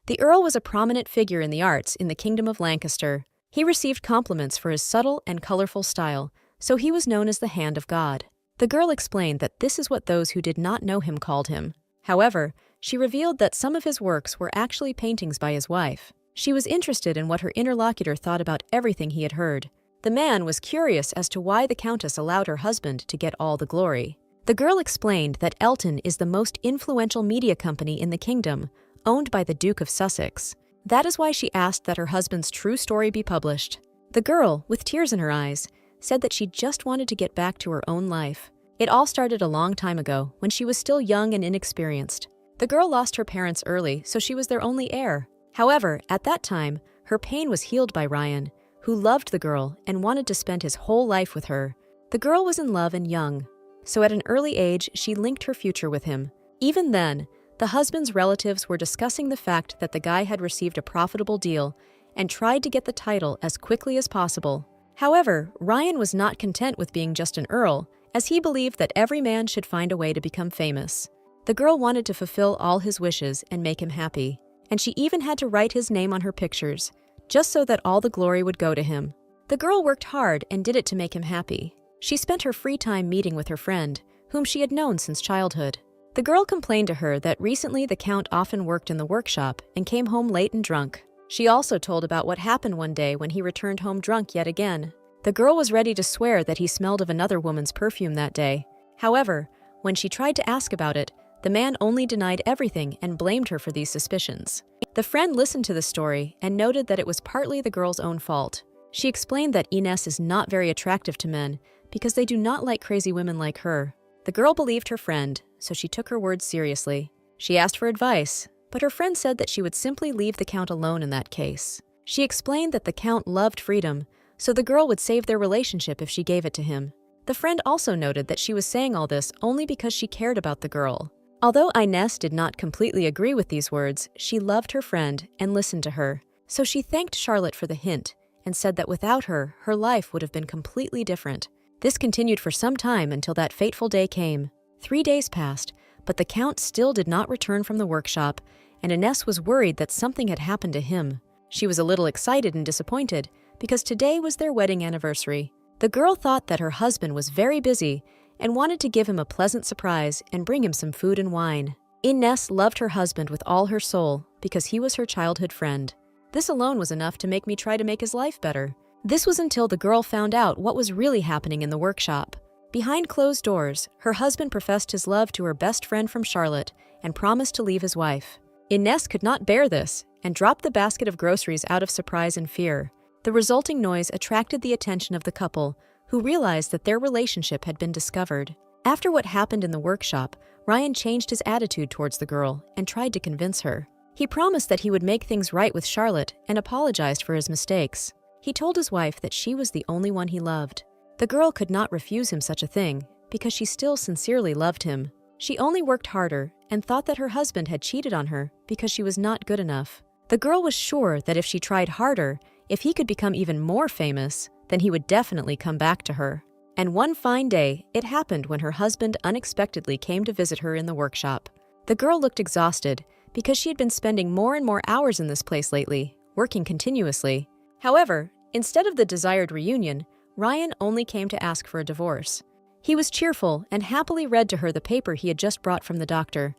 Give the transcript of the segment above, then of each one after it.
The Earl was a prominent figure in the arts in the Kingdom of Lancaster. He received compliments for his subtle and colorful style, so he was known as the Hand of God. The girl explained that this is what those who did not know him called him. However, she revealed that some of his works were actually paintings by his wife. She was interested in what her interlocutor thought about everything he had heard. The man was curious as to why the Countess allowed her husband to get all the glory. The girl explained that Elton is the most influential media company in the kingdom, owned by the Duke of Sussex. That is why she asked that her husband's true story be published. The girl, with tears in her eyes, said that she just wanted to get back to her own life. It all started a long time ago, when she was still young and inexperienced. The girl lost her parents early, so she was their only heir. However, at that time, her pain was healed by Ryan, who loved the girl and wanted to spend his whole life with her. The girl was in love and young, so at an early age, she linked her future with him. Even then, the husband's relatives were discussing the fact that the guy had received a profitable deal and tried to get the title as quickly as possible. However, Ryan was not content with being just an earl, as he believed that every man should find a way to become famous. The girl wanted to fulfill all his wishes and make him happy, and she even had to write his name on her pictures, just so that all the glory would go to him. The girl worked hard and did it to make him happy. She spent her free time meeting with her friend, whom she had known since childhood. The girl complained to her that recently the Count often worked in the workshop and came home late and drunk. She also told about what happened one day when he returned home drunk yet again. The girl was ready to swear that he smelled of another woman's perfume that day. However, when she tried to ask about it, the man only denied everything and blamed her for these suspicions. The friend listened to the story and noted that it was partly the girl's own fault. She explained that Ines is not very attractive to men because they do not like crazy women like her. The girl believed her friend, so she took her words seriously. She asked for advice, but her friend said that she would simply leave the Count alone in that case. She explained that the Count loved freedom, so the girl would save their relationship if she gave it to him. The friend also noted that she was saying all this only because she cared about the girl. Although Ines did not completely agree with these words, she loved her friend and listened to her. So she thanked Charlotte for the hint and said that without her, her life would have been completely different. This continued for some time until that fateful day came. 3 days passed, but the Count still did not return from the workshop, and Ines was worried that something had happened to him. She was a little excited and disappointed, because today was their wedding anniversary. The girl thought that her husband was very busy and wanted to give him a pleasant surprise and bring him some food and wine. Ines loved her husband with all her soul because he was her childhood friend. This alone was enough to make me try to make his life better. This was until the girl found out what was really happening in the workshop. Behind closed doors, her husband professed his love to her best friend from Charlotte and promised to leave his wife. Ines could not bear this and dropped the basket of groceries out of surprise and fear. The resulting noise attracted the attention of the couple, who realized that their relationship had been discovered. After what happened in the workshop, Ryan changed his attitude towards the girl and tried to convince her. He promised that he would make things right with Charlotte and apologized for his mistakes. He told his wife that she was the only one he loved. The girl could not refuse him such a thing because she still sincerely loved him. She only worked harder and thought that her husband had cheated on her because she was not good enough. The girl was sure that if she tried harder, if he could become even more famous, then he would definitely come back to her. And one fine day, it happened when her husband unexpectedly came to visit her in the workshop. The girl looked exhausted because she had been spending more and more hours in this place lately, working continuously. However, instead of the desired reunion, Ryan only came to ask for a divorce. He was cheerful and happily read to her the paper he had just brought from the doctor.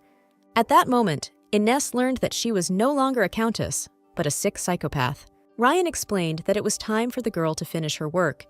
At that moment, Ines learned that she was no longer a countess, but a sick psychopath. Ryan explained that it was time for the girl to finish her work,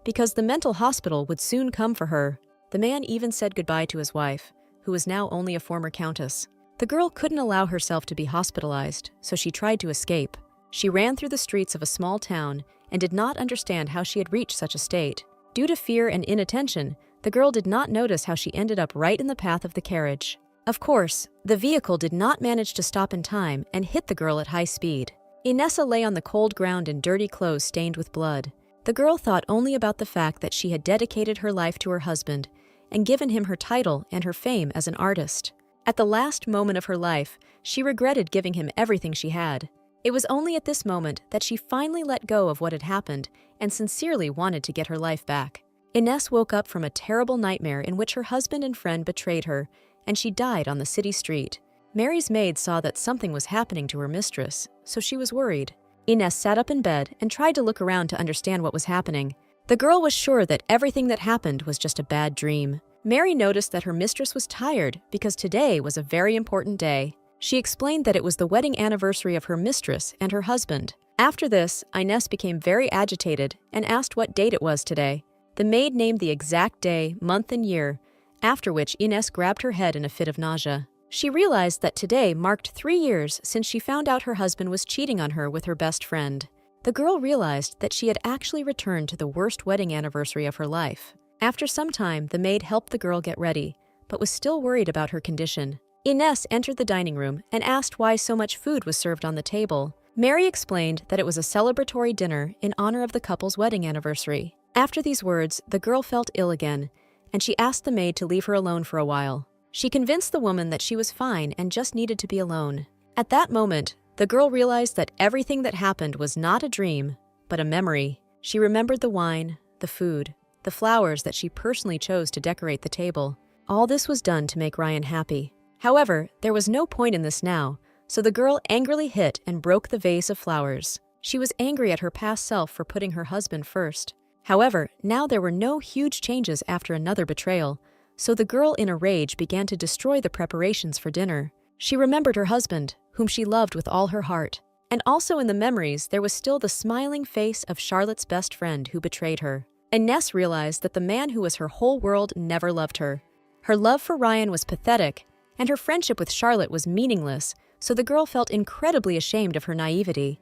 because the mental hospital would soon come for her. The man even said goodbye to his wife, who was now only a former countess. The girl couldn't allow herself to be hospitalized, so she tried to escape. She ran through the streets of a small town and did not understand how she had reached such a state. Due to fear and inattention, the girl did not notice how she ended up right in the path of the carriage. Of course, the vehicle did not manage to stop in time and hit the girl at high speed. Inessa lay on the cold ground in dirty clothes stained with blood. The girl thought only about the fact that she had dedicated her life to her husband and given him her title and her fame as an artist. At the last moment of her life, she regretted giving him everything she had. It was only at this moment that she finally let go of what had happened and sincerely wanted to get her life back. Ines woke up from a terrible nightmare in which her husband and friend betrayed her, and she died on the city street. Mary's maid saw that something was happening to her mistress, so she was worried. Ines sat up in bed and tried to look around to understand what was happening. The girl was sure that everything that happened was just a bad dream. Mary noticed that her mistress was tired because today was a very important day. She explained that it was the wedding anniversary of her mistress and her husband. After this, Ines became very agitated and asked what date it was today. The maid named the exact day, month, and year, after which Ines grabbed her head in a fit of nausea. She realized that today marked 3 years since she found out her husband was cheating on her with her best friend. The girl realized that she had actually returned to the worst wedding anniversary of her life. After some time, the maid helped the girl get ready, but was still worried about her condition. Ines entered the dining room and asked why so much food was served on the table. Mary explained that it was a celebratory dinner in honor of the couple's wedding anniversary. After these words, the girl felt ill again, and she asked the maid to leave her alone for a while. She convinced the woman that she was fine and just needed to be alone. At that moment, the girl realized that everything that happened was not a dream, but a memory. She remembered the wine, the food, the flowers that she personally chose to decorate the table. All this was done to make Ryan happy. However, there was no point in this now, so the girl angrily hit and broke the vase of flowers. She was angry at her past self for putting her husband first. However, now there were no huge changes after another betrayal, so the girl in a rage began to destroy the preparations for dinner. She remembered her husband, whom she loved with all her heart. And also in the memories, there was still the smiling face of Charlotte's best friend who betrayed her. Ines realized that the man who was her whole world never loved her. Her love for Ryan was pathetic, and her friendship with Charlotte was meaningless, so the girl felt incredibly ashamed of her naivety.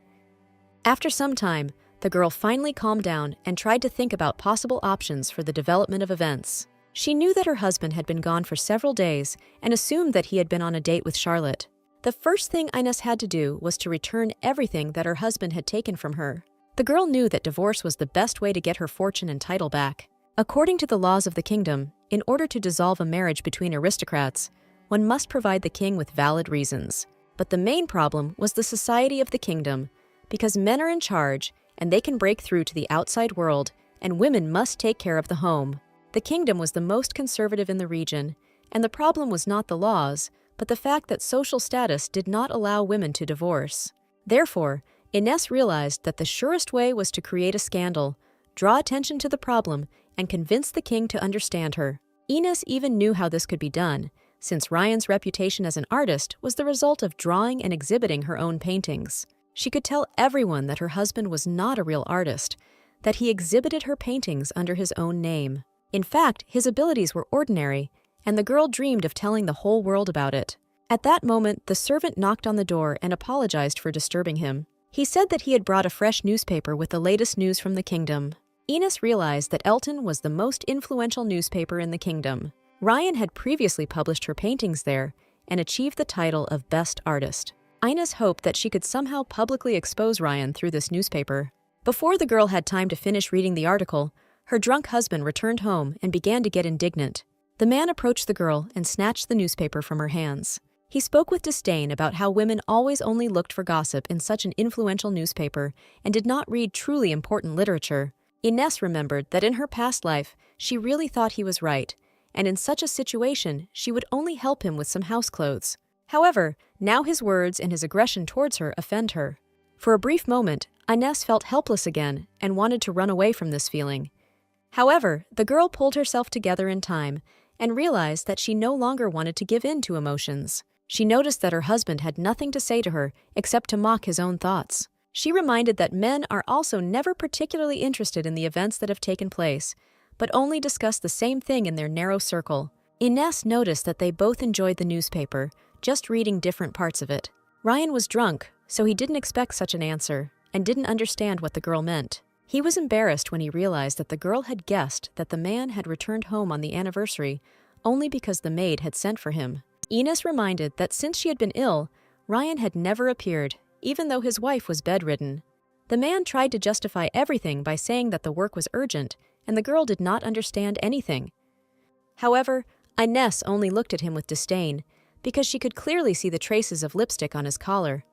After some time, the girl finally calmed down and tried to think about possible options for the development of events. She knew that her husband had been gone for several days and assumed that he had been on a date with Charlotte. The first thing Ines had to do was to return everything that her husband had taken from her. The girl knew that divorce was the best way to get her fortune and title back. According to the laws of the kingdom, in order to dissolve a marriage between aristocrats, one must provide the king with valid reasons. But the main problem was the society of the kingdom, because men are in charge and they can break through to the outside world, and women must take care of the home. The kingdom was the most conservative in the region, and the problem was not the laws, but the fact that social status did not allow women to divorce. Therefore, Ines realized that the surest way was to create a scandal, draw attention to the problem, and convince the king to understand her. Ines even knew how this could be done, since Ryan's reputation as an artist was the result of drawing and exhibiting her own paintings. She could tell everyone that her husband was not a real artist, that he exhibited her paintings under his own name. In fact, his abilities were ordinary, and the girl dreamed of telling the whole world about it. At that moment, the servant knocked on the door and apologized for disturbing him. He said that he had brought a fresh newspaper with the latest news from the kingdom. Ines realized that Elton was the most influential newspaper in the kingdom. Ryan had previously published her paintings there and achieved the title of Best Artist. Ines hoped that she could somehow publicly expose Ryan through this newspaper. Before the girl had time to finish reading the article, her drunk husband returned home and began to get indignant. The man approached the girl and snatched the newspaper from her hands. He spoke with disdain about how women always only looked for gossip in such an influential newspaper and did not read truly important literature. Ines remembered that in her past life, she really thought he was right, and in such a situation, she would only help him with some house clothes. However, now his words and his aggression towards her offend her. For a brief moment, Ines felt helpless again and wanted to run away from this feeling. However, the girl pulled herself together in time and realized that she no longer wanted to give in to emotions. She noticed that her husband had nothing to say to her except to mock his own thoughts. She reminded that men are also never particularly interested in the events that have taken place, but only discuss the same thing in their narrow circle. Ines noticed that they both enjoyed the newspaper, just reading different parts of it. Ryan was drunk, so he didn't expect such an answer and didn't understand what the girl meant. He was embarrassed when he realized that the girl had guessed that the man had returned home on the anniversary only because the maid had sent for him. Ines reminded that since she had been ill, Ryan had never appeared, even though his wife was bedridden. The man tried to justify everything by saying that the work was urgent, and the girl did not understand anything. However, Ines only looked at him with disdain, because she could clearly see the traces of lipstick on his collar.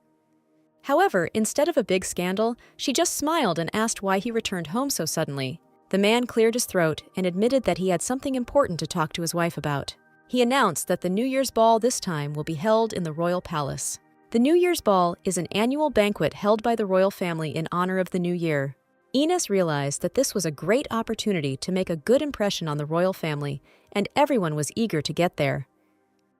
However, instead of a big scandal, she just smiled and asked why he returned home so suddenly. The man cleared his throat and admitted that he had something important to talk to his wife about. He announced that the New Year's ball this time will be held in the royal palace. The New Year's ball is an annual banquet held by the royal family in honor of the new year. Ines realized that this was a great opportunity to make a good impression on the royal family, and everyone was eager to get there.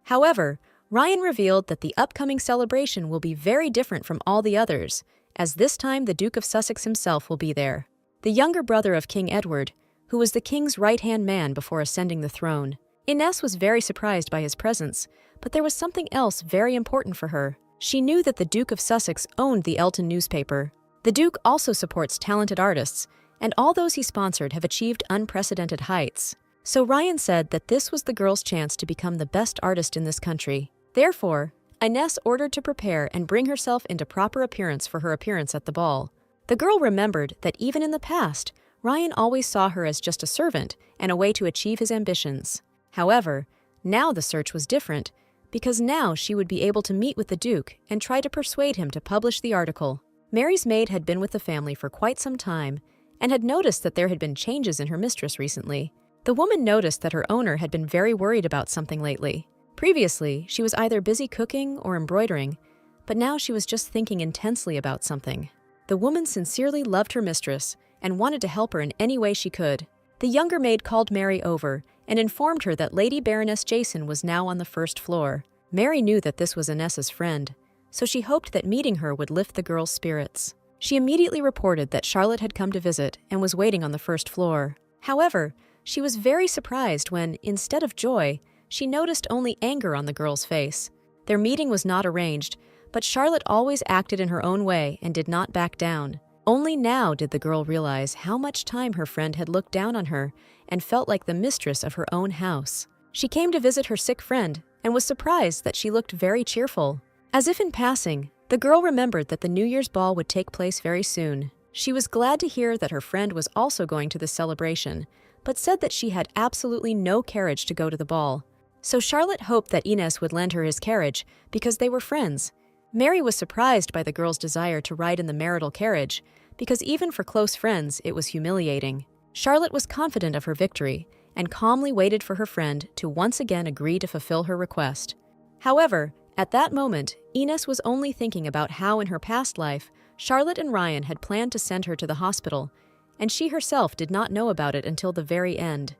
However, Ryan revealed that the upcoming celebration will be very different from all the others, as this time the Duke of Sussex himself will be there, the younger brother of King Edward, who was the king's right-hand man before ascending the throne. Ines was very surprised by his presence, but there was something else very important for her. She knew that the Duke of Sussex owned the Elton newspaper. The Duke also supports talented artists, and all those he sponsored have achieved unprecedented heights. So Ryan said that this was the girl's chance to become the best artist in this country. Therefore, Ines ordered to prepare and bring herself into proper appearance for her appearance at the ball. The girl remembered that even in the past, Ryan always saw her as just a servant and a way to achieve his ambitions. However, now the search was different, because now she would be able to meet with the Duke and try to persuade him to publish the article. Mary's maid had been with the family for quite some time and had noticed that there had been changes in her mistress recently. The woman noticed that her owner had been very worried about something lately. Previously, she was either busy cooking or embroidering, but now she was just thinking intensely about something. The woman sincerely loved her mistress and wanted to help her in any way she could. The younger maid called Mary over and informed her that Lady Baroness Jason was now on the first floor. Mary knew that this was Ines's friend, so she hoped that meeting her would lift the girl's spirits. She immediately reported that Charlotte had come to visit and was waiting on the first floor. However, she was very surprised when, instead of joy, she noticed only anger on the girl's face. Their meeting was not arranged, but Charlotte always acted in her own way and did not back down. Only now did the girl realize how much time her friend had looked down on her and felt like the mistress of her own house. She came to visit her sick friend and was surprised that she looked very cheerful. As if in passing, the girl remembered that the New Year's ball would take place very soon. She was glad to hear that her friend was also going to the celebration, but said that she had absolutely no carriage to go to the ball. So Charlotte hoped that Ines would lend her his carriage because they were friends. Mary was surprised by the girl's desire to ride in the marital carriage, because even for close friends, it was humiliating. Charlotte was confident of her victory and calmly waited for her friend to once again agree to fulfill her request. However, at that moment, Ines was only thinking about how in her past life, Charlotte and Ryan had planned to send her to the hospital, and she herself did not know about it until the very end.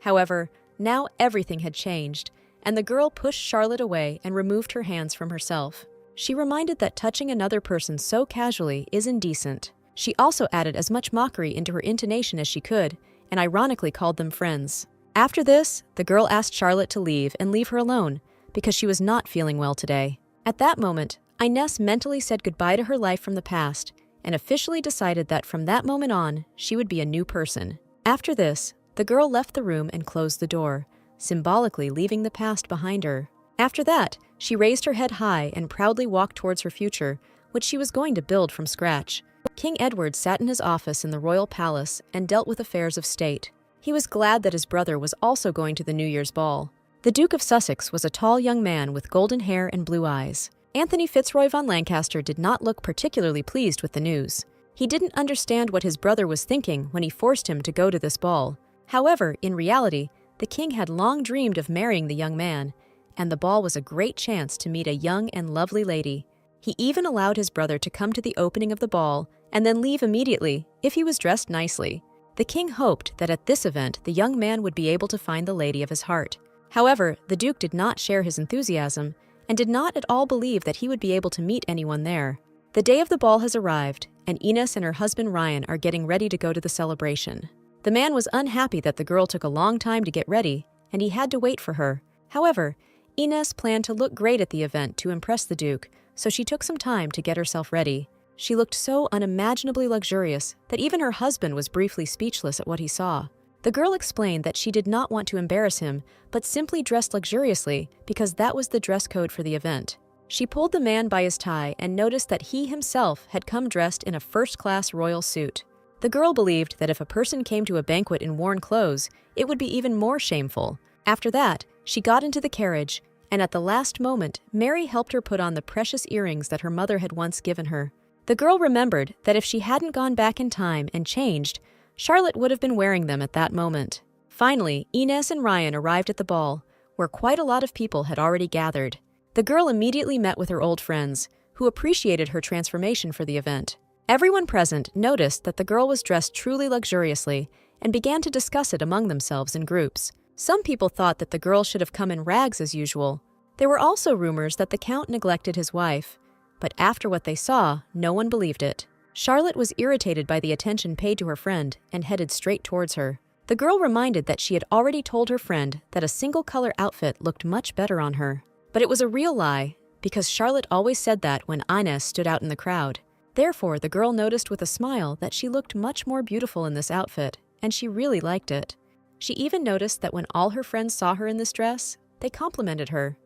However, now everything had changed, and the girl pushed Charlotte away and removed her hands from herself. She reminded that touching another person so casually is indecent. She also added as much mockery into her intonation as she could, and ironically called them friends. After this, the girl asked Charlotte to leave and leave her alone, because she was not feeling well today. At that moment, Ines mentally said goodbye to her life from the past, and officially decided that from that moment on, she would be a new person. After this, the girl left the room and closed the door, symbolically leaving the past behind her. After that, she raised her head high and proudly walked towards her future, which she was going to build from scratch. King Edward sat in his office in the royal palace and dealt with affairs of state. He was glad that his brother was also going to the New Year's ball. The Duke of Sussex was a tall young man with golden hair and blue eyes. Anthony Fitzroy von Lancaster did not look particularly pleased with the news. He didn't understand what his brother was thinking when he forced him to go to this ball. However, in reality, the king had long dreamed of marrying the young man, and the ball was a great chance to meet a young and lovely lady. He even allowed his brother to come to the opening of the ball and then leave immediately if he was dressed nicely. The king hoped that at this event the young man would be able to find the lady of his heart. However, the Duke did not share his enthusiasm and did not at all believe that he would be able to meet anyone there. The day of the ball has arrived, and Ines and her husband Ryan are getting ready to go to the celebration. The man was unhappy that the girl took a long time to get ready, and he had to wait for her. However, Ines planned to look great at the event to impress the Duke, so she took some time to get herself ready. She looked so unimaginably luxurious that even her husband was briefly speechless at what he saw. The girl explained that she did not want to embarrass him, but simply dressed luxuriously because that was the dress code for the event. She pulled the man by his tie and noticed that he himself had come dressed in a first-class royal suit. The girl believed that if a person came to a banquet in worn clothes, it would be even more shameful. After that, she got into the carriage, and at the last moment, Mary helped her put on the precious earrings that her mother had once given her. The girl remembered that if she hadn't gone back in time and changed, Charlotte would have been wearing them at that moment. Finally, Ines and Ryan arrived at the ball, where quite a lot of people had already gathered. The girl immediately met with her old friends, who appreciated her transformation for the event. Everyone present noticed that the girl was dressed truly luxuriously and began to discuss it among themselves in groups. Some people thought that the girl should have come in rags as usual. There were also rumors that the Count neglected his wife, but after what they saw, no one believed it. Charlotte was irritated by the attention paid to her friend and headed straight towards her. The girl reminded that she had already told her friend that a single-color outfit looked much better on her. But it was a real lie, because Charlotte always said that when Inez stood out in the crowd. Therefore, the girl noticed with a smile that she looked much more beautiful in this outfit, and she really liked it. She even noticed that when all her friends saw her in this dress, they complimented her.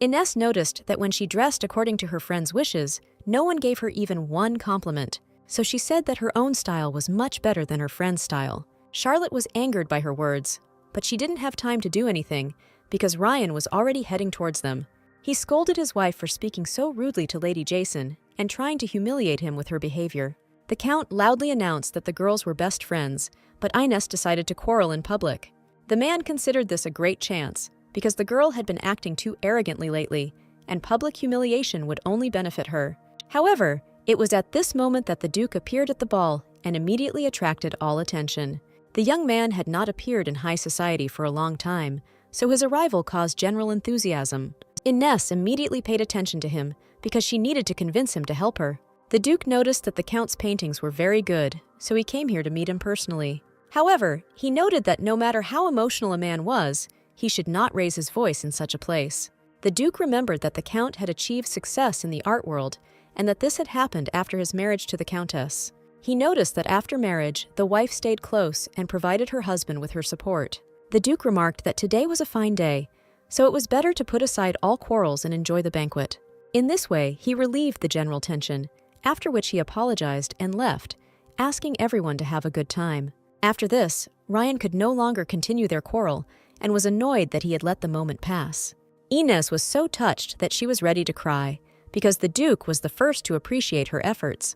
Inez noticed that when she dressed according to her friends' wishes, no one gave her even one compliment, so she said that her own style was much better than her friend's style. Charlotte was angered by her words, but she didn't have time to do anything because Ryan was already heading towards them. He scolded his wife for speaking so rudely to Lady Jason and trying to humiliate him with her behavior. The Count loudly announced that the girls were best friends, but Inez decided to quarrel in public. The man considered this a great chance, because the girl had been acting too arrogantly lately, and public humiliation would only benefit her. However, it was at this moment that the Duke appeared at the ball and immediately attracted all attention. The young man had not appeared in high society for a long time, so his arrival caused general enthusiasm. Inez immediately paid attention to him because she needed to convince him to help her. The Duke noticed that the Count's paintings were very good, so he came here to meet him personally. However, he noted that no matter how emotional a man was, he should not raise his voice in such a place. The Duke remembered that the Count had achieved success in the art world and that this had happened after his marriage to the Countess. He noticed that after marriage, the wife stayed close and provided her husband with her support. The Duke remarked that today was a fine day, so it was better to put aside all quarrels and enjoy the banquet. In this way, he relieved the general tension, after which he apologized and left, asking everyone to have a good time. After this, Ryan could no longer continue their quarrel and was annoyed that he had let the moment pass. Inez was so touched that she was ready to cry, because the Duke was the first to appreciate her efforts.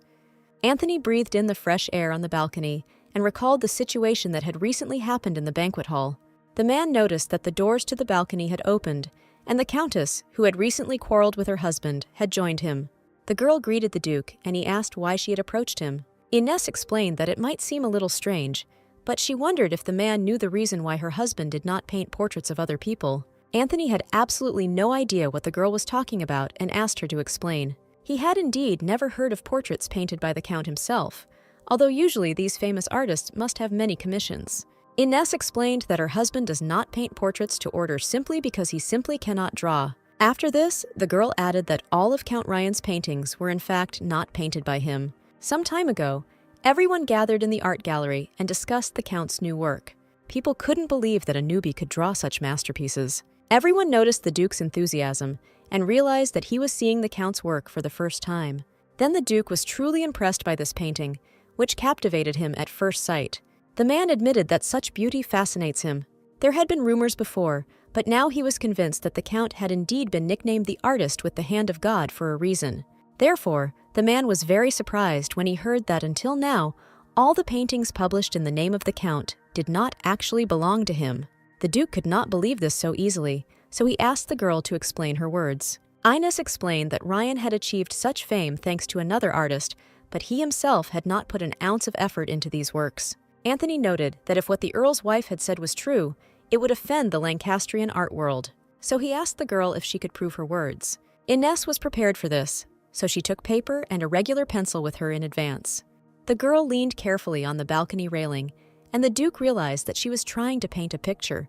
Anthony breathed in the fresh air on the balcony and recalled the situation that had recently happened in the banquet hall. The man noticed that the doors to the balcony had opened, and the Countess, who had recently quarreled with her husband, had joined him. The girl greeted the Duke, and he asked why she had approached him. Inez explained that it might seem a little strange, but she wondered if the man knew the reason why her husband did not paint portraits of other people. Anthony had absolutely no idea what the girl was talking about and asked her to explain. He had indeed never heard of portraits painted by the Count himself, although usually these famous artists must have many commissions. Inez explained that her husband does not paint portraits to order simply because he simply cannot draw. After this, the girl added that all of Count Ryan's paintings were in fact not painted by him. Some time ago, everyone gathered in the art gallery and discussed the Count's new work. People couldn't believe that a newbie could draw such masterpieces. Everyone noticed the Duke's enthusiasm and realized that he was seeing the Count's work for the first time. Then the Duke was truly impressed by this painting, which captivated him at first sight. The man admitted that such beauty fascinates him. There had been rumors before, but now he was convinced that the Count had indeed been nicknamed the artist with the hand of God for a reason. Therefore, the man was very surprised when he heard that until now, all the paintings published in the name of the Count did not actually belong to him. The Duke could not believe this so easily, so he asked the girl to explain her words. Inez explained that Ryan had achieved such fame thanks to another artist, but he himself had not put an ounce of effort into these works. Anthony noted that if what the Earl's wife had said was true, it would offend the Lancastrian art world, so he asked the girl if she could prove her words. Inez was prepared for this, so she took paper and a regular pencil with her in advance. The girl leaned carefully on the balcony railing, and the Duke realized that she was trying to paint a picture.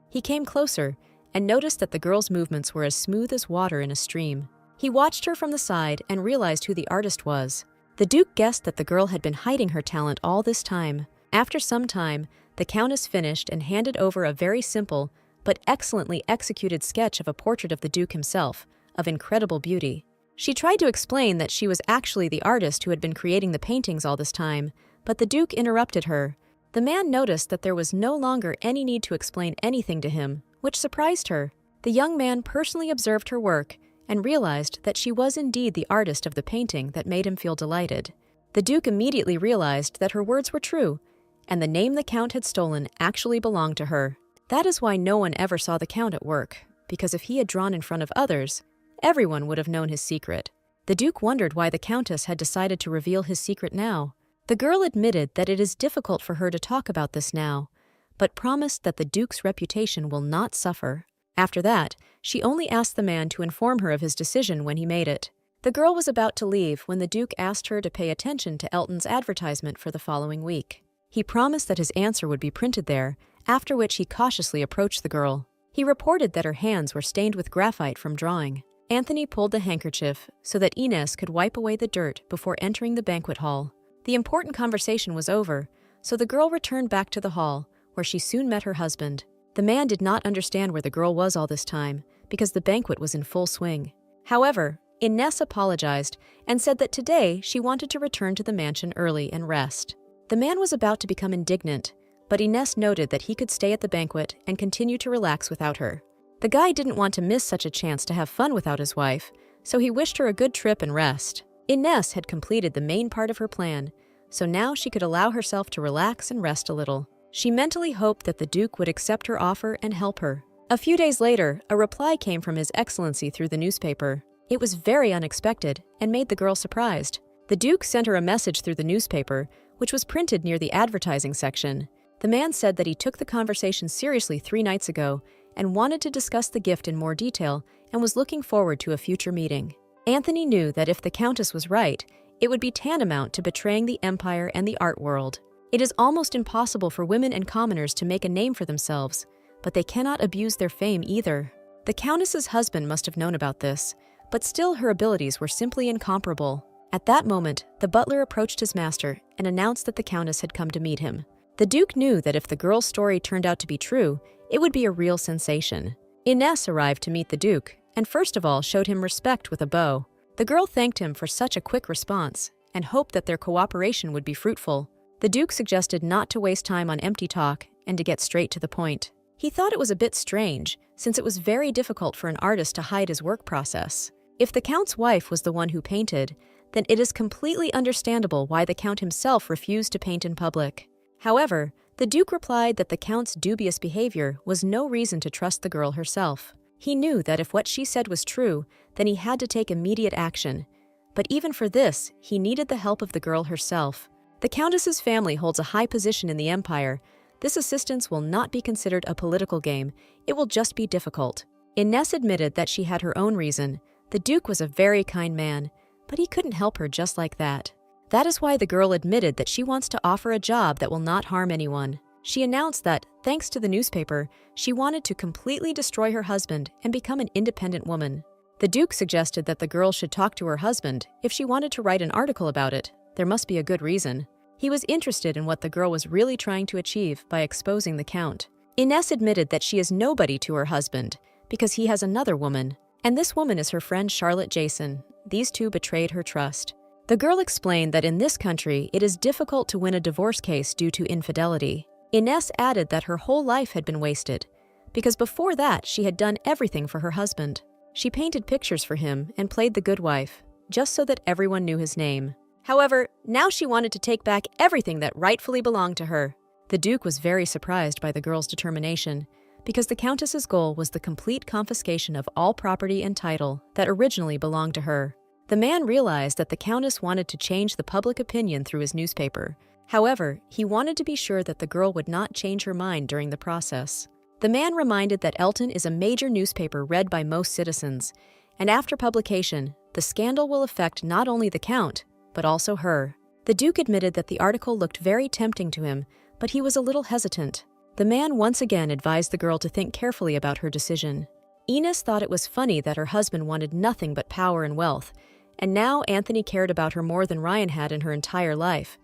He came closer and noticed that the girl's movements were as smooth as water in a stream. He watched her from the side and realized who the artist was. The Duke guessed that the girl had been hiding her talent all this time. After some time, the Countess finished and handed over a very simple but excellently executed sketch of a portrait of the Duke himself, of incredible beauty. She tried to explain that she was actually the artist who had been creating the paintings all this time, but the Duke interrupted her. The man noticed that there was no longer any need to explain anything to him, which surprised her. The young man personally observed her work and realized that she was indeed the artist of the painting that made him feel delighted. The Duke immediately realized that her words were true, and the name the Count had stolen actually belonged to her. That is why no one ever saw the Count at work, because if he had drawn in front of others, everyone would have known his secret. The Duke wondered why the Countess had decided to reveal his secret now. The girl admitted that it is difficult for her to talk about this now, but promised that the Duke's reputation will not suffer. After that, she only asked the man to inform her of his decision when he made it. The girl was about to leave when the Duke asked her to pay attention to Elton's advertisement for the following week. He promised that his answer would be printed there, after which he cautiously approached the girl. He reported that her hands were stained with graphite from drawing. Anthony pulled the handkerchief so that Ines could wipe away the dirt before entering the banquet hall. The important conversation was over, so the girl returned back to the hall, where she soon met her husband. The man did not understand where the girl was all this time, because the banquet was in full swing. However, Ines apologized and said that today she wanted to return to the mansion early and rest. The man was about to become indignant, but Ines noted that he could stay at the banquet and continue to relax without her. The guy didn't want to miss such a chance to have fun without his wife, so he wished her a good trip and rest. Ines had completed the main part of her plan, so now she could allow herself to relax and rest a little. She mentally hoped that the Duke would accept her offer and help her. A few days later, a reply came from His Excellency through the newspaper. It was very unexpected and made the girl surprised. The Duke sent her a message through the newspaper, which was printed near the advertising section. The man said that he took the conversation seriously 3 nights ago and wanted to discuss the gift in more detail and was looking forward to a future meeting. Anthony knew that if the Countess was right, it would be tantamount to betraying the Empire and the art world. It is almost impossible for women and commoners to make a name for themselves, but they cannot abuse their fame either. The Countess's husband must have known about this, but still her abilities were simply incomparable. At that moment, the butler approached his master and announced that the Countess had come to meet him. The Duke knew that if the girl's story turned out to be true, it would be a real sensation. Ines arrived to meet the Duke, and first of all showed him respect with a bow. The girl thanked him for such a quick response, and hoped that their cooperation would be fruitful. The Duke suggested not to waste time on empty talk and to get straight to the point. He thought it was a bit strange, since it was very difficult for an artist to hide his work process. If the Count's wife was the one who painted, then it is completely understandable why the Count himself refused to paint in public. However, the Duke replied that the Count's dubious behavior was no reason to trust the girl herself. He knew that if what she said was true, then he had to take immediate action. But even for this, he needed the help of the girl herself. The Countess's family holds a high position in the Empire. This assistance will not be considered a political game, it will just be difficult. Ines admitted that she had her own reason. The Duke was a very kind man, but he couldn't help her just like that. That is why the girl admitted that she wants to offer a job that will not harm anyone. She announced that, thanks to the newspaper, she wanted to completely destroy her husband and become an independent woman. The Duke suggested that the girl should talk to her husband if she wanted to write an article about it. There must be a good reason. He was interested in what the girl was really trying to achieve by exposing the Count. Ines admitted that she is nobody to her husband because he has another woman, and this woman is her friend Charlotte Jason. These two betrayed her trust. The girl explained that in this country, it is difficult to win a divorce case due to infidelity. Ines added that her whole life had been wasted, because before that she had done everything for her husband. She painted pictures for him and played the good wife, just so that everyone knew his name. However, now she wanted to take back everything that rightfully belonged to her. The Duke was very surprised by the girl's determination, because the Countess's goal was the complete confiscation of all property and title that originally belonged to her. The man realized that the Countess wanted to change the public opinion through his newspaper. However, he wanted to be sure that the girl would not change her mind during the process. The man reminded that Elton is a major newspaper read by most citizens, and after publication, the scandal will affect not only the Count, but also her. The Duke admitted that the article looked very tempting to him, but he was a little hesitant. The man once again advised the girl to think carefully about her decision. Ines thought it was funny that her husband wanted nothing but power and wealth, and now Anthony cared about her more than Ryan had in her entire life.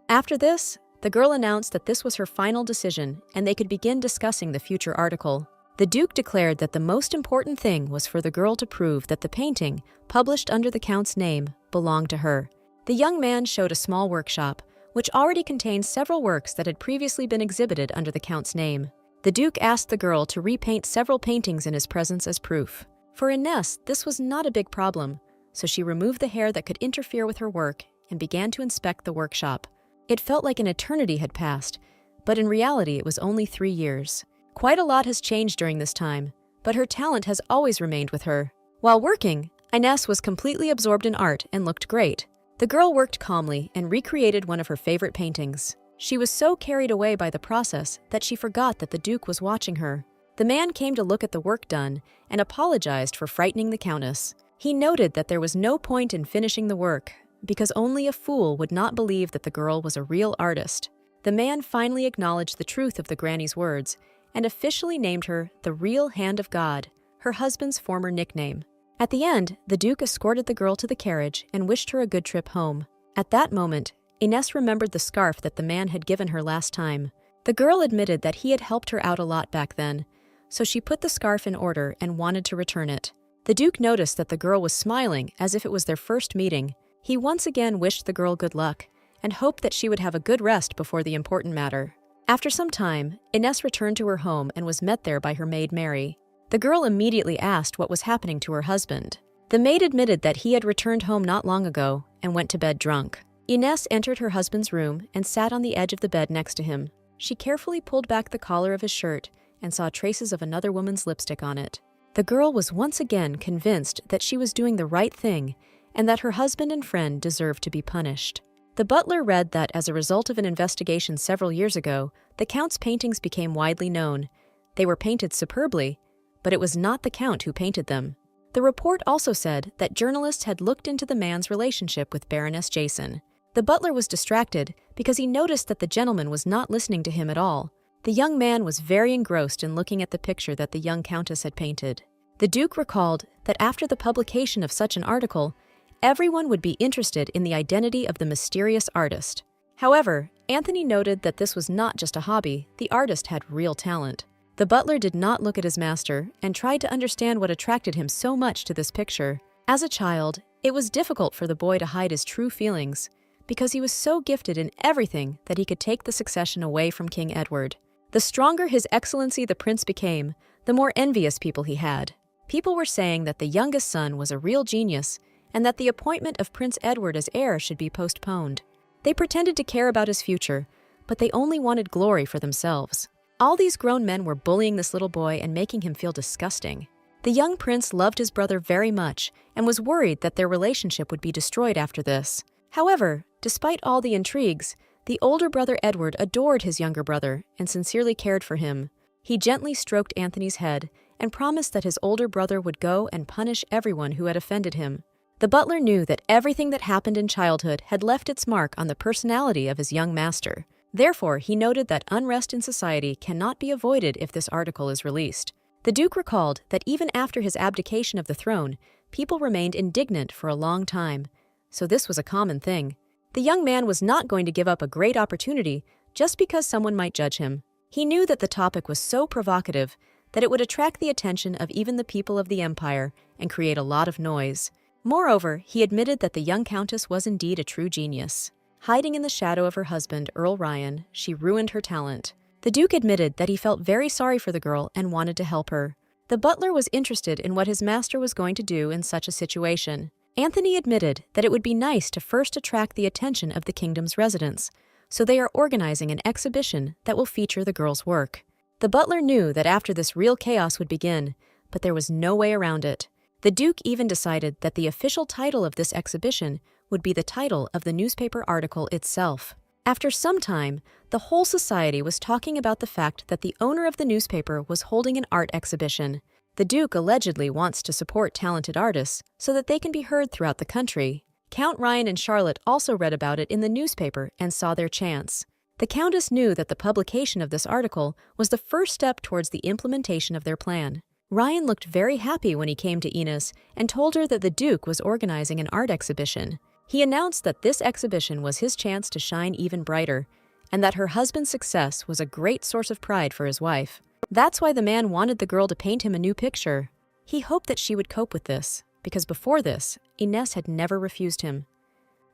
After this, the girl announced that this was her final decision and they could begin discussing the future article. The Duke declared that the most important thing was for the girl to prove that the painting, published under the Count's name, belonged to her. The young man showed a small workshop, which already contained several works that had previously been exhibited under the Count's name. The Duke asked the girl to repaint several paintings in his presence as proof. For Ines, this was not a big problem, so she removed the hair that could interfere with her work and began to inspect the workshop. It felt like an eternity had passed, but in reality it was only 3 years. Quite a lot has changed during this time, but her talent has always remained with her. While working, Ines was completely absorbed in art and looked great. The girl worked calmly and recreated one of her favorite paintings. She was so carried away by the process that she forgot that the Duke was watching her. The man came to look at the work done and apologized for frightening the Countess. He noted that there was no point in finishing the work, because only a fool would not believe that the girl was a real artist. The man finally acknowledged the truth of the granny's words and officially named her the Real Hand of God, her husband's former nickname. At the end, the Duke escorted the girl to the carriage and wished her a good trip home. At that moment, Ines remembered the scarf that the man had given her last time. The girl admitted that he had helped her out a lot back then, so she put the scarf in order and wanted to return it. The Duke noticed that the girl was smiling as if it was their first meeting. He once again wished the girl good luck and hoped that she would have a good rest before the important matter. After some time, Ines returned to her home and was met there by her maid Mary. The girl immediately asked what was happening to her husband. The maid admitted that he had returned home not long ago and went to bed drunk. Ines entered her husband's room and sat on the edge of the bed next to him. She carefully pulled back the collar of his shirt and saw traces of another woman's lipstick on it. The girl was once again convinced that she was doing the right thing and that her husband and friend deserved to be punished. The butler read that as a result of an investigation several years ago, the Count's paintings became widely known. They were painted superbly, but it was not the Count who painted them. The report also said that journalists had looked into the man's relationship with Baroness Jason. The butler was distracted because he noticed that the gentleman was not listening to him at all. The young man was very engrossed in looking at the picture that the young Countess had painted. The Duke recalled that after the publication of such an article, everyone would be interested in the identity of the mysterious artist. However, Anthony noted that this was not just a hobby, the artist had real talent. The butler did not look at his master and tried to understand what attracted him so much to this picture. As a child, it was difficult for the boy to hide his true feelings, because he was so gifted in everything that he could take the succession away from King Edward. The stronger His Excellency the Prince became, the more envious people he had. People were saying that the youngest son was a real genius and that the appointment of Prince Edward as heir should be postponed. They pretended to care about his future, but they only wanted glory for themselves. All these grown men were bullying this little boy and making him feel disgusting. The young prince loved his brother very much and was worried that their relationship would be destroyed after this. However, despite all the intrigues, the older brother Edward adored his younger brother and sincerely cared for him. He gently stroked Anthony's head and promised that his older brother would go and punish everyone who had offended him. The butler knew that everything that happened in childhood had left its mark on the personality of his young master. Therefore, he noted that unrest in society cannot be avoided if this article is released. The Duke recalled that even after his abdication of the throne, people remained indignant for a long time, so this was a common thing. The young man was not going to give up a great opportunity just because someone might judge him. He knew that the topic was so provocative that it would attract the attention of even the people of the empire and create a lot of noise. Moreover, he admitted that the young countess was indeed a true genius. Hiding in the shadow of her husband, Earl Ryan, she ruined her talent. The Duke admitted that he felt very sorry for the girl and wanted to help her. The butler was interested in what his master was going to do in such a situation. Anthony admitted that it would be nice to first attract the attention of the kingdom's residents, so they are organizing an exhibition that will feature the girl's work. The butler knew that after this real chaos would begin, but there was no way around it. The Duke even decided that the official title of this exhibition would be the title of the newspaper article itself. After some time, the whole society was talking about the fact that the owner of the newspaper was holding an art exhibition. The Duke allegedly wants to support talented artists so that they can be heard throughout the country. Count Ryan and Charlotte also read about it in the newspaper and saw their chance. The Countess knew that the publication of this article was the first step towards the implementation of their plan. Ryan looked very happy when he came to Ines and told her that the Duke was organizing an art exhibition. He announced that this exhibition was his chance to shine even brighter, and that her husband's success was a great source of pride for his wife. That's why the man wanted the girl to paint him a new picture. He hoped that she would cope with this, because before this, Ines had never refused him.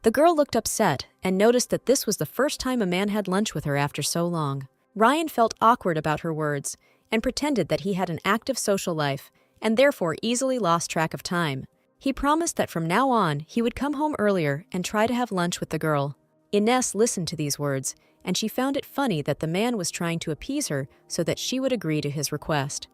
The girl looked upset and noticed that this was the first time a man had lunch with her after so long. Ryan felt awkward about her words and pretended that he had an active social life and therefore easily lost track of time. He promised that from now on he would come home earlier and try to have lunch with the girl. Ines listened to these words and she found it funny that the man was trying to appease her so that she would agree to his request.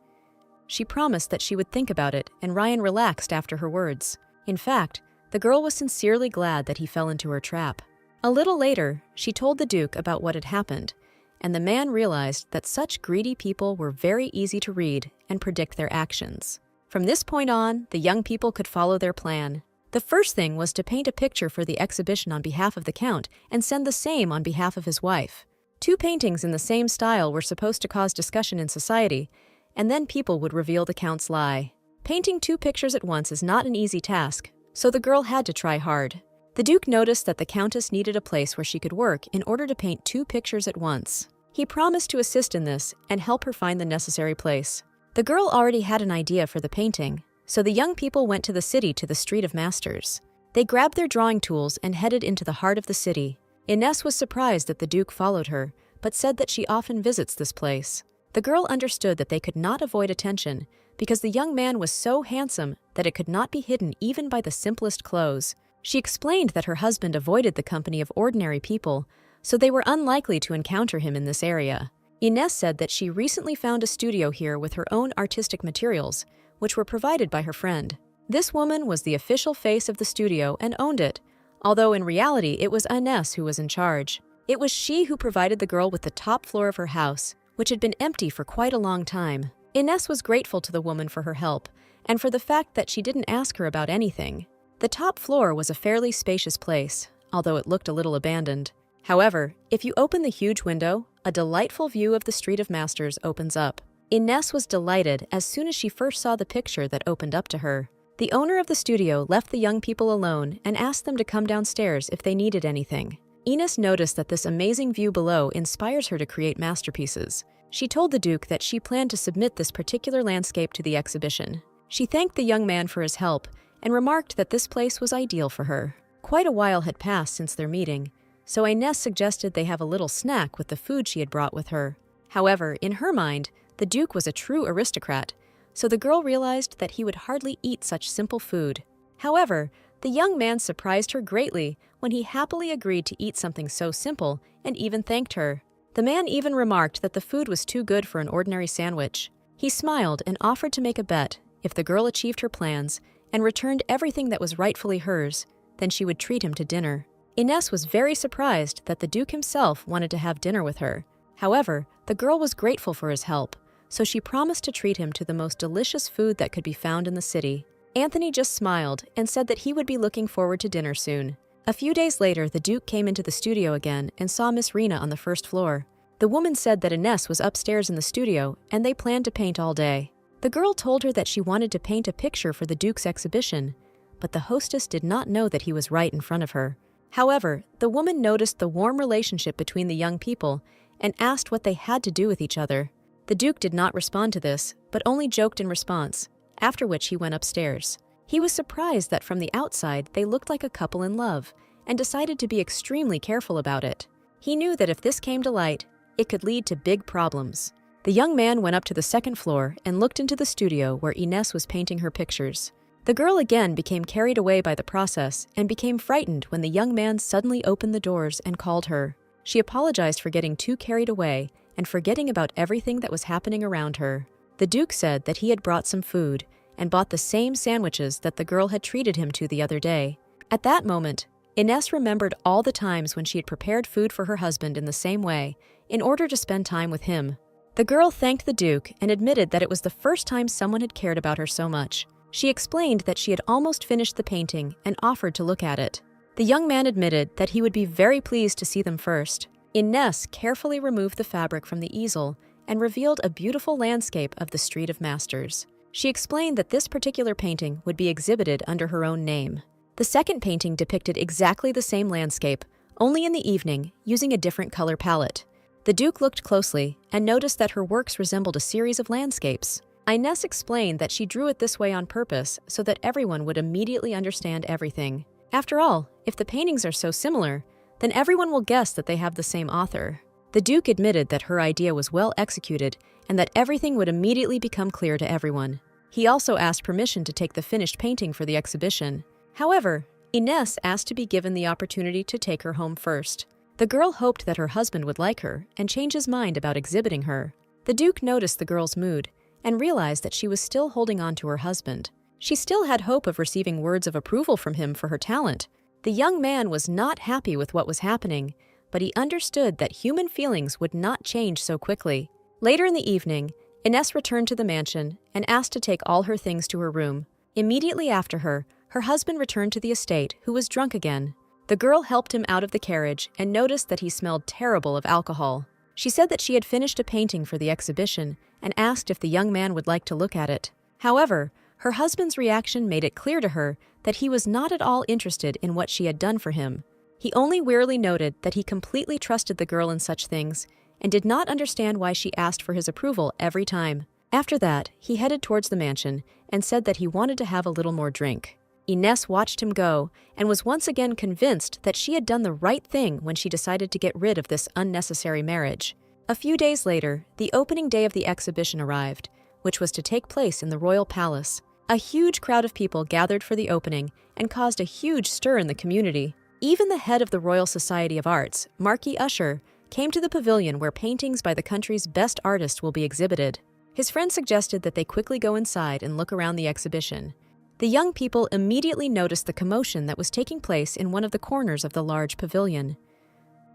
She promised that she would think about it, and Ryan relaxed after her words. In fact, the girl was sincerely glad that he fell into her trap. A little later, she told the Duke about what had happened, and the man realized that such greedy people were very easy to read and predict their actions. From this point on, the young people could follow their plan. The first thing was to paint a picture for the exhibition on behalf of the Count and send the same on behalf of his wife. 2 paintings in the same style were supposed to cause discussion in society, and then people would reveal the Count's lie. Painting 2 pictures at once is not an easy task, so the girl had to try hard. The Duke noticed that the Countess needed a place where she could work in order to paint 2 pictures at once. He promised to assist in this and help her find the necessary place. The girl already had an idea for the painting, so the young people went to the city to the Street of Masters. They grabbed their drawing tools and headed into the heart of the city. Ines was surprised that the Duke followed her, but said that she often visits this place. The girl understood that they could not avoid attention because the young man was so handsome that it could not be hidden even by the simplest clothes. She explained that her husband avoided the company of ordinary people, so they were unlikely to encounter him in this area. Ines said that she recently found a studio here with her own artistic materials, which were provided by her friend. This woman was the official face of the studio and owned it, although in reality it was Ines who was in charge. It was she who provided the girl with the top floor of her house, which had been empty for quite a long time. Ines was grateful to the woman for her help, and for the fact that she didn't ask her about anything. The top floor was a fairly spacious place, although it looked a little abandoned. However, if you open the huge window, a delightful view of the Street of Masters opens up. Ines was delighted as soon as she first saw the picture that opened up to her. The owner of the studio left the young people alone and asked them to come downstairs if they needed anything. Ines noticed that this amazing view below inspires her to create masterpieces. She told the Duke that she planned to submit this particular landscape to the exhibition. She thanked the young man for his help and remarked that this place was ideal for her. Quite a while had passed since their meeting, so Ines suggested they have a little snack with the food she had brought with her. However, in her mind, the Duke was a true aristocrat, so the girl realized that he would hardly eat such simple food. However, the young man surprised her greatly when he happily agreed to eat something so simple and even thanked her. The man even remarked that the food was too good for an ordinary sandwich. He smiled and offered to make a bet. If the girl achieved her plans and returned everything that was rightfully hers, then she would treat him to dinner. Ines was very surprised that the Duke himself wanted to have dinner with her. However, the girl was grateful for his help, so she promised to treat him to the most delicious food that could be found in the city. Anthony just smiled and said that he would be looking forward to dinner soon. A few days later, the Duke came into the studio again and saw Miss Rena on the first floor. The woman said that Ines was upstairs in the studio and they planned to paint all day. The girl told her that she wanted to paint a picture for the Duke's exhibition, but the hostess did not know that he was right in front of her. However, the woman noticed the warm relationship between the young people and asked what they had to do with each other. The Duke did not respond to this, but only joked in response, after which he went upstairs. He was surprised that from the outside they looked like a couple in love, and decided to be extremely careful about it. He knew that if this came to light, it could lead to big problems. The young man went up to the second floor and looked into the studio where Ines was painting her pictures. The girl again became carried away by the process and became frightened when the young man suddenly opened the doors and called her. She apologized for getting too carried away and forgetting about everything that was happening around her. The Duke said that he had brought some food and bought the same sandwiches that the girl had treated him to the other day. At that moment, Ines remembered all the times when she had prepared food for her husband in the same way in order to spend time with him. The girl thanked the Duke and admitted that it was the first time someone had cared about her so much. She explained that she had almost finished the painting and offered to look at it. The young man admitted that he would be very pleased to see them first. Ines carefully removed the fabric from the easel and revealed a beautiful landscape of the Street of Masters. She explained that this particular painting would be exhibited under her own name. The second painting depicted exactly the same landscape, only in the evening, using a different color palette. The Duke looked closely and noticed that her works resembled a series of landscapes. Ines explained that she drew it this way on purpose so that everyone would immediately understand everything. After all, if the paintings are so similar, then everyone will guess that they have the same author. The Duke admitted that her idea was well executed and that everything would immediately become clear to everyone. He also asked permission to take the finished painting for the exhibition. However, Ines asked to be given the opportunity to take her home first. The girl hoped that her husband would like her and change his mind about exhibiting her. The Duke noticed the girl's mood and realized that she was still holding on to her husband. She still had hope of receiving words of approval from him for her talent. The young man was not happy with what was happening, but he understood that human feelings would not change so quickly. Later in the evening, Ines returned to the mansion and asked to take all her things to her room. Immediately after her husband returned to the estate, who was drunk again. The girl helped him out of the carriage and noticed that he smelled terrible of alcohol. She said that she had finished a painting for the exhibition and asked if the young man would like to look at it. However, her husband's reaction made it clear to her that he was not at all interested in what she had done for him. He only wearily noted that he completely trusted the girl in such things and did not understand why she asked for his approval every time. After that, he headed towards the mansion and said that he wanted to have a little more drink. Ines watched him go and was once again convinced that she had done the right thing when she decided to get rid of this unnecessary marriage. A few days later, the opening day of the exhibition arrived, which was to take place in the royal palace. A huge crowd of people gathered for the opening and caused a huge stir in the community. Even the head of the Royal Society of Arts, Marquis Usher, came to the pavilion where paintings by the country's best artists will be exhibited. His friend suggested that they quickly go inside and look around the exhibition. The young people immediately noticed the commotion that was taking place in one of the corners of the large pavilion.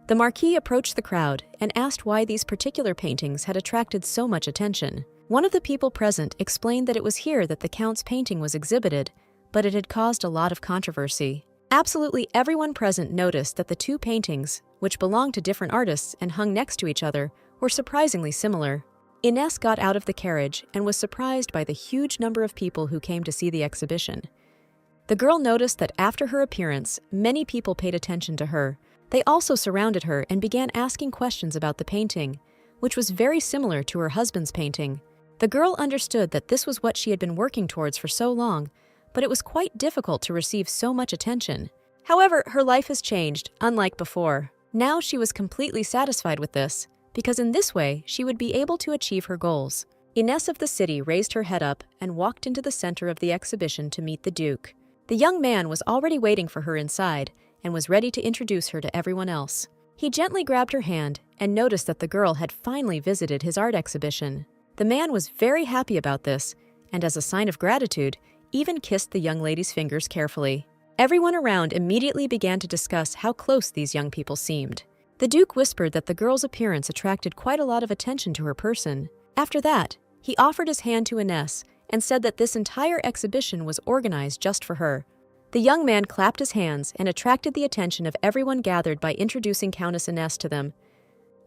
The Marquis approached the crowd and asked why these particular paintings had attracted so much attention. One of the people present explained that it was here that the Count's painting was exhibited, but it had caused a lot of controversy. Absolutely everyone present noticed that the two paintings, which belonged to different artists and hung next to each other, were surprisingly similar. Ines got out of the carriage and was surprised by the huge number of people who came to see the exhibition. The girl noticed that after her appearance, many people paid attention to her. They also surrounded her and began asking questions about the painting, which was very similar to her husband's painting. The girl understood that this was what she had been working towards for so long, but it was quite difficult to receive so much attention. However, her life has changed, unlike before. Now she was completely satisfied with this, because in this way she would be able to achieve her goals. Ines of the city raised her head up and walked into the center of the exhibition to meet the Duke. The young man was already waiting for her inside and was ready to introduce her to everyone else. He gently grabbed her hand and noticed that the girl had finally visited his art exhibition. The man was very happy about this, and as a sign of gratitude, even kissed the young lady's fingers carefully. Everyone around immediately began to discuss how close these young people seemed. The Duke whispered that the girl's appearance attracted quite a lot of attention to her person. After that, he offered his hand to Ines and said that this entire exhibition was organized just for her. The young man clapped his hands and attracted the attention of everyone gathered by introducing Countess Ines to them.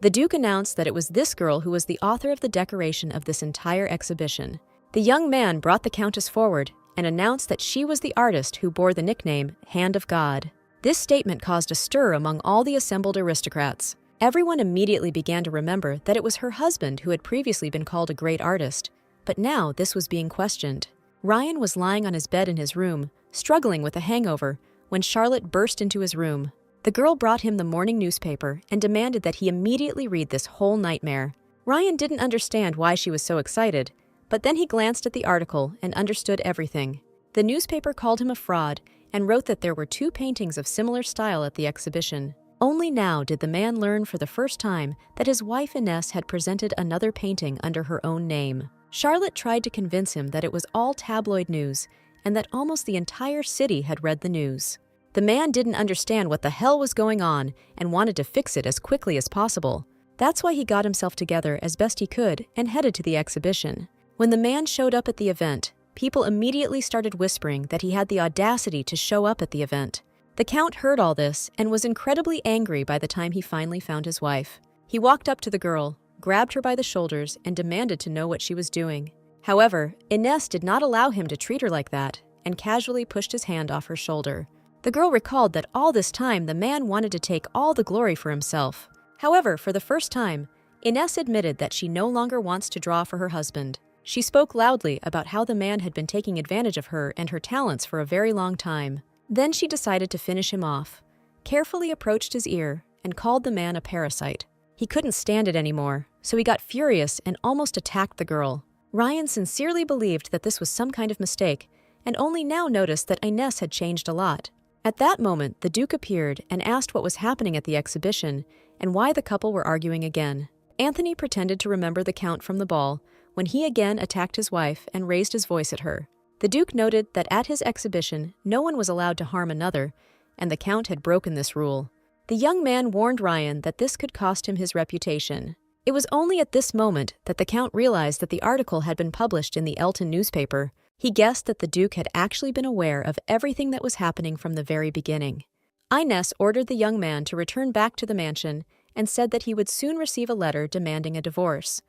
The Duke announced that it was this girl who was the author of the decoration of this entire exhibition. The young man brought the Countess forward and announced that she was the artist who bore the nickname Hand of God. This statement caused a stir among all the assembled aristocrats. Everyone immediately began to remember that it was her husband who had previously been called a great artist, but now this was being questioned. Ryan was lying on his bed in his room, struggling with a hangover, when Charlotte burst into his room. The girl brought him the morning newspaper and demanded that he immediately read this whole nightmare. Ryan didn't understand why she was so excited, but then he glanced at the article and understood everything. The newspaper called him a fraud and wrote that there were two paintings of similar style at the exhibition. Only now did the man learn for the first time that his wife Ines had presented another painting under her own name. Charlotte tried to convince him that it was all tabloid news and that almost the entire city had read the news. The man didn't understand what the hell was going on and wanted to fix it as quickly as possible. That's why he got himself together as best he could and headed to the exhibition. When the man showed up at the event, people immediately started whispering that he had the audacity to show up at the event. The Count heard all this and was incredibly angry by the time he finally found his wife. He walked up to the girl, grabbed her by the shoulders, and demanded to know what she was doing. However, Ines did not allow him to treat her like that and casually pushed his hand off her shoulder. The girl recalled that all this time the man wanted to take all the glory for himself. However, for the first time, Ines admitted that she no longer wants to draw for her husband. She spoke loudly about how the man had been taking advantage of her and her talents for a very long time. Then she decided to finish him off, carefully approached his ear, and called the man a parasite. He couldn't stand it anymore, so he got furious and almost attacked the girl. Ryan sincerely believed that this was some kind of mistake, and only now noticed that Ines had changed a lot. At that moment, the Duke appeared and asked what was happening at the exhibition and why the couple were arguing again. Anthony pretended to remember the Count from the ball when he again attacked his wife and raised his voice at her. The Duke noted that at his exhibition, no one was allowed to harm another, and the Count had broken this rule. The young man warned Ryan that this could cost him his reputation. It was only at this moment that the Count realized that the article had been published in the Elton newspaper. He guessed that the Duke had actually been aware of everything that was happening from the very beginning. Inez ordered the young man to return back to the mansion and said that he would soon receive a letter demanding a divorce.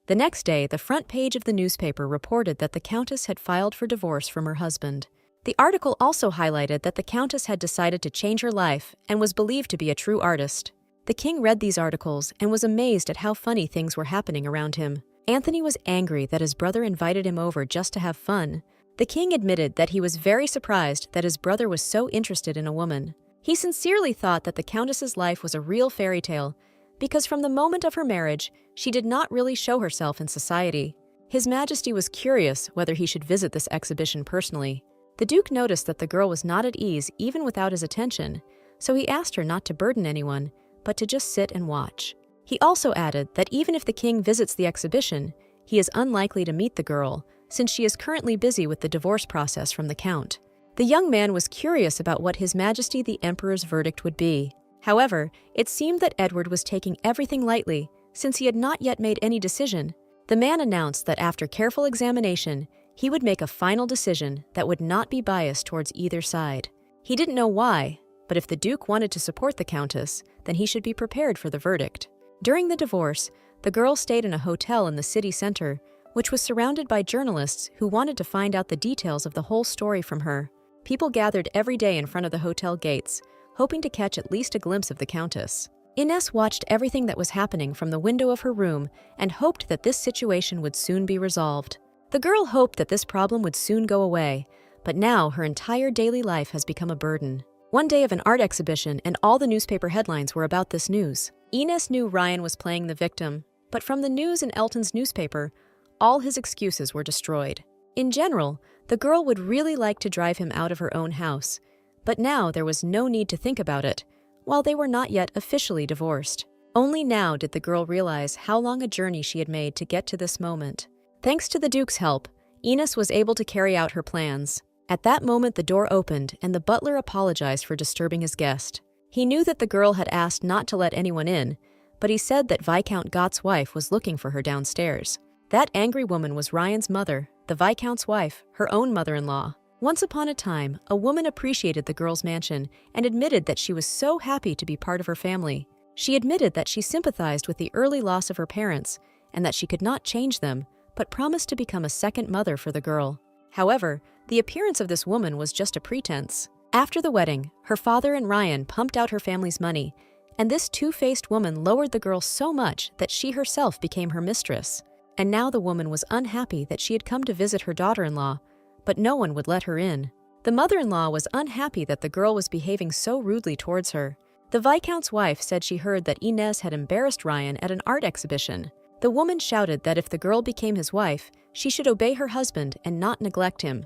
The next day, the front page of the newspaper reported that the Countess had filed for divorce from her husband. The article also highlighted that the Countess had decided to change her life and was believed to be a true artist. The king read these articles and was amazed at how funny things were happening around him. Anthony was angry that his brother invited him over just to have fun. The king admitted that he was very surprised that his brother was so interested in a woman. He sincerely thought that the Countess's life was a real fairy tale, because from the moment of her marriage, she did not really show herself in society. His Majesty was curious whether he should visit this exhibition personally. The Duke noticed that the girl was not at ease even without his attention, so he asked her not to burden anyone, but to just sit and watch. He also added that even if the king visits the exhibition, he is unlikely to meet the girl, since she is currently busy with the divorce process from the Count. The young man was curious about what His Majesty the Emperor's verdict would be. However, it seemed that Edward was taking everything lightly, since he had not yet made any decision. The man announced that after careful examination, he would make a final decision that would not be biased towards either side. He didn't know why, but if the Duke wanted to support the Countess, then he should be prepared for the verdict. During the divorce, the girl stayed in a hotel in the city center, which was surrounded by journalists who wanted to find out the details of the whole story from her. People gathered every day in front of the hotel gates, hoping to catch at least a glimpse of the Countess. Inez watched everything that was happening from the window of her room and hoped that this situation would soon be resolved. The girl hoped that this problem would soon go away, but now her entire daily life has become a burden. One day of an art exhibition and all the newspaper headlines were about this news. Inez knew Ryan was playing the victim, but from the news in Elton's newspaper, all his excuses were destroyed. In general, the girl would really like to drive him out of her own house, but now there was no need to think about it, while they were not yet officially divorced. Only now did the girl realize how long a journey she had made to get to this moment. Thanks to the Duke's help, Inez was able to carry out her plans. At that moment, the door opened and the butler apologized for disturbing his guest. He knew that the girl had asked not to let anyone in, but he said that Viscount Gott's wife was looking for her downstairs. That angry woman was Ryan's mother, the Viscount's wife, her own mother-in-law. Once upon a time, a woman appreciated the girl's mansion and admitted that she was so happy to be part of her family. She admitted that she sympathized with the early loss of her parents and that she could not change them, but promised to become a second mother for the girl. However, the appearance of this woman was just a pretense. After the wedding, her father and Ryan pumped out her family's money, and this two-faced woman lowered the girl so much that she herself became her mistress. And now the woman was unhappy that she had come to visit her daughter-in-law, but no one would let her in. The mother-in-law was unhappy that the girl was behaving so rudely towards her. The Viscount's wife said she heard that Inez had embarrassed Ryan at an art exhibition. The woman shouted that if the girl became his wife, she should obey her husband and not neglect him.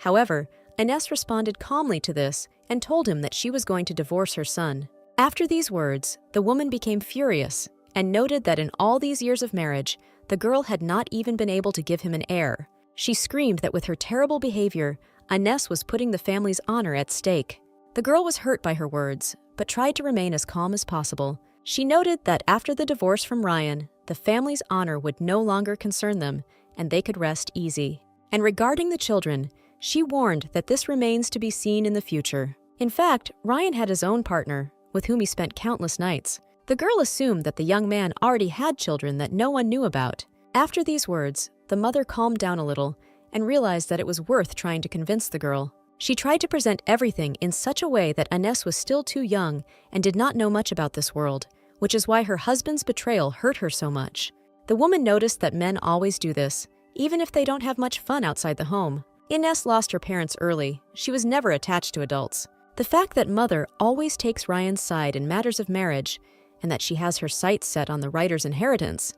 However, Inez responded calmly to this and told him that she was going to divorce her son. After these words, the woman became furious and noted that in all these years of marriage, the girl had not even been able to give him an heir. She screamed that with her terrible behavior, Inez was putting the family's honor at stake. The girl was hurt by her words, but tried to remain as calm as possible. She noted that after the divorce from Ryan, the family's honor would no longer concern them, and they could rest easy. And regarding the children, she warned that this remains to be seen in the future. In fact, Ryan had his own partner, with whom he spent countless nights. The girl assumed that the young man already had children that no one knew about. After these words, the mother calmed down a little and realized that it was worth trying to convince the girl. She tried to present everything in such a way that Inez was still too young and did not know much about this world, which is why her husband's betrayal hurt her so much. The woman noticed that men always do this, even if they don't have much fun outside the home. Inez lost her parents early. She was never attached to adults. The fact that mother always takes Ryan's side in matters of marriage, and that she has her sights set on the writer's inheritance,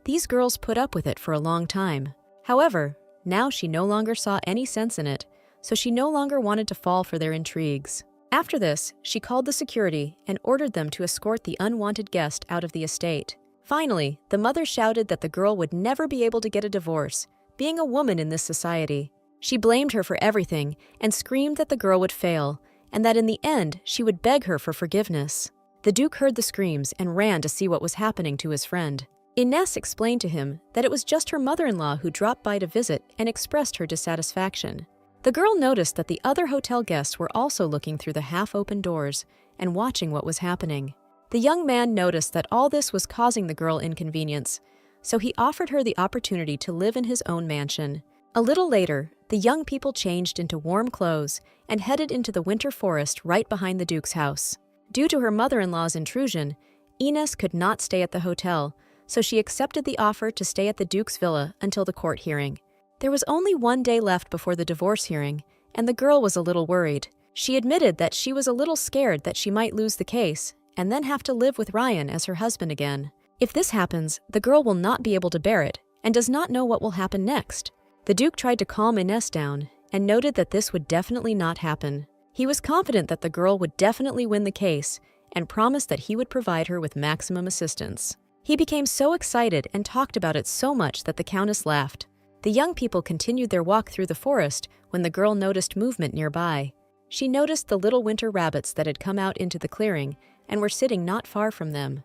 these girls put up with it for a long time. However, now she no longer saw any sense in it, so she no longer wanted to fall for their intrigues. After this, she called the security and ordered them to escort the unwanted guest out of the estate. Finally, the mother shouted that the girl would never be able to get a divorce, being a woman in this society. She blamed her for everything and screamed that the girl would fail, and that in the end she would beg her for forgiveness. The Duke heard the screams and ran to see what was happening to his friend. Ines explained to him that it was just her mother-in-law who dropped by to visit and expressed her dissatisfaction. The girl noticed that the other hotel guests were also looking through the half-open doors and watching what was happening. The young man noticed that all this was causing the girl inconvenience, so he offered her the opportunity to live in his own mansion. A little later, the young people changed into warm clothes and headed into the winter forest right behind the Duke's house. Due to her mother-in-law's intrusion, Ines could not stay at the hotel, so she accepted the offer to stay at the Duke's villa until the court hearing. There was only one day left before the divorce hearing, and the girl was a little worried. She admitted that she was a little scared that she might lose the case and then have to live with Ryan as her husband again. If this happens, the girl will not be able to bear it and does not know what will happen next. The Duke tried to calm Ines down and noted that this would definitely not happen. He was confident that the girl would definitely win the case and promised that he would provide her with maximum assistance. He became so excited and talked about it so much that the Countess laughed. The young people continued their walk through the forest when the girl noticed movement nearby. She noticed the little winter rabbits that had come out into the clearing and were sitting not far from them.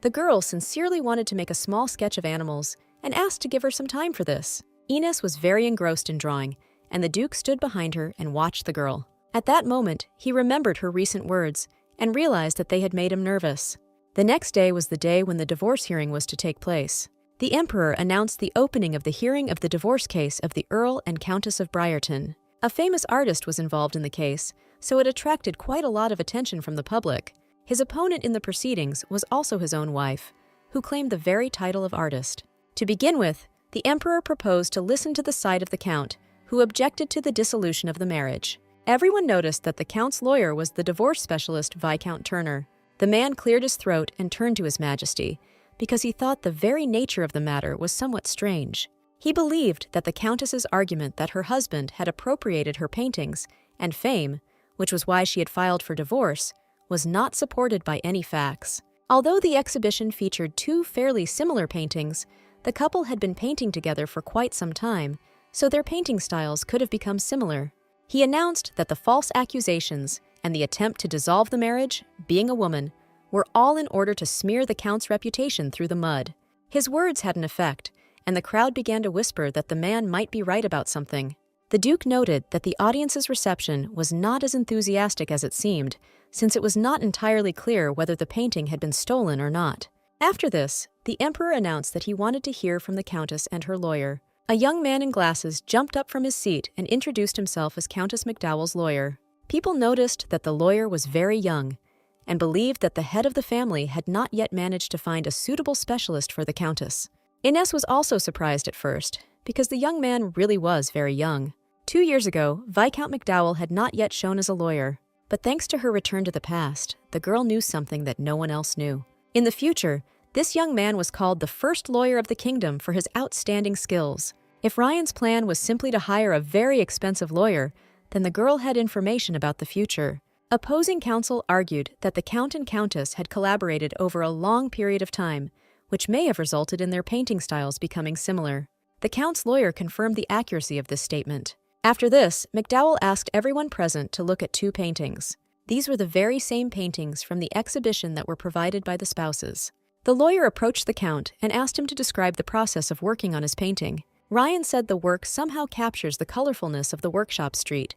The girl sincerely wanted to make a small sketch of animals and asked to give her some time for this. Ines was very engrossed in drawing, and the Duke stood behind her and watched the girl. At that moment, he remembered her recent words and realized that they had made him nervous. The next day was the day when the divorce hearing was to take place. The Emperor announced the opening of the hearing of the divorce case of the Earl and Countess of Briarton. A famous artist was involved in the case, so it attracted quite a lot of attention from the public. His opponent in the proceedings was also his own wife, who claimed the very title of artist. To begin with, the Emperor proposed to listen to the side of the Count, who objected to the dissolution of the marriage. Everyone noticed that the Count's lawyer was the divorce specialist Viscount Turner. The man cleared his throat and turned to His Majesty, because he thought the very nature of the matter was somewhat strange. He believed that the Countess's argument that her husband had appropriated her paintings and fame, which was why she had filed for divorce, was not supported by any facts. Although the exhibition featured two fairly similar paintings, the couple had been painting together for quite some time, so their painting styles could have become similar. He announced that the false accusations and the attempt to dissolve the marriage, being a woman, were all in order to smear the Count's reputation through the mud. His words had an effect, and the crowd began to whisper that the man might be right about something. The Duke noted that the audience's reception was not as enthusiastic as it seemed, since it was not entirely clear whether the painting had been stolen or not. After this, the Emperor announced that he wanted to hear from the Countess and her lawyer. A young man in glasses jumped up from his seat and introduced himself as Countess McDowell's lawyer. People noticed that the lawyer was very young and believed that the head of the family had not yet managed to find a suitable specialist for the Countess. Ines was also surprised at first, because the young man really was very young. 2 years ago, Viscount McDowell had not yet shown as a lawyer, but thanks to her return to the past, the girl knew something that no one else knew. In the future, this young man was called the first lawyer of the kingdom for his outstanding skills. If Ryan's plan was simply to hire a very expensive lawyer, then the girl had information about the future. Opposing counsel argued that the Count and Countess had collaborated over a long period of time, which may have resulted in their painting styles becoming similar. The Count's lawyer confirmed the accuracy of this statement. After this, McDowell asked everyone present to look at two paintings. These were the very same paintings from the exhibition that were provided by the spouses. The lawyer approached the Count and asked him to describe the process of working on his painting. Ryan said the work somehow captures the colorfulness of the workshop street,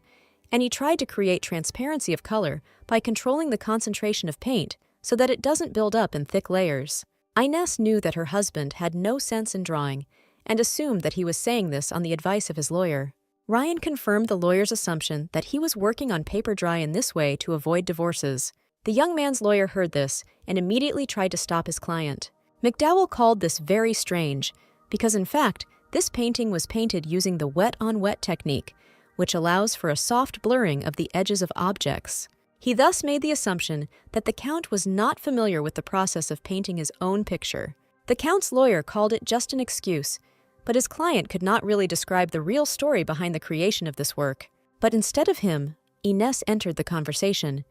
and he tried to create transparency of color by controlling the concentration of paint so that it doesn't build up in thick layers. Ines knew that her husband had no sense in drawing and assumed that he was saying this on the advice of his lawyer. Ryan confirmed the lawyer's assumption that he was working on paper dry in this way to avoid divorces. The young man's lawyer heard this and immediately tried to stop his client. McDowell called this very strange because, in fact, this painting was painted using the wet-on-wet technique, which allows for a soft blurring of the edges of objects. He thus made the assumption that the Count was not familiar with the process of painting his own picture. The Count's lawyer called it just an excuse, but his client could not really describe the real story behind the creation of this work. But instead of him, Ines entered the conversation,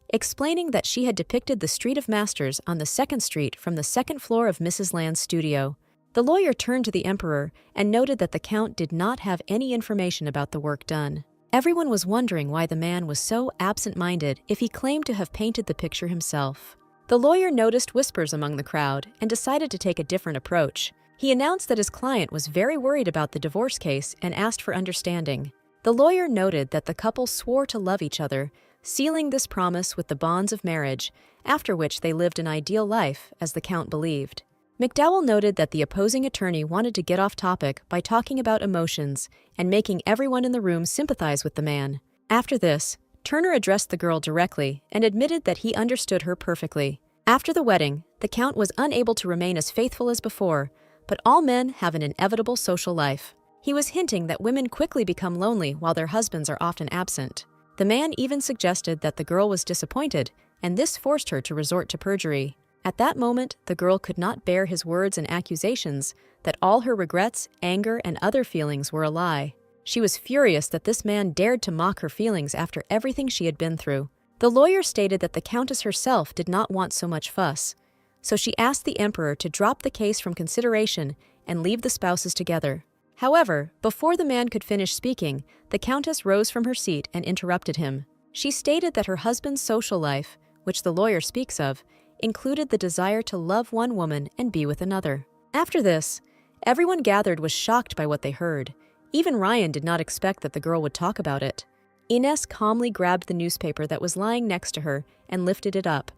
explaining that she had depicted the Street of Masters on the 2nd Street from the 2nd floor of Mrs. Land's studio. The lawyer turned to the emperor and noted that the count did not have any information about the work done. Everyone was wondering why the man was so absent-minded if he claimed to have painted the picture himself. The lawyer noticed whispers among the crowd and decided to take a different approach. He announced that his client was very worried about the divorce case and asked for understanding. The lawyer noted that the couple swore to love each other, sealing this promise with the bonds of marriage, after which they lived an ideal life, as the count believed. McDowell noted that the opposing attorney wanted to get off topic by talking about emotions and making everyone in the room sympathize with the man. After this, Turner addressed the girl directly and admitted that he understood her perfectly. After the wedding, the count was unable to remain as faithful as before, but all men have an inevitable social life. He was hinting that women quickly become lonely while their husbands are often absent. The man even suggested that the girl was disappointed, and this forced her to resort to perjury. At that moment, the girl could not bear his words and accusations that all her regrets, anger, and other feelings were a lie. She was furious that this man dared to mock her feelings after everything she had been through. The lawyer stated that the countess herself did not want so much fuss, so she asked the emperor to drop the case from consideration and leave the spouses together. However, before the man could finish speaking, the countess rose from her seat and interrupted him. She stated that her husband's social life, which the lawyer speaks of, included the desire to love one woman and be with another. After this, everyone gathered was shocked by what they heard. Even Ryan did not expect that the girl would talk about it. Ines calmly grabbed the newspaper that was lying next to her and lifted it up.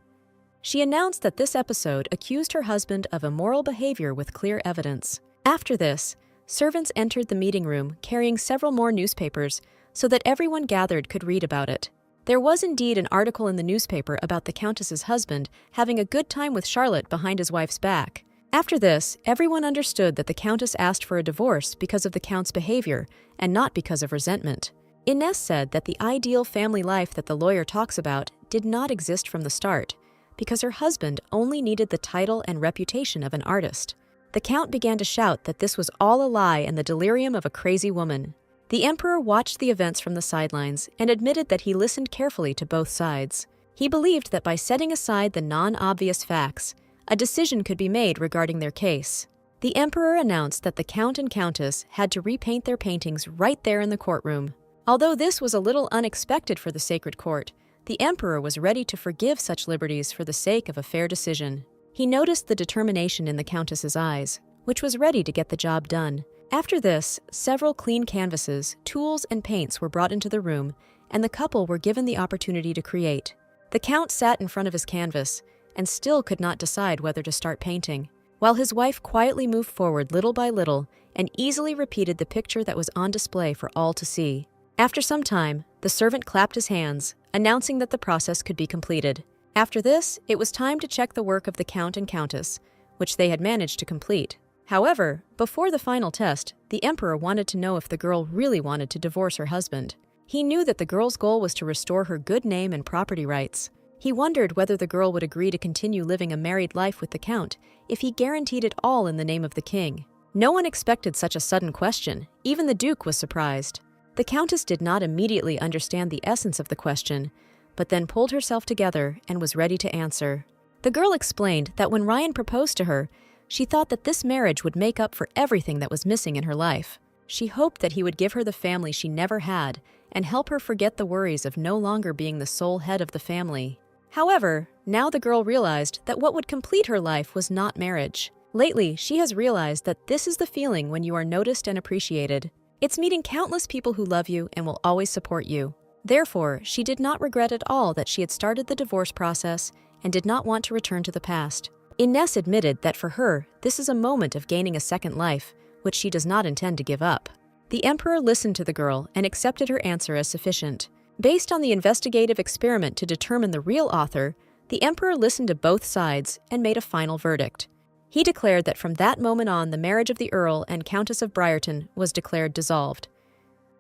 She announced that this episode accused her husband of immoral behavior with clear evidence. After this, servants entered the meeting room carrying several more newspapers so that everyone gathered could read about it. There was indeed an article in the newspaper about the countess's husband having a good time with Charlotte behind his wife's back. After this, everyone understood that the countess asked for a divorce because of the count's behavior and not because of resentment. Ines said that the ideal family life that the lawyer talks about did not exist from the start, because her husband only needed the title and reputation of an artist. The count began to shout that this was all a lie and the delirium of a crazy woman. The emperor watched the events from the sidelines and admitted that he listened carefully to both sides. He believed that by setting aside the non-obvious facts, a decision could be made regarding their case. The emperor announced that the count and countess had to repaint their paintings right there in the courtroom. Although this was a little unexpected for the sacred court, the emperor was ready to forgive such liberties for the sake of a fair decision. He noticed the determination in the countess's eyes, which was ready to get the job done. After this, several clean canvases, tools, and paints were brought into the room, and the couple were given the opportunity to create. The count sat in front of his canvas and still could not decide whether to start painting, while his wife quietly moved forward little by little and easily repeated the picture that was on display for all to see. After some time, the servant clapped his hands, announcing that the process could be completed. After this, it was time to check the work of the count and countess, which they had managed to complete. However, before the final test, the emperor wanted to know if the girl really wanted to divorce her husband. He knew that the girl's goal was to restore her good name and property rights. He wondered whether the girl would agree to continue living a married life with the count if he guaranteed it all in the name of the king. No one expected such a sudden question. Even the duke was surprised. The countess did not immediately understand the essence of the question, but then pulled herself together and was ready to answer. The girl explained that when Ryan proposed to her, she thought that this marriage would make up for everything that was missing in her life. She hoped that he would give her the family she never had and help her forget the worries of no longer being the sole head of the family. However, now the girl realized that what would complete her life was not marriage. Lately, she has realized that this is the feeling when you are noticed and appreciated. It's meeting countless people who love you and will always support you. Therefore, she did not regret at all that she had started the divorce process and did not want to return to the past. Ines admitted that for her, this is a moment of gaining a second life, which she does not intend to give up. The emperor listened to the girl and accepted her answer as sufficient. Based on the investigative experiment to determine the real author, the emperor listened to both sides and made a final verdict. He declared that from that moment on, the marriage of the Earl and Countess of Briarton was declared dissolved.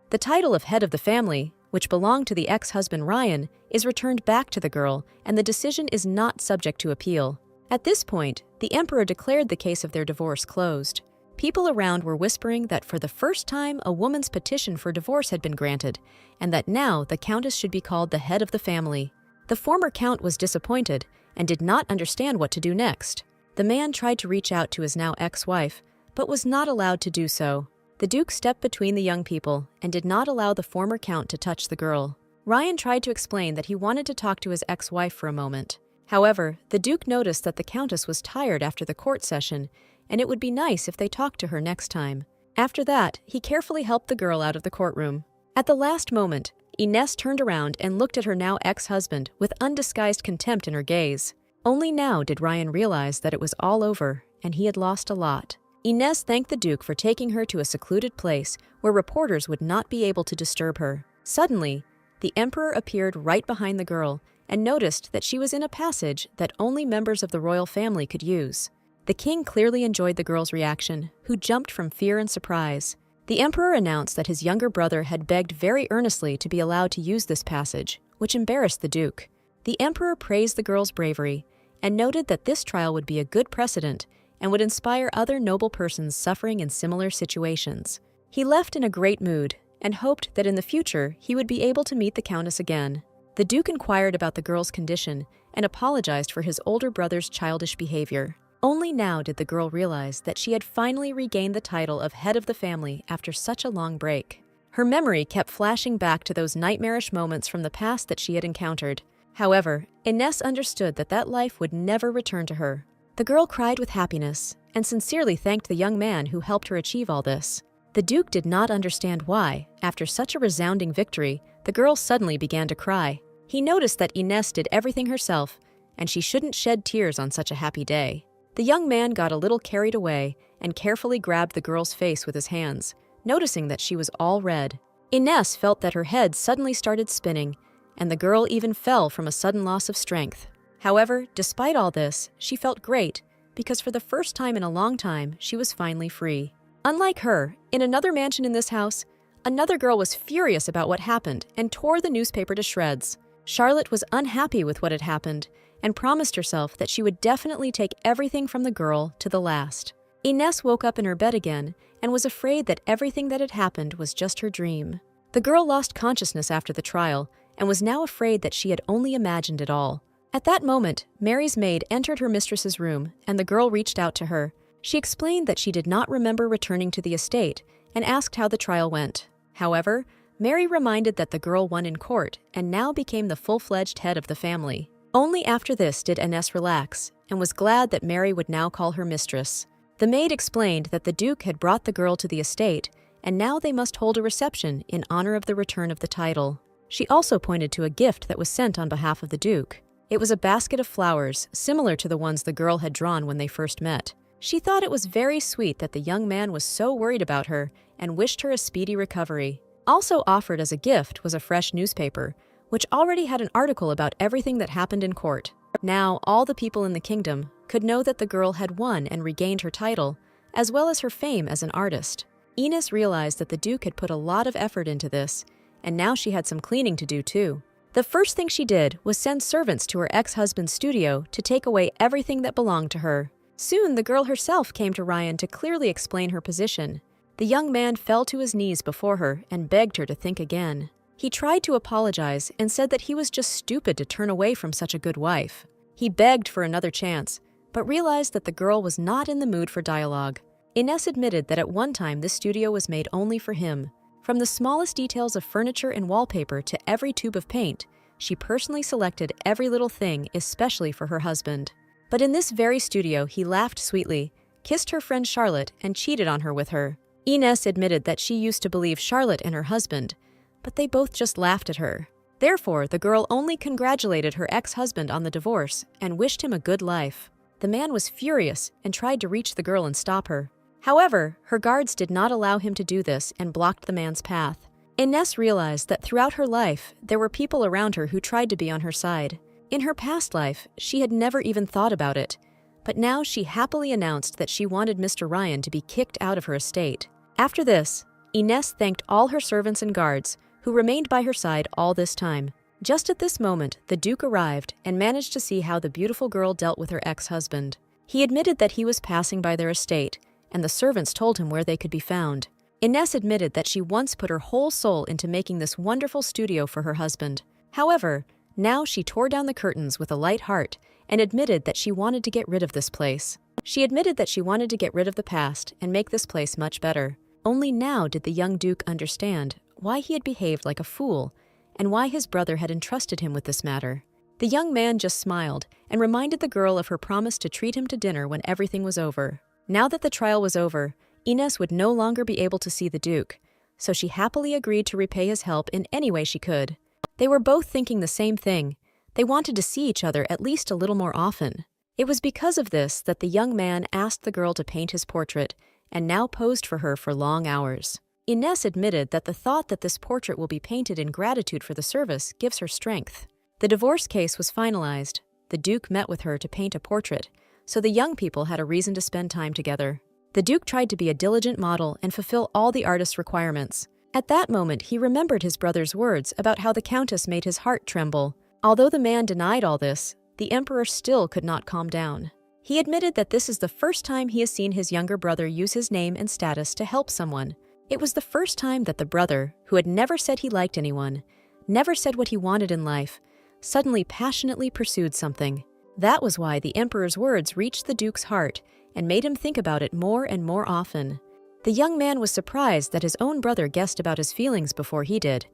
The title of head of the family, which belonged to the ex-husband Ryan, is returned back to the girl, and the decision is not subject to appeal. At this point, the emperor declared the case of their divorce closed. People around were whispering that for the first time a woman's petition for divorce had been granted, and that now the Countess should be called the head of the family. The former Count was disappointed and did not understand what to do next. The man tried to reach out to his now ex-wife, but was not allowed to do so. The Duke stepped between the young people and did not allow the former Count to touch the girl. Ryan tried to explain that he wanted to talk to his ex-wife for a moment. However, the Duke noticed that the Countess was tired after the court session, and it would be nice if they talked to her next time. After that, he carefully helped the girl out of the courtroom. At the last moment, Ines turned around and looked at her now ex-husband with undisguised contempt in her gaze. Only now did Ryan realize that it was all over, and he had lost a lot. Ines thanked the Duke for taking her to a secluded place where reporters would not be able to disturb her. Suddenly, the Emperor appeared right behind the girl and noticed that she was in a passage that only members of the royal family could use. The king clearly enjoyed the girl's reaction, who jumped from fear and surprise. The Emperor announced that his younger brother had begged very earnestly to be allowed to use this passage, which embarrassed the Duke. The Emperor praised the girl's bravery and noted that this trial would be a good precedent and would inspire other noble persons suffering in similar situations. He left in a great mood and hoped that in the future he would be able to meet the Countess again. The Duke inquired about the girl's condition and apologized for his older brother's childish behavior. Only now did the girl realize that she had finally regained the title of head of the family after such a long break. Her memory kept flashing back to those nightmarish moments from the past that she had encountered. However, Ines understood that that life would never return to her. The girl cried with happiness and sincerely thanked the young man who helped her achieve all this. The Duke did not understand why, after such a resounding victory, the girl suddenly began to cry. He noticed that Ines did everything herself, and she shouldn't shed tears on such a happy day. The young man got a little carried away and carefully grabbed the girl's face with his hands, noticing that she was all red. Ines felt that her head suddenly started spinning, and the girl even fell from a sudden loss of strength. However, despite all this, she felt great, because for the first time in a long time, she was finally free. Unlike her, in another mansion in this house, another girl was furious about what happened and tore the newspaper to shreds. Charlotte was unhappy with what had happened and promised herself that she would definitely take everything from the girl to the last. Ines woke up in her bed again and was afraid that everything that had happened was just her dream. The girl lost consciousness after the trial and was now afraid that she had only imagined it all. At that moment, Mary's maid entered her mistress's room and the girl reached out to her. She explained that she did not remember returning to the estate and asked how the trial went. However, Mary reminded that the girl won in court and now became the full-fledged head of the family. Only after this did Ines relax and was glad that Mary would now call her mistress. The maid explained that the Duke had brought the girl to the estate and now they must hold a reception in honor of the return of the title. She also pointed to a gift that was sent on behalf of the Duke. It was a basket of flowers, similar to the ones the girl had drawn when they first met. She thought it was very sweet that the young man was so worried about her and wished her a speedy recovery. Also offered as a gift was a fresh newspaper, which already had an article about everything that happened in court. Now, all the people in the kingdom could know that the girl had won and regained her title, as well as her fame as an artist. Ines realized that the Duke had put a lot of effort into this, and now she had some cleaning to do too. The first thing she did was send servants to her ex-husband's studio to take away everything that belonged to her. Soon, the girl herself came to Ryan to clearly explain her position. The young man fell to his knees before her and begged her to think again. He tried to apologize and said that he was just stupid to turn away from such a good wife. He begged for another chance, but realized that the girl was not in the mood for dialogue. Ines admitted that at one time this studio was made only for him. From the smallest details of furniture and wallpaper to every tube of paint, she personally selected every little thing especially for her husband. But in this very studio, he laughed sweetly, kissed her friend Charlotte, and cheated on her with her. Ines admitted that she used to believe Charlotte and her husband, but they both just laughed at her. Therefore, the girl only congratulated her ex-husband on the divorce and wished him a good life. The man was furious and tried to reach the girl and stop her. However, her guards did not allow him to do this and blocked the man's path. Ines realized that throughout her life, there were people around her who tried to be on her side. In her past life, she had never even thought about it, but now she happily announced that she wanted Mr. Ryan to be kicked out of her estate. After this, Ines thanked all her servants and guards, who remained by her side all this time. Just at this moment, the Duke arrived and managed to see how the beautiful girl dealt with her ex-husband. He admitted that he was passing by their estate and the servants told him where they could be found. Ines admitted that she once put her whole soul into making this wonderful studio for her husband. However, now she tore down the curtains with a light heart and admitted that she wanted to get rid of this place. She admitted that she wanted to get rid of the past and make this place much better. Only now did the young Duke understand why he had behaved like a fool and why his brother had entrusted him with this matter. The young man just smiled and reminded the girl of her promise to treat him to dinner when everything was over. Now that the trial was over, Ines would no longer be able to see the Duke, so she happily agreed to repay his help in any way she could. They were both thinking the same thing. They wanted to see each other at least a little more often. It was because of this that the young man asked the girl to paint his portrait and now posed for her for long hours. Ines admitted that the thought that this portrait will be painted in gratitude for the service gives her strength. The divorce case was finalized. The Duke met with her to paint a portrait, so the young people had a reason to spend time together. The Duke tried to be a diligent model and fulfill all the artist's requirements. At that moment, he remembered his brother's words about how the Countess made his heart tremble. Although the man denied all this, the Emperor still could not calm down. He admitted that this is the first time he has seen his younger brother use his name and status to help someone. It was the first time that the brother, who had never said he liked anyone, never said what he wanted in life, suddenly passionately pursued something. That was why the Emperor's words reached the Duke's heart and made him think about it more and more often. The young man was surprised that his own brother guessed about his feelings before he did.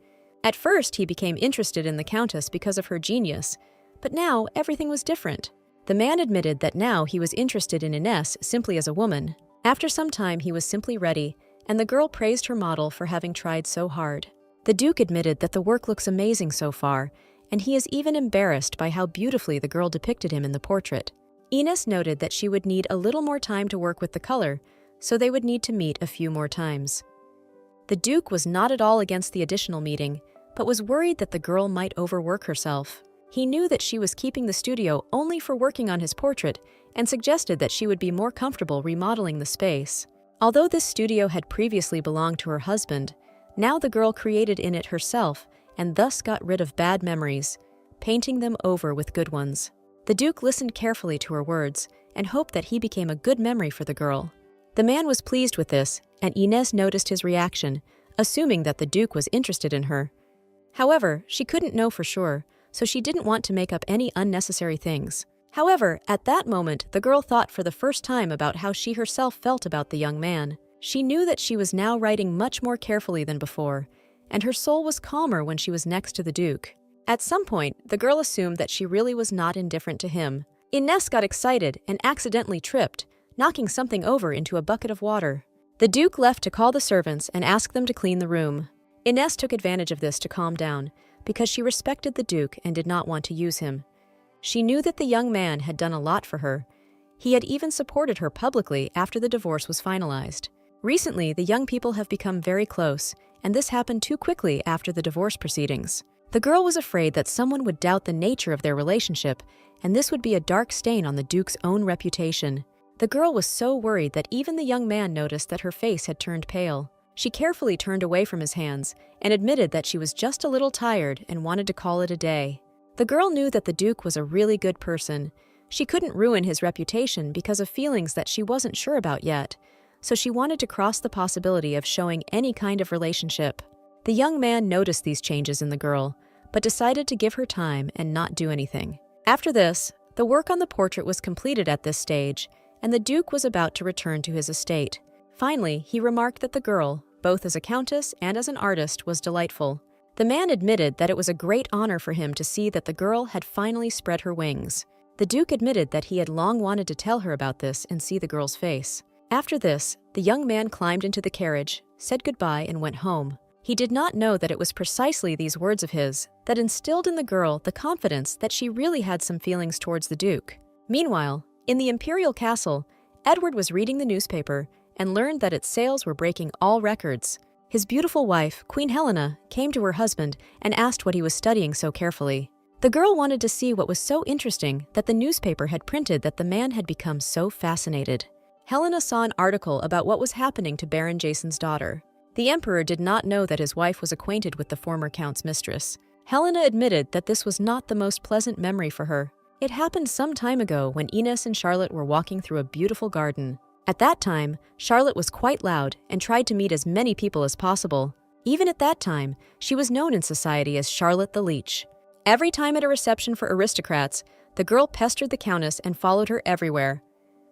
At first, he became interested in the Countess because of her genius, but now everything was different. The man admitted that now he was interested in Ines simply as a woman. After some time, he was simply ready, and the girl praised her model for having tried so hard. The Duke admitted that the work looks amazing so far, and he is even embarrassed by how beautifully the girl depicted him in the portrait. Ines noted that she would need a little more time to work with the color, so they would need to meet a few more times. The Duke was not at all against the additional meeting, but was worried that the girl might overwork herself. He knew that she was keeping the studio only for working on his portrait and suggested that she would be more comfortable remodeling the space. Although this studio had previously belonged to her husband, now the girl created in it herself and thus got rid of bad memories, painting them over with good ones. The Duke listened carefully to her words and hoped that he became a good memory for the girl. The man was pleased with this, and Ines noticed his reaction, assuming that the Duke was interested in her. However, she couldn't know for sure, so she didn't want to make up any unnecessary things. However, at that moment, the girl thought for the first time about how she herself felt about the young man. She knew that she was now writing much more carefully than before, and her soul was calmer when she was next to the Duke. At some point, the girl assumed that she really was not indifferent to him. Ines got excited and accidentally tripped, knocking something over into a bucket of water. The Duke left to call the servants and ask them to clean the room. Ines took advantage of this to calm down, because she respected the Duke and did not want to use him. She knew that the young man had done a lot for her. He had even supported her publicly after the divorce was finalized. Recently, the young people have become very close, and this happened too quickly after the divorce proceedings. The girl was afraid that someone would doubt the nature of their relationship, and this would be a dark stain on the Duke's own reputation. The girl was so worried that even the young man noticed that her face had turned pale. She carefully turned away from his hands and admitted that she was just a little tired and wanted to call it a day. The girl knew that the Duke was a really good person. She couldn't ruin his reputation because of feelings that she wasn't sure about yet, so she wanted to cross the possibility of showing any kind of relationship. The young man noticed these changes in the girl, but decided to give her time and not do anything. After this, the work on the portrait was completed at this stage, and the Duke was about to return to his estate. Finally, he remarked that the girl, both as a countess and as an artist, was delightful. The man admitted that it was a great honor for him to see that the girl had finally spread her wings. The Duke admitted that he had long wanted to tell her about this and see the girl's face. After this, the young man climbed into the carriage, said goodbye, and went home. He did not know that it was precisely these words of his that instilled in the girl the confidence that she really had some feelings towards the Duke. Meanwhile, in the imperial castle, Edward was reading the newspaper and learned that its sales were breaking all records. His beautiful wife, Queen Helena, came to her husband and asked what he was studying so carefully. The girl wanted to see what was so interesting that the newspaper had printed that the man had become so fascinated. Helena saw an article about what was happening to Baron Jason's daughter. The emperor did not know that his wife was acquainted with the former count's mistress. Helena admitted that this was not the most pleasant memory for her. It happened some time ago when Ines and Charlotte were walking through a beautiful garden. At that time, Charlotte was quite loud and tried to meet as many people as possible. Even at that time, she was known in society as Charlotte the Leech. Every time at a reception for aristocrats, the girl pestered the Countess and followed her everywhere.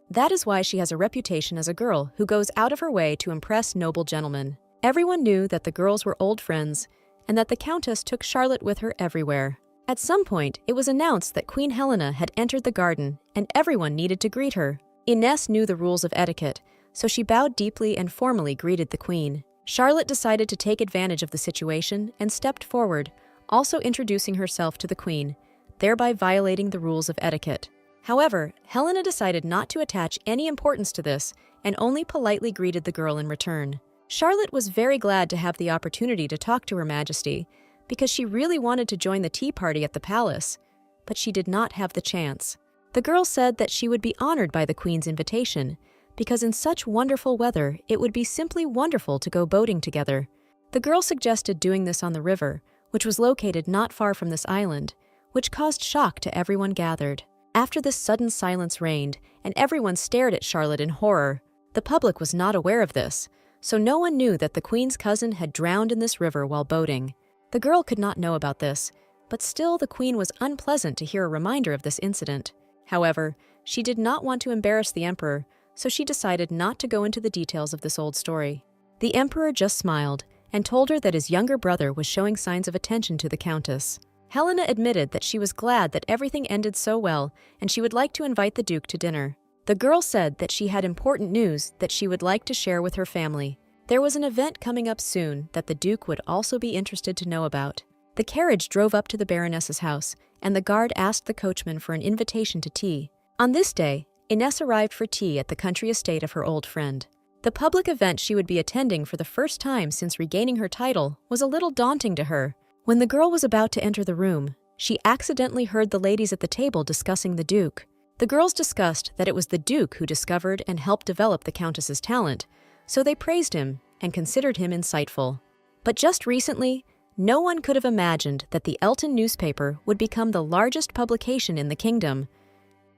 That is why she has a reputation as a girl who goes out of her way to impress noble gentlemen. Everyone knew that the girls were old friends and that the Countess took Charlotte with her everywhere. At some point, it was announced that Queen Helena had entered the garden and everyone needed to greet her. Ines knew the rules of etiquette, so she bowed deeply and formally greeted the Queen. Charlotte decided to take advantage of the situation and stepped forward, also introducing herself to the Queen, thereby violating the rules of etiquette. However, Helena decided not to attach any importance to this and only politely greeted the girl in return. Charlotte was very glad to have the opportunity to talk to Her Majesty because she really wanted to join the tea party at the palace, but she did not have the chance. The girl said that she would be honored by the Queen's invitation because in such wonderful weather, it would be simply wonderful to go boating together. The girl suggested doing this on the river, which was located not far from this island, which caused shock to everyone gathered. After this sudden silence reigned, and everyone stared at Charlotte in horror. The public was not aware of this, so no one knew that the Queen's cousin had drowned in this river while boating. The girl could not know about this, but still the Queen was unpleasant to hear a reminder of this incident. However, she did not want to embarrass the Emperor, so she decided not to go into the details of this old story. The Emperor just smiled and told her that his younger brother was showing signs of attention to the Countess. Helena admitted that she was glad that everything ended so well and she would like to invite the Duke to dinner. The girl said that she had important news that she would like to share with her family. There was an event coming up soon that the Duke would also be interested to know about. The carriage drove up to the Baroness's house, and the guard asked the coachman for an invitation to tea. On this day, Ines arrived for tea at the country estate of her old friend. The public event she would be attending for the first time since regaining her title was a little daunting to her. When the girl was about to enter the room, she accidentally heard the ladies at the table discussing the Duke. The girls discussed that it was the Duke who discovered and helped develop the Countess's talent, so they praised him and considered him insightful. But just recently, no one could have imagined that the Elton newspaper would become the largest publication in the kingdom.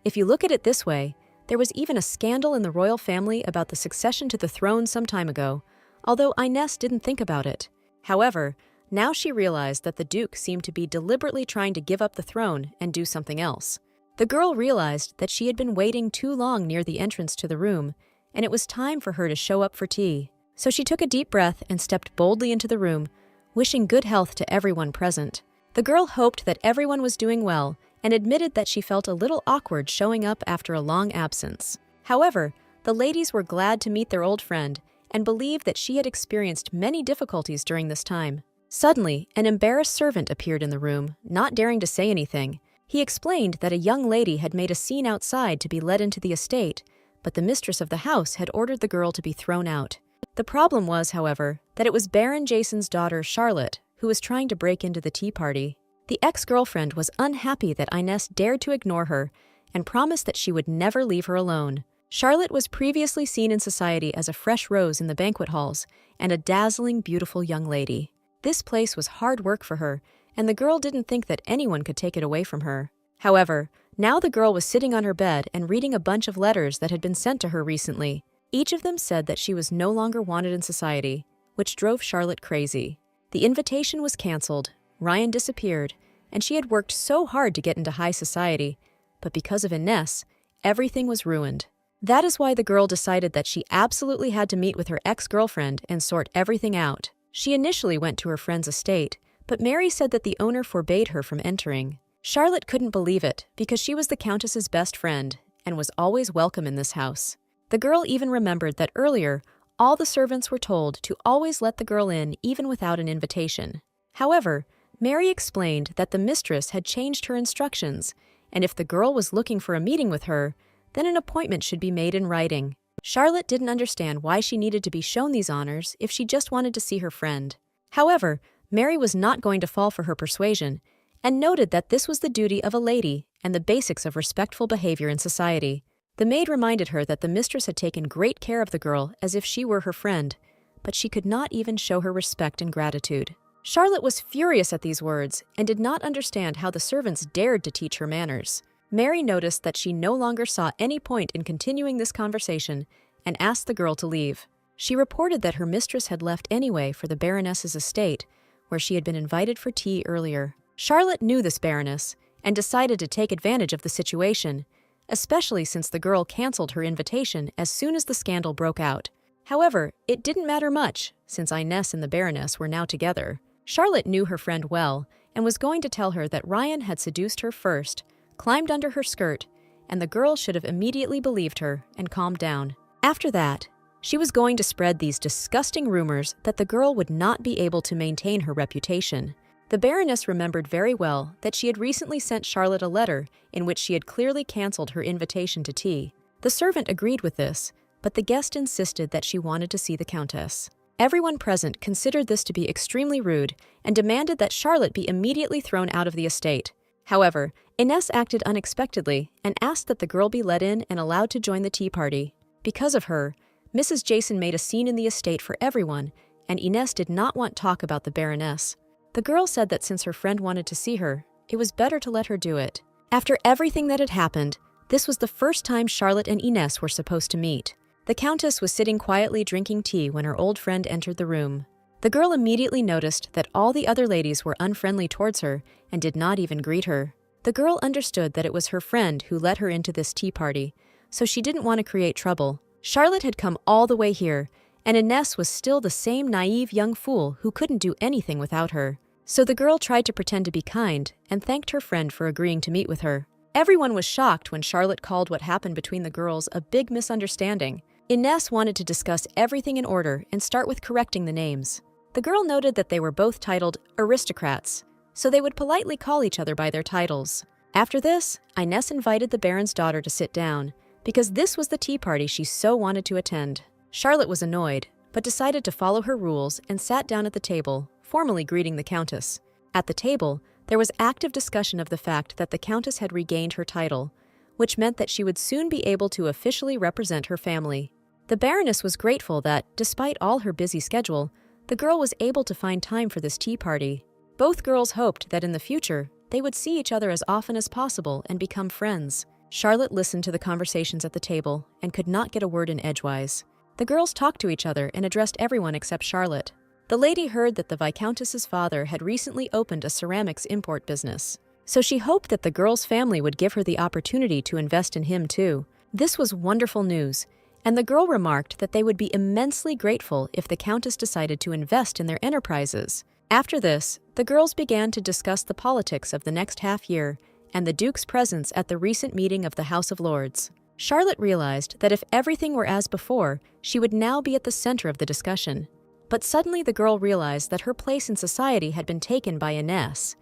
If you look at it this way, there was even a scandal in the royal family about the succession to the throne some time ago, although Ines didn't think about it. However, now she realized that the Duke seemed to be deliberately trying to give up the throne and do something else. The girl realized that she had been waiting too long near the entrance to the room, and it was time for her to show up for tea. So she took a deep breath and stepped boldly into the room, wishing good health to everyone present. The girl hoped that everyone was doing well and admitted that she felt a little awkward showing up after a long absence. However, the ladies were glad to meet their old friend and believed that she had experienced many difficulties during this time. Suddenly, an embarrassed servant appeared in the room, not daring to say anything. He explained that a young lady had made a scene outside to be led into the estate, but the mistress of the house had ordered the girl to be thrown out. The problem was, however, that it was Baron Jason's daughter, Charlotte, who was trying to break into the tea party. The ex-girlfriend was unhappy that Ines dared to ignore her and promised that she would never leave her alone. Charlotte was previously seen in society as a fresh rose in the banquet halls and a dazzling, beautiful young lady. This place was hard work for her, and the girl didn't think that anyone could take it away from her. However, now the girl was sitting on her bed and reading a bunch of letters that had been sent to her recently. Each of them said that she was no longer wanted in society, which drove Charlotte crazy. The invitation was canceled, Ryan disappeared, and she had worked so hard to get into high society, but because of Ines, everything was ruined. That is why the girl decided that she absolutely had to meet with her ex-girlfriend and sort everything out. She initially went to her friend's estate, but Mary said that the owner forbade her from entering. Charlotte couldn't believe it because she was the Countess's best friend and was always welcome in this house. The girl even remembered that earlier, all the servants were told to always let the girl in even without an invitation. However, Mary explained that the mistress had changed her instructions, and if the girl was looking for a meeting with her, then an appointment should be made in writing. Charlotte didn't understand why she needed to be shown these honors if she just wanted to see her friend. However, Mary was not going to fall for her persuasion, and noted that this was the duty of a lady and the basics of respectful behavior in society. The maid reminded her that the mistress had taken great care of the girl as if she were her friend, but she could not even show her respect and gratitude. Charlotte was furious at these words and did not understand how the servants dared to teach her manners. Mary noticed that she no longer saw any point in continuing this conversation and asked the girl to leave. She reported that her mistress had left anyway for the Baroness's estate, where she had been invited for tea earlier. Charlotte knew this Baroness and decided to take advantage of the situation, especially since the girl canceled her invitation as soon as the scandal broke out. However, it didn't matter much, since Inez and the Baroness were now together. Charlotte knew her friend well and was going to tell her that Ryan had seduced her first, climbed under her skirt, and the girl should have immediately believed her and calmed down. After that, she was going to spread these disgusting rumors that the girl would not be able to maintain her reputation. The Baroness remembered very well that she had recently sent Charlotte a letter in which she had clearly canceled her invitation to tea. The servant agreed with this, but the guest insisted that she wanted to see the Countess. Everyone present considered this to be extremely rude and demanded that Charlotte be immediately thrown out of the estate. However, Inez acted unexpectedly and asked that the girl be let in and allowed to join the tea party. Because of her, Mrs. Jason made a scene in the estate for everyone, and Inez did not want talk about the Baroness. The girl said that since her friend wanted to see her, it was better to let her do it. After everything that had happened, this was the first time Charlotte and Inez were supposed to meet. The Countess was sitting quietly drinking tea when her old friend entered the room. The girl immediately noticed that all the other ladies were unfriendly towards her and did not even greet her. The girl understood that it was her friend who let her into this tea party, so she didn't want to create trouble. Charlotte had come all the way here, and Inez was still the same naive young fool who couldn't do anything without her. So the girl tried to pretend to be kind and thanked her friend for agreeing to meet with her. Everyone was shocked when Charlotte called what happened between the girls a big misunderstanding. Inez wanted to discuss everything in order and start with correcting the names. The girl noted that they were both titled aristocrats, so they would politely call each other by their titles. After this, Inez invited the Baron's daughter to sit down, because this was the tea party she so wanted to attend. Charlotte was annoyed, but decided to follow her rules and sat down at the table, formally greeting the Countess. At the table, there was active discussion of the fact that the Countess had regained her title, which meant that she would soon be able to officially represent her family. The Baroness was grateful that, despite all her busy schedule, the girl was able to find time for this tea party. Both girls hoped that in the future, they would see each other as often as possible and become friends. Charlotte listened to the conversations at the table and could not get a word in edgewise. The girls talked to each other and addressed everyone except Charlotte. The lady heard that the Viscountess's father had recently opened a ceramics import business, so she hoped that the girl's family would give her the opportunity to invest in him too. This was wonderful news, and the girl remarked that they would be immensely grateful if the Countess decided to invest in their enterprises. After this, the girls began to discuss the politics of the next half year and the Duke's presence at the recent meeting of the House of Lords. Charlotte realized that if everything were as before, she would now be at the center of the discussion. But suddenly the girl realized that her place in society had been taken by Inez.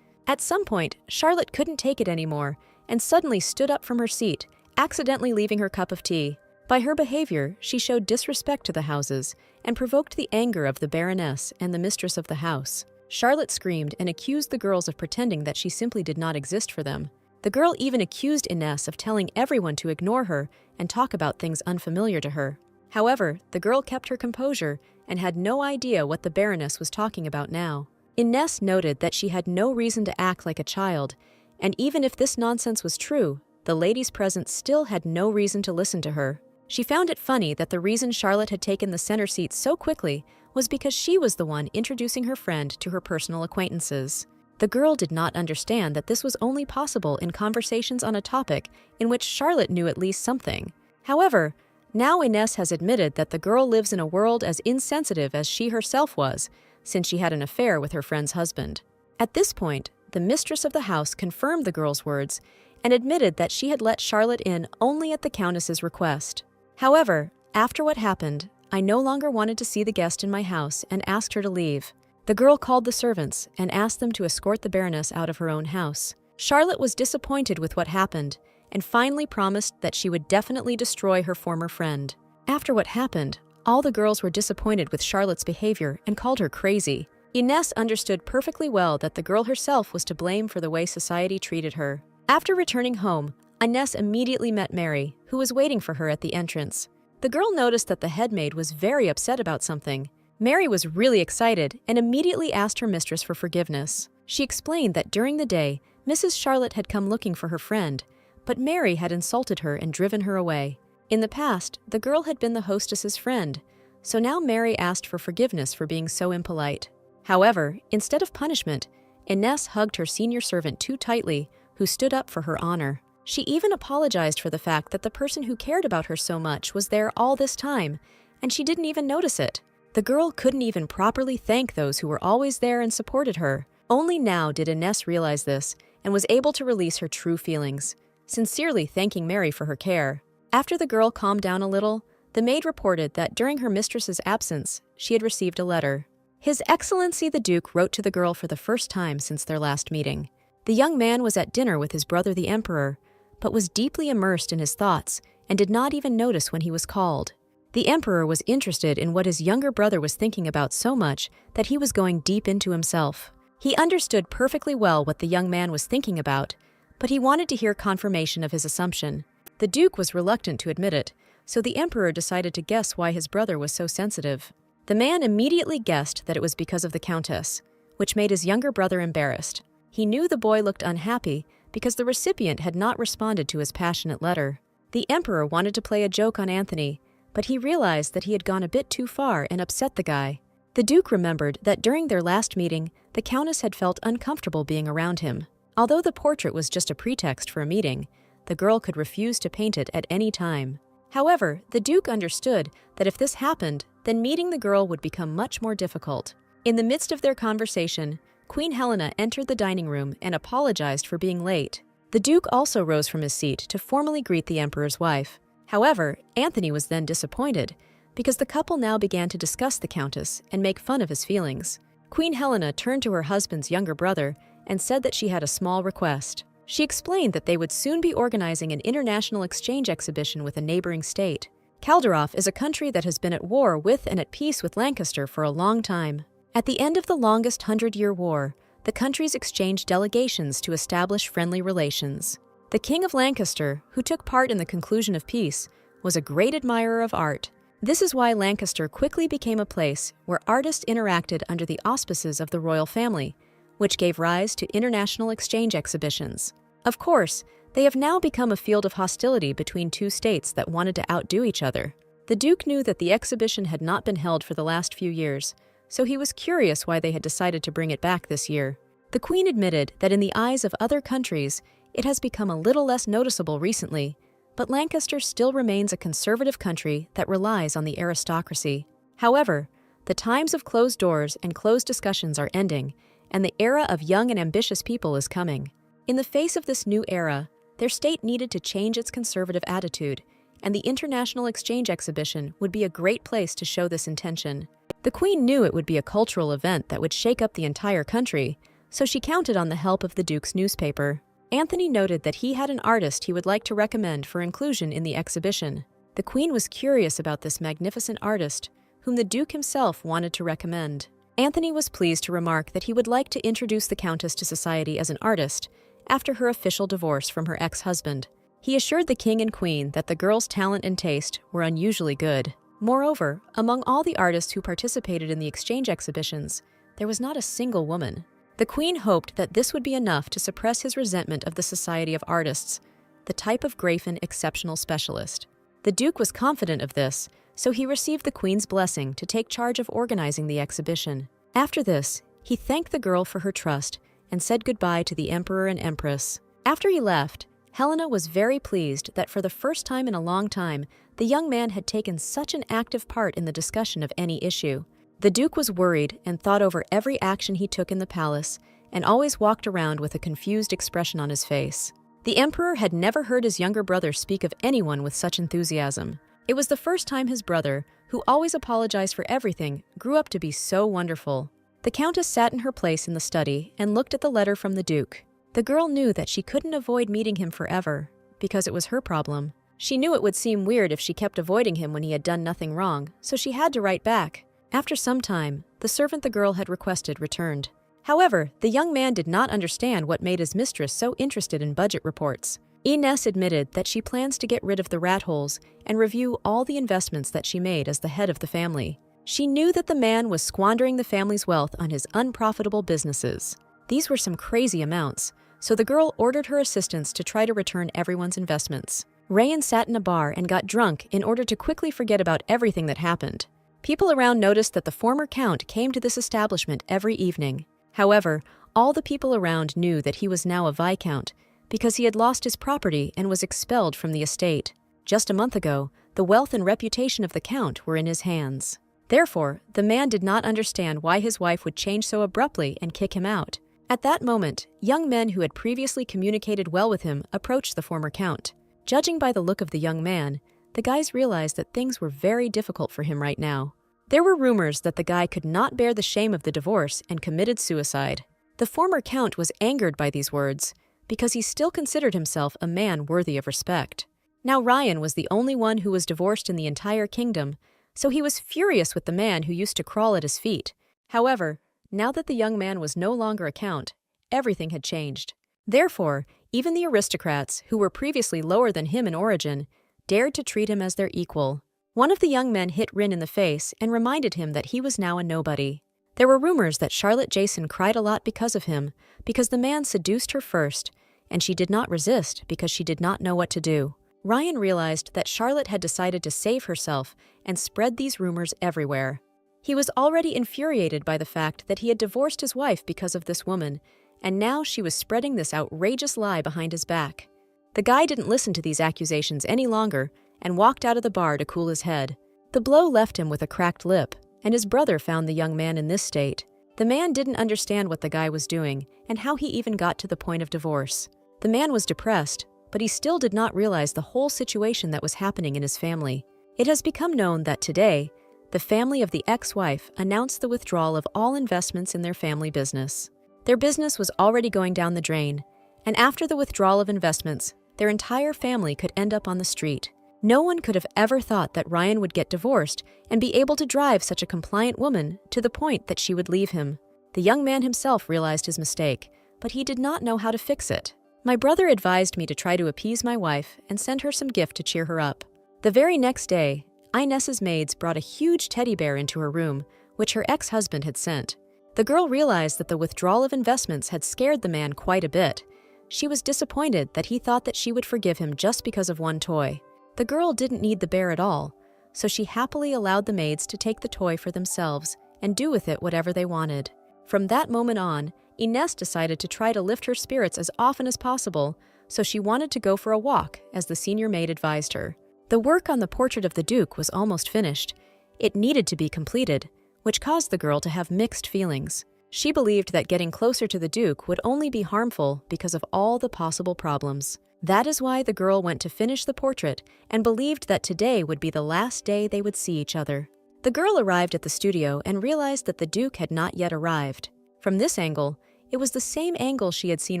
At some point, Charlotte couldn't take it anymore and suddenly stood up from her seat, accidentally leaving her cup of tea. By her behavior, she showed disrespect to the houses and provoked the anger of the Baroness and the mistress of the house. Charlotte screamed and accused the girls of pretending that she simply did not exist for them. The girl even accused Inez of telling everyone to ignore her and talk about things unfamiliar to her. However, the girl kept her composure and had no idea what the Baroness was talking about now. Inez noted that she had no reason to act like a child, and even if this nonsense was true, the ladies present still had no reason to listen to her. She found it funny that the reason Charlotte had taken the center seat so quickly was because she was the one introducing her friend to her personal acquaintances. The girl did not understand that this was only possible in conversations on a topic in which Charlotte knew at least something. However, now Inez has admitted that the girl lives in a world as insensitive as she herself was, since she had an affair with her friend's husband. At this point, the mistress of the house confirmed the girl's words and admitted that she had let Charlotte in only at the Countess's request. However, after what happened, I no longer wanted to see the guest in my house and asked her to leave. The girl called the servants and asked them to escort the Baroness out of her own house. Charlotte was disappointed with what happened and finally promised that she would definitely destroy her former friend. After what happened, all the girls were disappointed with Charlotte's behavior and called her crazy. Inez understood perfectly well that the girl herself was to blame for the way society treated her. After returning home, Inez immediately met Mary, who was waiting for her at the entrance. The girl noticed that the headmaid was very upset about something. Mary was really excited and immediately asked her mistress for forgiveness. She explained that during the day, Mrs. Charlotte had come looking for her friend, but Mary had insulted her and driven her away. In the past, the girl had been the hostess's friend, so now Mary asked for forgiveness for being so impolite. However, instead of punishment, Ines hugged her senior servant too tightly, who stood up for her honor. She even apologized for the fact that the person who cared about her so much was there all this time, and she didn't even notice it. The girl couldn't even properly thank those who were always there and supported her. Only now did Ines realize this and was able to release her true feelings, sincerely thanking Mary for her care. After the girl calmed down a little, the maid reported that during her mistress's absence, she had received a letter. His Excellency the Duke wrote to the girl for the first time since their last meeting. The young man was at dinner with his brother the Emperor, but was deeply immersed in his thoughts and did not even notice when he was called. The Emperor was interested in what his younger brother was thinking about so much that he was going deep into himself. He understood perfectly well what the young man was thinking about, but he wanted to hear confirmation of his assumption. The Duke was reluctant to admit it, so the Emperor decided to guess why his brother was so sensitive. The man immediately guessed that it was because of the Countess, which made his younger brother embarrassed. He knew the boy looked unhappy because the recipient had not responded to his passionate letter. The Emperor wanted to play a joke on Anthony, but he realized that he had gone a bit too far and upset the guy. The Duke remembered that during their last meeting, the Countess had felt uncomfortable being around him. Although the portrait was just a pretext for a meeting, the girl could refuse to paint it at any time. However, the Duke understood that if this happened, then meeting the girl would become much more difficult. In the midst of their conversation, Queen Helena entered the dining room and apologized for being late. The Duke also rose from his seat to formally greet the Emperor's wife. However, Anthony was then disappointed, because the couple now began to discuss the Countess and make fun of his feelings. Queen Helena turned to her husband's younger brother and said that she had a small request. She explained that they would soon be organizing an international exchange exhibition with a neighboring state. Calderoff is a country that has been at war with and at peace with Lancaster for a long time. At the end of the longest 100-year war, the countries exchanged delegations to establish friendly relations. The King of Lancaster, who took part in the conclusion of peace, was a great admirer of art. This is why Lancaster quickly became a place where artists interacted under the auspices of the royal family, which gave rise to international exchange exhibitions. Of course, they have now become a field of hostility between two states that wanted to outdo each other. The Duke knew that the exhibition had not been held for the last few years, so he was curious why they had decided to bring it back this year. The Queen admitted that in the eyes of other countries, it has become a little less noticeable recently, but Lancaster still remains a conservative country that relies on the aristocracy. However, the times of closed doors and closed discussions are ending, and the era of young and ambitious people is coming. In the face of this new era, their state needed to change its conservative attitude, and the International Exchange Exhibition would be a great place to show this intention. The Queen knew it would be a cultural event that would shake up the entire country, so she counted on the help of the Duke's newspaper. Anthony noted that he had an artist he would like to recommend for inclusion in the exhibition. The Queen was curious about this magnificent artist, whom the Duke himself wanted to recommend. Anthony was pleased to remark that he would like to introduce the Countess to society as an artist after her official divorce from her ex-husband. He assured the King and Queen that the girl's talent and taste were unusually good. Moreover, among all the artists who participated in the exchange exhibitions, there was not a single woman. The Queen hoped that this would be enough to suppress his resentment of the Society of Artists, the type of Grafen exceptional specialist. The Duke was confident of this, so he received the Queen's blessing to take charge of organizing the exhibition. After this, he thanked the girl for her trust and said goodbye to the Emperor and Empress. After he left, Helena was very pleased that for the first time in a long time, the young man had taken such an active part in the discussion of any issue. The Duke was worried and thought over every action he took in the palace and always walked around with a confused expression on his face. The Emperor had never heard his younger brother speak of anyone with such enthusiasm. It was the first time his brother, who always apologized for everything, grew up to be so wonderful. The Countess sat in her place in the study and looked at the letter from the Duke. The girl knew that she couldn't avoid meeting him forever, because it was her problem. She knew it would seem weird if she kept avoiding him when he had done nothing wrong, so she had to write back. After some time, the servant the girl had requested returned. However, the young man did not understand what made his mistress so interested in budget reports. Ines admitted that she plans to get rid of the rat holes and review all the investments that she made as the head of the family. She knew that the man was squandering the family's wealth on his unprofitable businesses. These were some crazy amounts, so the girl ordered her assistants to try to return everyone's investments. Ryan sat in a bar and got drunk in order to quickly forget about everything that happened. People around noticed that the former count came to this establishment every evening. However, all the people around knew that he was now a viscount because he had lost his property and was expelled from the estate. Just a month ago, the wealth and reputation of the count were in his hands. Therefore, the man did not understand why his wife would change so abruptly and kick him out. At that moment, young men who had previously communicated well with him approached the former count. Judging by the look of the young man, the guys realized that things were very difficult for him right now. There were rumors that the guy could not bear the shame of the divorce and committed suicide. The former count was angered by these words because he still considered himself a man worthy of respect. Now Ryan was the only one who was divorced in the entire kingdom, so he was furious with the man who used to crawl at his feet. However, now that the young man was no longer a count, everything had changed. Therefore, even the aristocrats, who were previously lower than him in origin, dared to treat him as their equal. One of the young men hit Rin in the face and reminded him that he was now a nobody. There were rumors that Charlotte Jason cried a lot because of him, because the man seduced her first, and she did not resist because she did not know what to do. Ryan realized that Charlotte had decided to save herself and spread these rumors everywhere. He was already infuriated by the fact that he had divorced his wife because of this woman, and now she was spreading this outrageous lie behind his back. The guy didn't listen to these accusations any longer and walked out of the bar to cool his head. The blow left him with a cracked lip, and his brother found the young man in this state. The man didn't understand what the guy was doing and how he even got to the point of divorce. The man was depressed, but he still did not realize the whole situation that was happening in his family. It has become known that today, the family of the ex-wife announced the withdrawal of all investments in their family business. Their business was already going down the drain, and after the withdrawal of investments, their entire family could end up on the street. No one could have ever thought that Ryan would get divorced and be able to drive such a compliant woman to the point that she would leave him. The young man himself realized his mistake, but he did not know how to fix it. My brother advised me to try to appease my wife and send her some gift to cheer her up. The very next day, Inez's maids brought a huge teddy bear into her room, which her ex-husband had sent. The girl realized that the withdrawal of investments had scared the man quite a bit. She was disappointed that he thought that she would forgive him just because of one toy. The girl didn't need the bear at all, so she happily allowed the maids to take the toy for themselves and do with it whatever they wanted. From that moment on, Inez decided to try to lift her spirits as often as possible, so she wanted to go for a walk, as the senior maid advised her. The work on the portrait of the Duke was almost finished. It needed to be completed, which caused the girl to have mixed feelings. She believed that getting closer to the Duke would only be harmful because of all the possible problems. That is why the girl went to finish the portrait and believed that today would be the last day they would see each other. The girl arrived at the studio and realized that the Duke had not yet arrived. From this angle, it was the same angle she had seen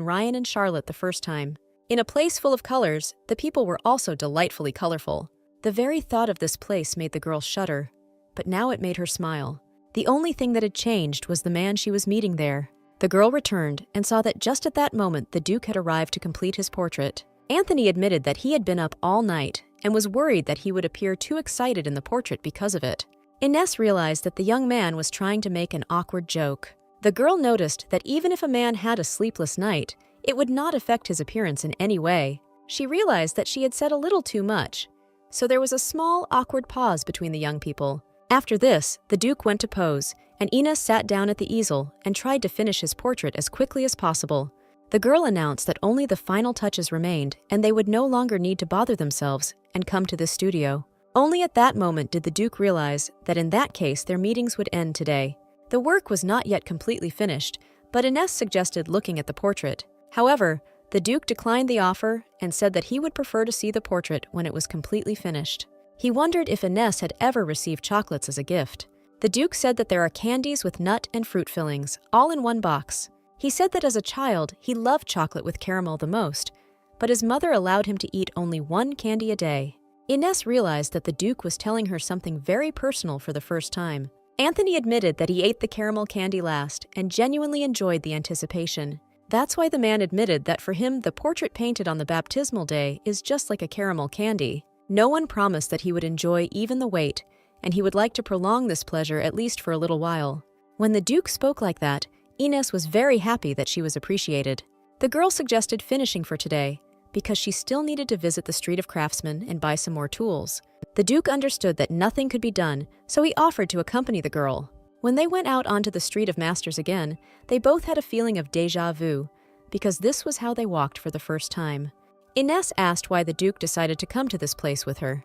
Ryan and Charlotte the first time. In a place full of colors, the people were also delightfully colorful. The very thought of this place made the girl shudder, but now it made her smile. The only thing that had changed was the man she was meeting there. The girl returned and saw that just at that moment the Duke had arrived to complete his portrait. Anthony admitted that he had been up all night and was worried that he would appear too excited in the portrait because of it. Inez realized that the young man was trying to make an awkward joke. The girl noticed that even if a man had a sleepless night, it would not affect his appearance in any way. She realized that she had said a little too much, so there was a small, awkward pause between the young people. After this, the Duke went to pose, and Inez sat down at the easel and tried to finish his portrait as quickly as possible. The girl announced that only the final touches remained, and they would no longer need to bother themselves and come to the studio. Only at that moment did the Duke realize that in that case their meetings would end today. The work was not yet completely finished, but Inez suggested looking at the portrait. However, the Duke declined the offer and said that he would prefer to see the portrait when it was completely finished. He wondered if Inez had ever received chocolates as a gift. The Duke said that there are candies with nut and fruit fillings, all in one box. He said that as a child, he loved chocolate with caramel the most, but his mother allowed him to eat only one candy a day. Inez realized that the Duke was telling her something very personal for the first time. Anthony admitted that he ate the caramel candy last and genuinely enjoyed the anticipation. That's why the man admitted that for him the portrait painted on the baptismal day is just like a caramel candy. No one promised that he would enjoy even the wait, and he would like to prolong this pleasure at least for a little while. When the Duke spoke like that, Inez was very happy that she was appreciated. The girl suggested finishing for today, because she still needed to visit the Street of Craftsmen and buy some more tools. The Duke understood that nothing could be done, so he offered to accompany the girl. When they went out onto the Street of Masters again, they both had a feeling of déjà vu, because this was how they walked for the first time. Ines asked why the Duke decided to come to this place with her.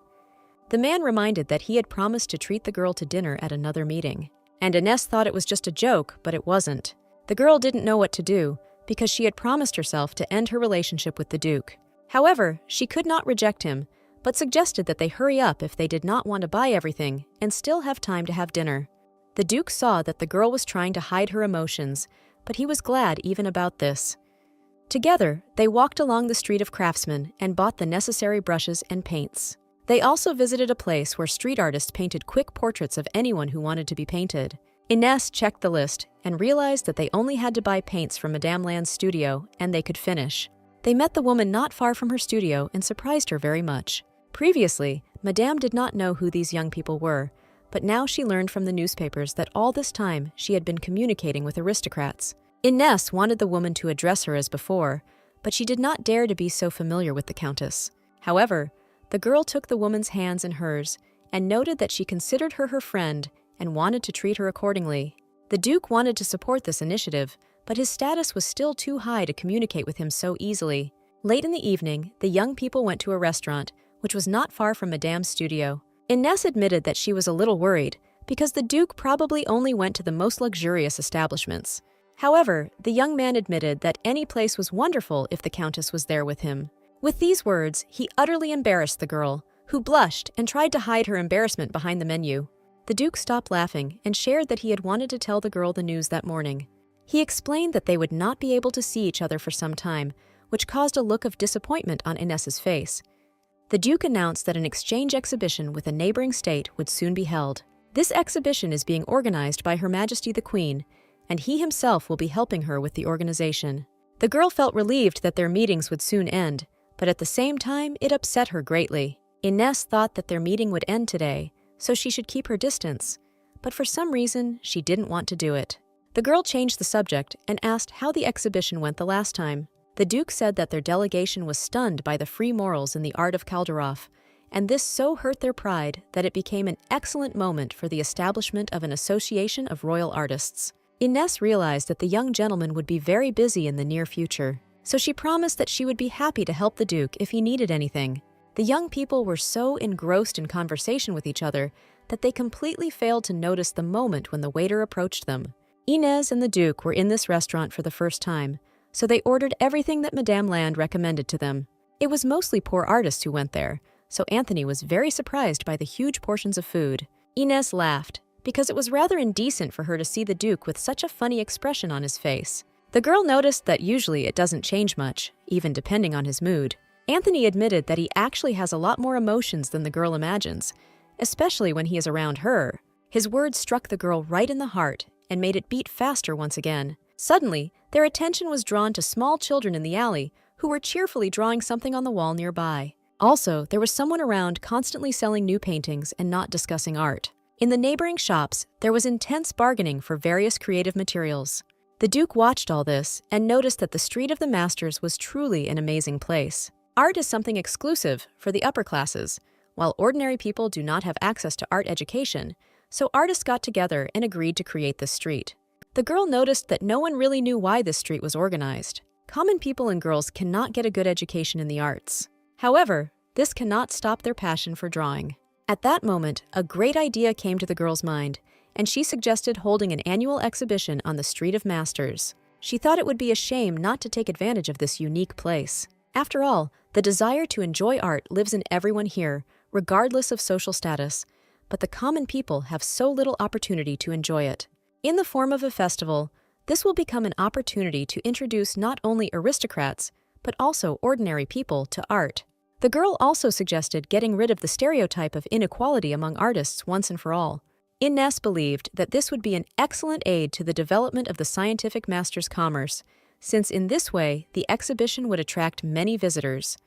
The man reminded that he had promised to treat the girl to dinner at another meeting. And Ines thought it was just a joke, but it wasn't. The girl didn't know what to do, because she had promised herself to end her relationship with the Duke. However, she could not reject him, but suggested that they hurry up if they did not want to buy everything and still have time to have dinner. The Duke saw that the girl was trying to hide her emotions, but he was glad even about this. Together, they walked along the Street of Craftsmen and bought the necessary brushes and paints. They also visited a place where street artists painted quick portraits of anyone who wanted to be painted. Ines checked the list and realized that they only had to buy paints from Madame Land's studio and they could finish. They met the woman not far from her studio and surprised her very much. Previously, Madame did not know who these young people were, but now she learned from the newspapers that all this time she had been communicating with aristocrats. Ines wanted the woman to address her as before, but she did not dare to be so familiar with the Countess. However, the girl took the woman's hands in hers and noted that she considered her her friend and wanted to treat her accordingly. The Duke wanted to support this initiative, but his status was still too high to communicate with him so easily. Late in the evening, the young people went to a restaurant, which was not far from Madame's studio. Ines admitted that she was a little worried, because the Duke probably only went to the most luxurious establishments. However, the young man admitted that any place was wonderful if the Countess was there with him. With these words, he utterly embarrassed the girl, who blushed and tried to hide her embarrassment behind the menu. The Duke stopped laughing and shared that he had wanted to tell the girl the news that morning. He explained that they would not be able to see each other for some time, which caused a look of disappointment on Ines's face. The Duke announced that an exchange exhibition with a neighboring state would soon be held. This exhibition is being organized by Her Majesty the Queen, and he himself will be helping her with the organization. The girl felt relieved that their meetings would soon end, but at the same time it upset her greatly. Ines thought that their meeting would end today, so she should keep her distance, but for some reason she didn't want to do it. The girl changed the subject and asked how the exhibition went the last time. The Duke said that their delegation was stunned by the free morals in the art of Calderoff, and this so hurt their pride that it became an excellent moment for the establishment of an association of royal artists. Ines realized that the young gentleman would be very busy in the near future, so she promised that she would be happy to help the Duke if he needed anything. The young people were so engrossed in conversation with each other that they completely failed to notice the moment when the waiter approached them. Ines and the Duke were in this restaurant for the first time, so they ordered everything that Madame Land recommended to them. It was mostly poor artists who went there, so Anthony was very surprised by the huge portions of food. Ines laughed, because it was rather indecent for her to see the Duke with such a funny expression on his face. The girl noticed that usually it doesn't change much, even depending on his mood. Anthony admitted that he actually has a lot more emotions than the girl imagines, especially when he is around her. His words struck the girl right in the heart and made it beat faster once again. Suddenly, their attention was drawn to small children in the alley who were cheerfully drawing something on the wall nearby. Also, there was someone around constantly selling new paintings and not discussing art. In the neighboring shops, there was intense bargaining for various creative materials. The Duke watched all this and noticed that the Street of the Masters was truly an amazing place. Art is something exclusive for the upper classes, while ordinary people do not have access to art education, so artists got together and agreed to create this street. The girl noticed that no one really knew why this street was organized. Common people and girls cannot get a good education in the arts. However, this cannot stop their passion for drawing. At that moment, a great idea came to the girl's mind, and she suggested holding an annual exhibition on the Street of Masters. She thought it would be a shame not to take advantage of this unique place. After all, the desire to enjoy art lives in everyone here, regardless of social status, but the common people have so little opportunity to enjoy it. In the form of a festival, this will become an opportunity to introduce not only aristocrats, but also ordinary people to art. The girl also suggested getting rid of the stereotype of inequality among artists once and for all. Ines believed that this would be an excellent aid to the development of the scientific master's commerce, since in this way the exhibition would attract many visitors.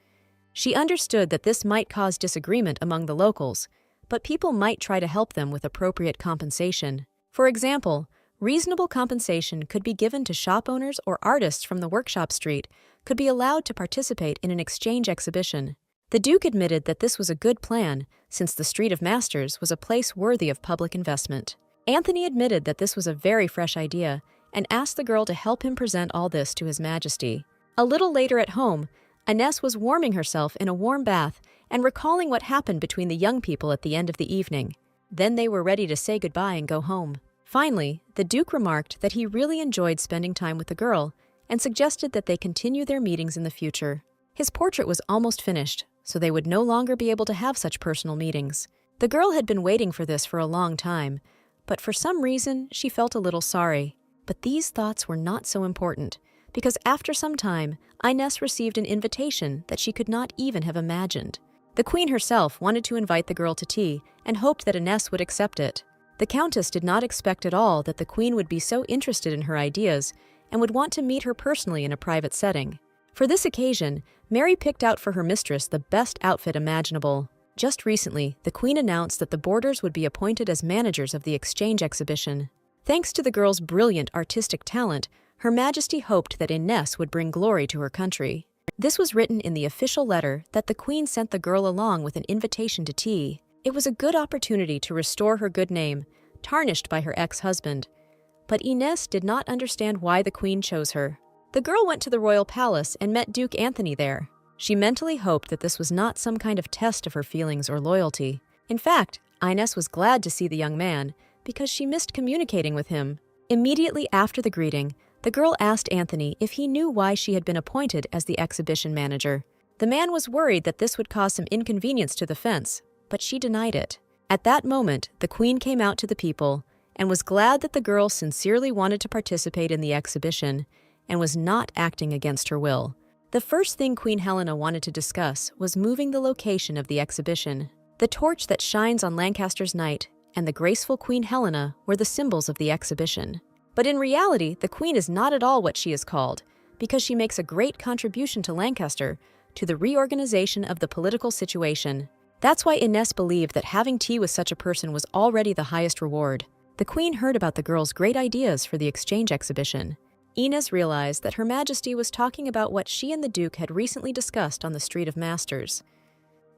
She understood that this might cause disagreement among the locals, but people might try to help them with appropriate compensation. For example, reasonable compensation could be given to shop owners or artists from the workshop street could be allowed to participate in an exchange exhibition. The Duke admitted that this was a good plan, since the Street of Masters was a place worthy of public investment. Anthony admitted that this was a very fresh idea and asked the girl to help him present all this to His Majesty. A little later at home, Ines was warming herself in a warm bath and recalling what happened between the young people at the end of the evening. Then they were ready to say goodbye and go home. Finally, the Duke remarked that he really enjoyed spending time with the girl and suggested that they continue their meetings in the future. His portrait was almost finished, so they would no longer be able to have such personal meetings. The girl had been waiting for this for a long time, but for some reason she felt a little sorry. But these thoughts were not so important, because after some time, Ines received an invitation that she could not even have imagined. The Queen herself wanted to invite the girl to tea and hoped that Ines would accept it. The Countess did not expect at all that the Queen would be so interested in her ideas and would want to meet her personally in a private setting. For this occasion, Mary picked out for her mistress the best outfit imaginable. Just recently, the Queen announced that the boarders would be appointed as managers of the exchange exhibition. Thanks to the girl's brilliant artistic talent, Her Majesty hoped that Ines would bring glory to her country. This was written in the official letter that the Queen sent the girl along with an invitation to tea. It was a good opportunity to restore her good name, tarnished by her ex-husband. But Ines did not understand why the Queen chose her. The girl went to the royal palace and met Duke Anthony there. She mentally hoped that this was not some kind of test of her feelings or loyalty. In fact, Ines was glad to see the young man because she missed communicating with him. Immediately after the greeting, the girl asked Anthony if he knew why she had been appointed as the exhibition manager. The man was worried that this would cause some inconvenience to the fence, but she denied it. At that moment, the Queen came out to the people and was glad that the girl sincerely wanted to participate in the exhibition and was not acting against her will. The first thing Queen Helena wanted to discuss was moving the location of the exhibition. The torch that shines on Lancaster's night and the graceful Queen Helena were the symbols of the exhibition. But in reality, the Queen is not at all what she is called, because she makes a great contribution to Lancaster, to the reorganization of the political situation. That's why Ines believed that having tea with such a person was already the highest reward. The Queen heard about the girl's great ideas for the exchange exhibition. Ines realized that Her Majesty was talking about what she and the Duke had recently discussed on the Street of Masters.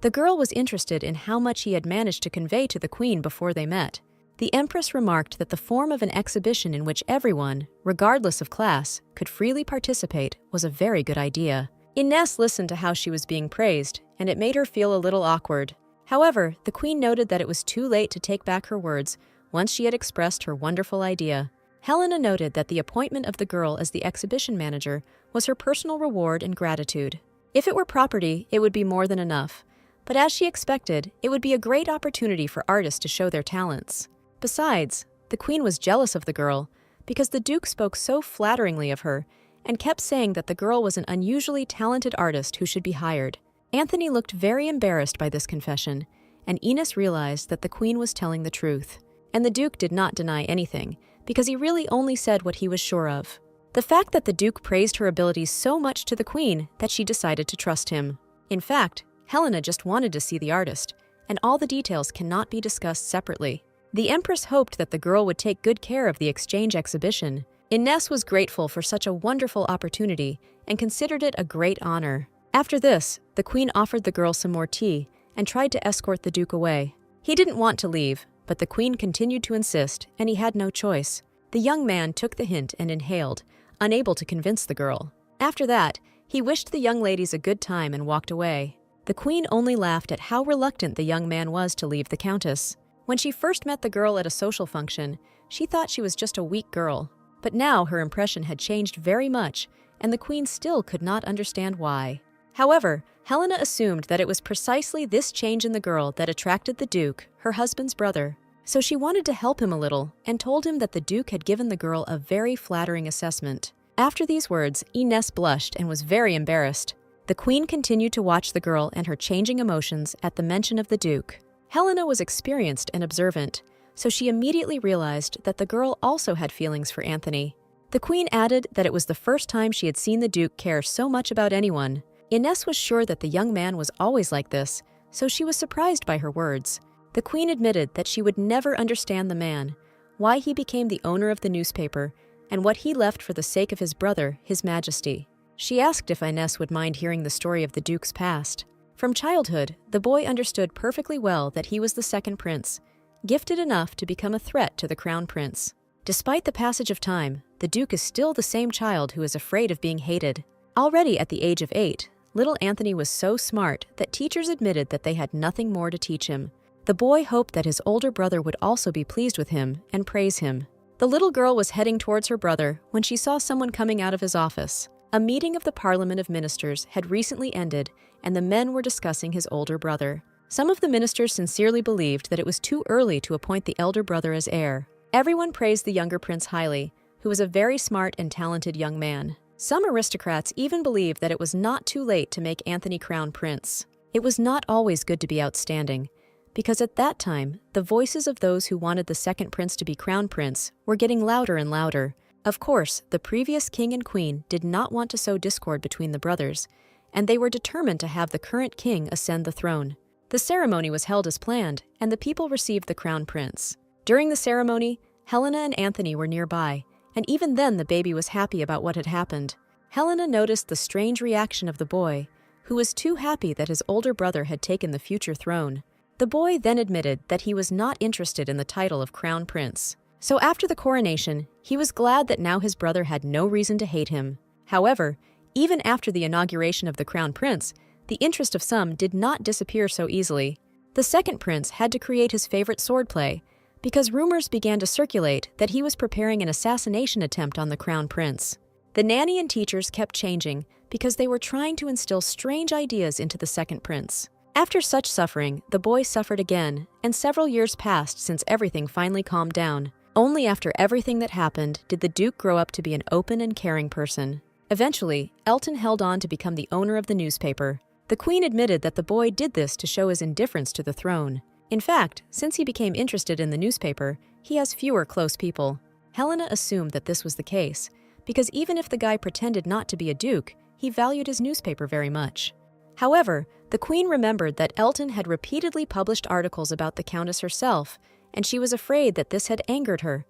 The girl was interested in how much he had managed to convey to the Queen before they met. The Empress remarked that the form of an exhibition in which everyone, regardless of class, could freely participate was a very good idea. Ines listened to how she was being praised, and it made her feel a little awkward. However, the Queen noted that it was too late to take back her words once she had expressed her wonderful idea. Helena noted that the appointment of the girl as the exhibition manager was her personal reward and gratitude. If it were property, it would be more than enough. But as she expected, it would be a great opportunity for artists to show their talents. Besides, the Queen was jealous of the girl because the Duke spoke so flatteringly of her and kept saying that the girl was an unusually talented artist who should be hired. Anthony looked very embarrassed by this confession, and Ines realized that the Queen was telling the truth. And the Duke did not deny anything, because he really only said what he was sure of. The fact that the Duke praised her abilities so much to the Queen that she decided to trust him. In fact, Helena just wanted to see the artist, and all the details cannot be discussed separately. The Empress hoped that the girl would take good care of the exchange exhibition. Ines was grateful for such a wonderful opportunity and considered it a great honor. After this, the Queen offered the girl some more tea and tried to escort the Duke away. He didn't want to leave, but the Queen continued to insist, and he had no choice. The young man took the hint and inhaled, unable to convince the girl. After that, he wished the young ladies a good time and walked away. The Queen only laughed at how reluctant the young man was to leave the Countess. When she first met the girl at a social function, she thought she was just a weak girl. But now her impression had changed very much, and the Queen still could not understand why. However, Helena assumed that it was precisely this change in the girl that attracted the Duke, her husband's brother. So she wanted to help him a little and told him that the Duke had given the girl a very flattering assessment. After these words, Ines blushed and was very embarrassed. The Queen continued to watch the girl and her changing emotions at the mention of the Duke. Helena was experienced and observant, so she immediately realized that the girl also had feelings for Anthony. The Queen added that it was the first time she had seen the Duke care so much about anyone. Ines was sure that the young man was always like this, so she was surprised by her words. The Queen admitted that she would never understand the man, why he became the owner of the newspaper, and what he left for the sake of his brother, His Majesty. She asked if Ines would mind hearing the story of the Duke's past. From childhood, the boy understood perfectly well that he was the second prince, gifted enough to become a threat to the crown prince. Despite the passage of time, the Duke is still the same child who is afraid of being hated. Already at the age of 8, little Anthony was so smart that teachers admitted that they had nothing more to teach him. The boy hoped that his older brother would also be pleased with him and praise him. The little girl was heading towards her brother when she saw someone coming out of his office. A meeting of the Parliament of Ministers had recently ended, and the men were discussing his older brother. Some of the ministers sincerely believed that it was too early to appoint the elder brother as heir. Everyone praised the younger prince highly, who was a very smart and talented young man. Some aristocrats even believed that it was not too late to make Anthony crown prince. It was not always good to be outstanding, because at that time, the voices of those who wanted the second prince to be crown prince were getting louder and louder. Of course, the previous king and queen did not want to sow discord between the brothers, and they were determined to have the current king ascend the throne. The ceremony was held as planned, and the people received the crown prince. During the ceremony, Helena and Anthony were nearby, and even then the baby was happy about what had happened. Helena noticed the strange reaction of the boy, who was too happy that his older brother had taken the future throne. The boy then admitted that he was not interested in the title of crown prince. So after the coronation, he was glad that now his brother had no reason to hate him. However, even after the inauguration of the crown prince, the interest of some did not disappear so easily. The second prince had to create his favorite swordplay, because rumors began to circulate that he was preparing an assassination attempt on the crown prince. The nanny and teachers kept changing because they were trying to instill strange ideas into the second prince. After such suffering, the boy suffered again, and several years passed since everything finally calmed down. Only after everything that happened did the Duke grow up to be an open and caring person. Eventually, Elton held on to become the owner of the newspaper. The Queen admitted that the boy did this to show his indifference to the throne. In fact, since he became interested in the newspaper, he has fewer close people. Helena assumed that this was the case, because even if the guy pretended not to be a duke, he valued his newspaper very much. However, the Queen remembered that Elton had repeatedly published articles about the Countess herself, and she was afraid that this had angered her.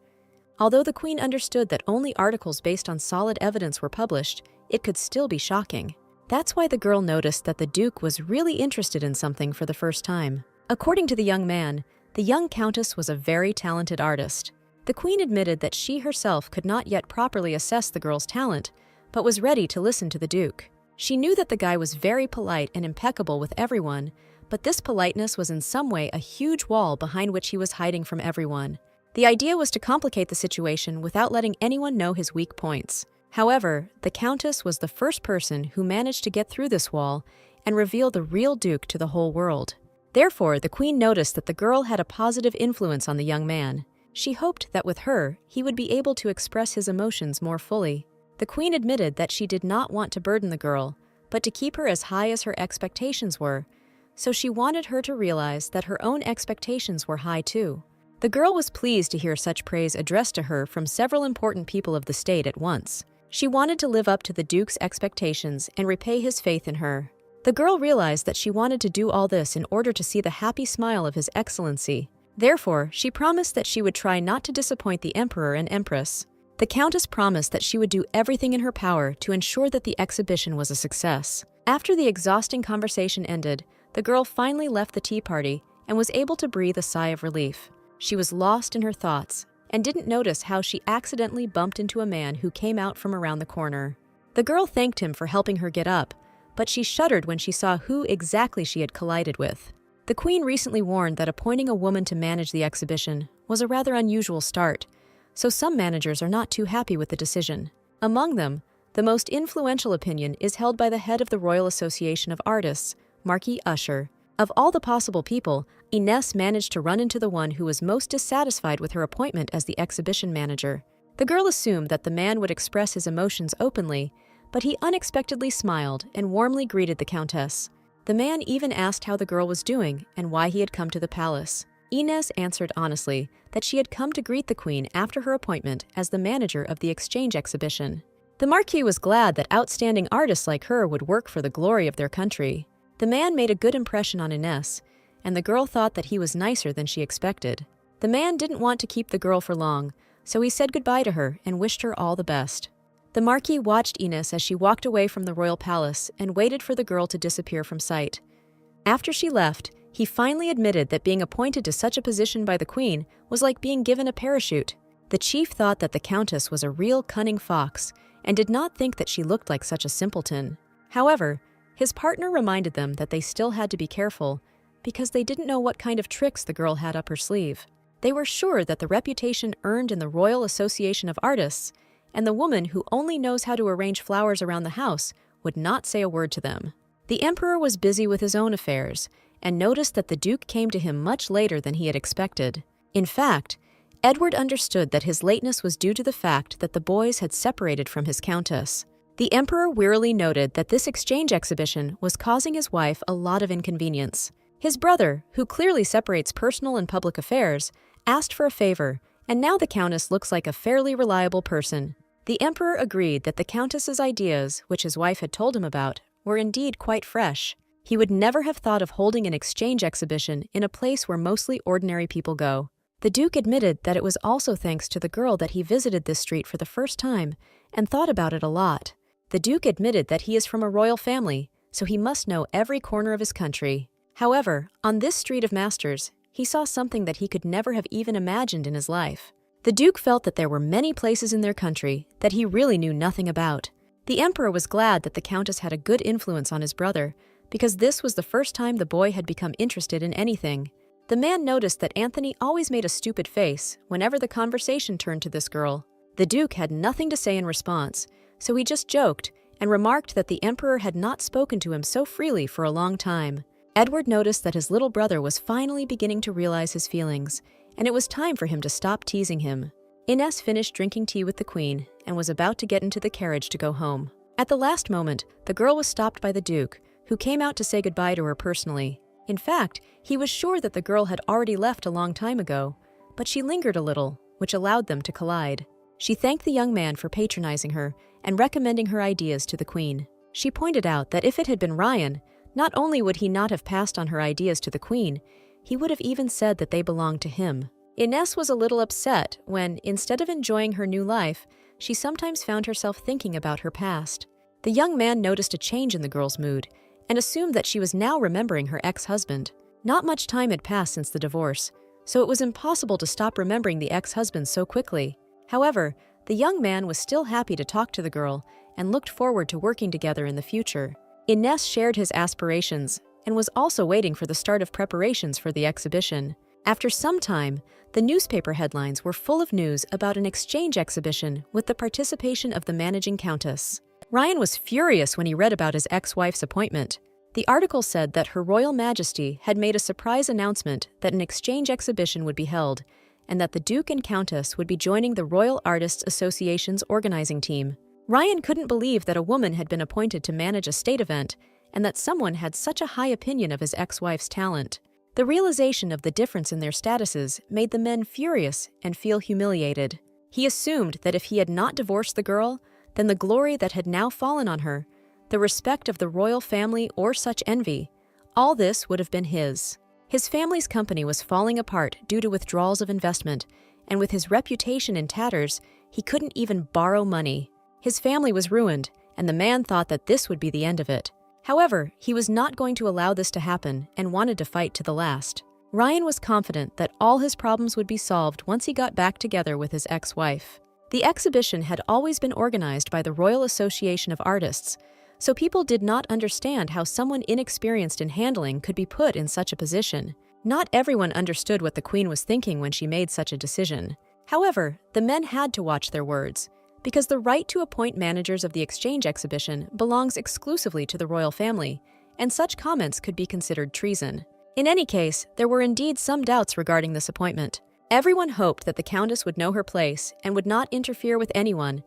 Although the Queen understood that only articles based on solid evidence were published, it could still be shocking. That's why the girl noticed that the Duke was really interested in something for the first time. According to the young man, the young Countess was a very talented artist. The Queen admitted that she herself could not yet properly assess the girl's talent, but was ready to listen to the Duke. She knew that the guy was very polite and impeccable with everyone, but this politeness was in some way a huge wall behind which he was hiding from everyone. The idea was to complicate the situation without letting anyone know his weak points. However, the Countess was the first person who managed to get through this wall and reveal the real Duke to the whole world. Therefore, the Queen noticed that the girl had a positive influence on the young man. She hoped that with her, he would be able to express his emotions more fully. The Queen admitted that she did not want to burden the girl, but to keep her as high as her expectations were, so she wanted her to realize that her own expectations were high too. The girl was pleased to hear such praise addressed to her from several important people of the state at once. She wanted to live up to the Duke's expectations and repay his faith in her. The girl realized that she wanted to do all this in order to see the happy smile of His Excellency. Therefore, she promised that she would try not to disappoint the Emperor and Empress. The Countess promised that she would do everything in her power to ensure that the exhibition was a success. After the exhausting conversation ended, the girl finally left the tea party and was able to breathe a sigh of relief. She was lost in her thoughts and didn't notice how she accidentally bumped into a man who came out from around the corner. The girl thanked him for helping her get up, but she shuddered when she saw who exactly she had collided with. The Queen recently warned that appointing a woman to manage the exhibition was a rather unusual start, so some managers are not too happy with the decision. Among them, the most influential opinion is held by the head of the Royal Association of Artists, Marquis Usher. Of all the possible people, Ines managed to run into the one who was most dissatisfied with her appointment as the exhibition manager. The girl assumed that the man would express his emotions openly, but he unexpectedly smiled and warmly greeted the Countess. The man even asked how the girl was doing and why he had come to the palace. Ines answered honestly that she had come to greet the Queen after her appointment as the manager of the exchange exhibition. The Marquis was glad that outstanding artists like her would work for the glory of their country. The man made a good impression on Ines, and the girl thought that he was nicer than she expected. The man didn't want to keep the girl for long, so he said goodbye to her and wished her all the best. The Marquis watched Ines as she walked away from the royal palace and waited for the girl to disappear from sight. After she left, he finally admitted that being appointed to such a position by the Queen was like being given a parachute. The chief thought that the Countess was a real cunning fox and did not think that she looked like such a simpleton. However, his partner reminded them that they still had to be careful because they didn't know what kind of tricks the girl had up her sleeve. They were sure that the reputation earned in the Royal Association of Artists and the woman who only knows how to arrange flowers around the house would not say a word to them. The Emperor was busy with his own affairs and noticed that the Duke came to him much later than he had expected. In fact, Edward understood that his lateness was due to the fact that the boys had separated from his Countess. The Emperor wearily noted that this exchange exhibition was causing his wife a lot of inconvenience. His brother, who clearly separates personal and public affairs, asked for a favor, and now the Countess looks like a fairly reliable person. The Emperor agreed that the Countess's ideas, which his wife had told him about, were indeed quite fresh. He would never have thought of holding an exchange exhibition in a place where mostly ordinary people go. The Duke admitted that it was also thanks to the girl that he visited this street for the first time and thought about it a lot. The Duke admitted that he is from a royal family, so he must know every corner of his country. However, on this street of Masters, he saw something that he could never have even imagined in his life. The Duke felt that there were many places in their country that he really knew nothing about. The Emperor was glad that the Countess had a good influence on his brother, because this was the first time the boy had become interested in anything. The man noticed that Anthony always made a stupid face whenever the conversation turned to this girl. The Duke had nothing to say in response, so he just joked and remarked that the Emperor had not spoken to him so freely for a long time. Edward noticed that his little brother was finally beginning to realize his feelings, and it was time for him to stop teasing him. Ines finished drinking tea with the Queen and was about to get into the carriage to go home. At the last moment, the girl was stopped by the Duke, who came out to say goodbye to her personally. In fact, he was sure that the girl had already left a long time ago, but she lingered a little, which allowed them to collide. She thanked the young man for patronizing her and recommending her ideas to the Queen. She pointed out that if it had been Ryan, not only would he not have passed on her ideas to the Queen, he would have even said that they belonged to him. Ines was a little upset when, instead of enjoying her new life, she sometimes found herself thinking about her past. The young man noticed a change in the girl's mood and assumed that she was now remembering her ex-husband. Not much time had passed since the divorce, so it was impossible to stop remembering the ex-husband so quickly. However, the young man was still happy to talk to the girl and looked forward to working together in the future. Ines shared his aspirations and was also waiting for the start of preparations for the exhibition. After some time, the newspaper headlines were full of news about an exchange exhibition with the participation of the managing countess. Ryan was furious when he read about his ex-wife's appointment. The article said that Her Royal Majesty had made a surprise announcement that an exchange exhibition would be held, and that the Duke and Countess would be joining the Royal Artists Association's organizing team. Ryan couldn't believe that a woman had been appointed to manage a state event, and that someone had such a high opinion of his ex-wife's talent. The realization of the difference in their statuses made the men furious and feel humiliated. He assumed that if he had not divorced the girl, then the glory that had now fallen on her, the respect of the royal family or such envy, all this would have been his. His family's company was falling apart due to withdrawals of investment, and with his reputation in tatters, he couldn't even borrow money. His family was ruined, and the man thought that this would be the end of it. However, he was not going to allow this to happen and wanted to fight to the last. Ryan was confident that all his problems would be solved once he got back together with his ex-wife. The exhibition had always been organized by the Royal Association of Artists, so people did not understand how someone inexperienced in handling could be put in such a position. Not everyone understood what the Queen was thinking when she made such a decision. However, the men had to watch their words, because the right to appoint managers of the exchange exhibition belongs exclusively to the royal family, and such comments could be considered treason. In any case, there were indeed some doubts regarding this appointment. Everyone hoped that the Countess would know her place and would not interfere with anyone,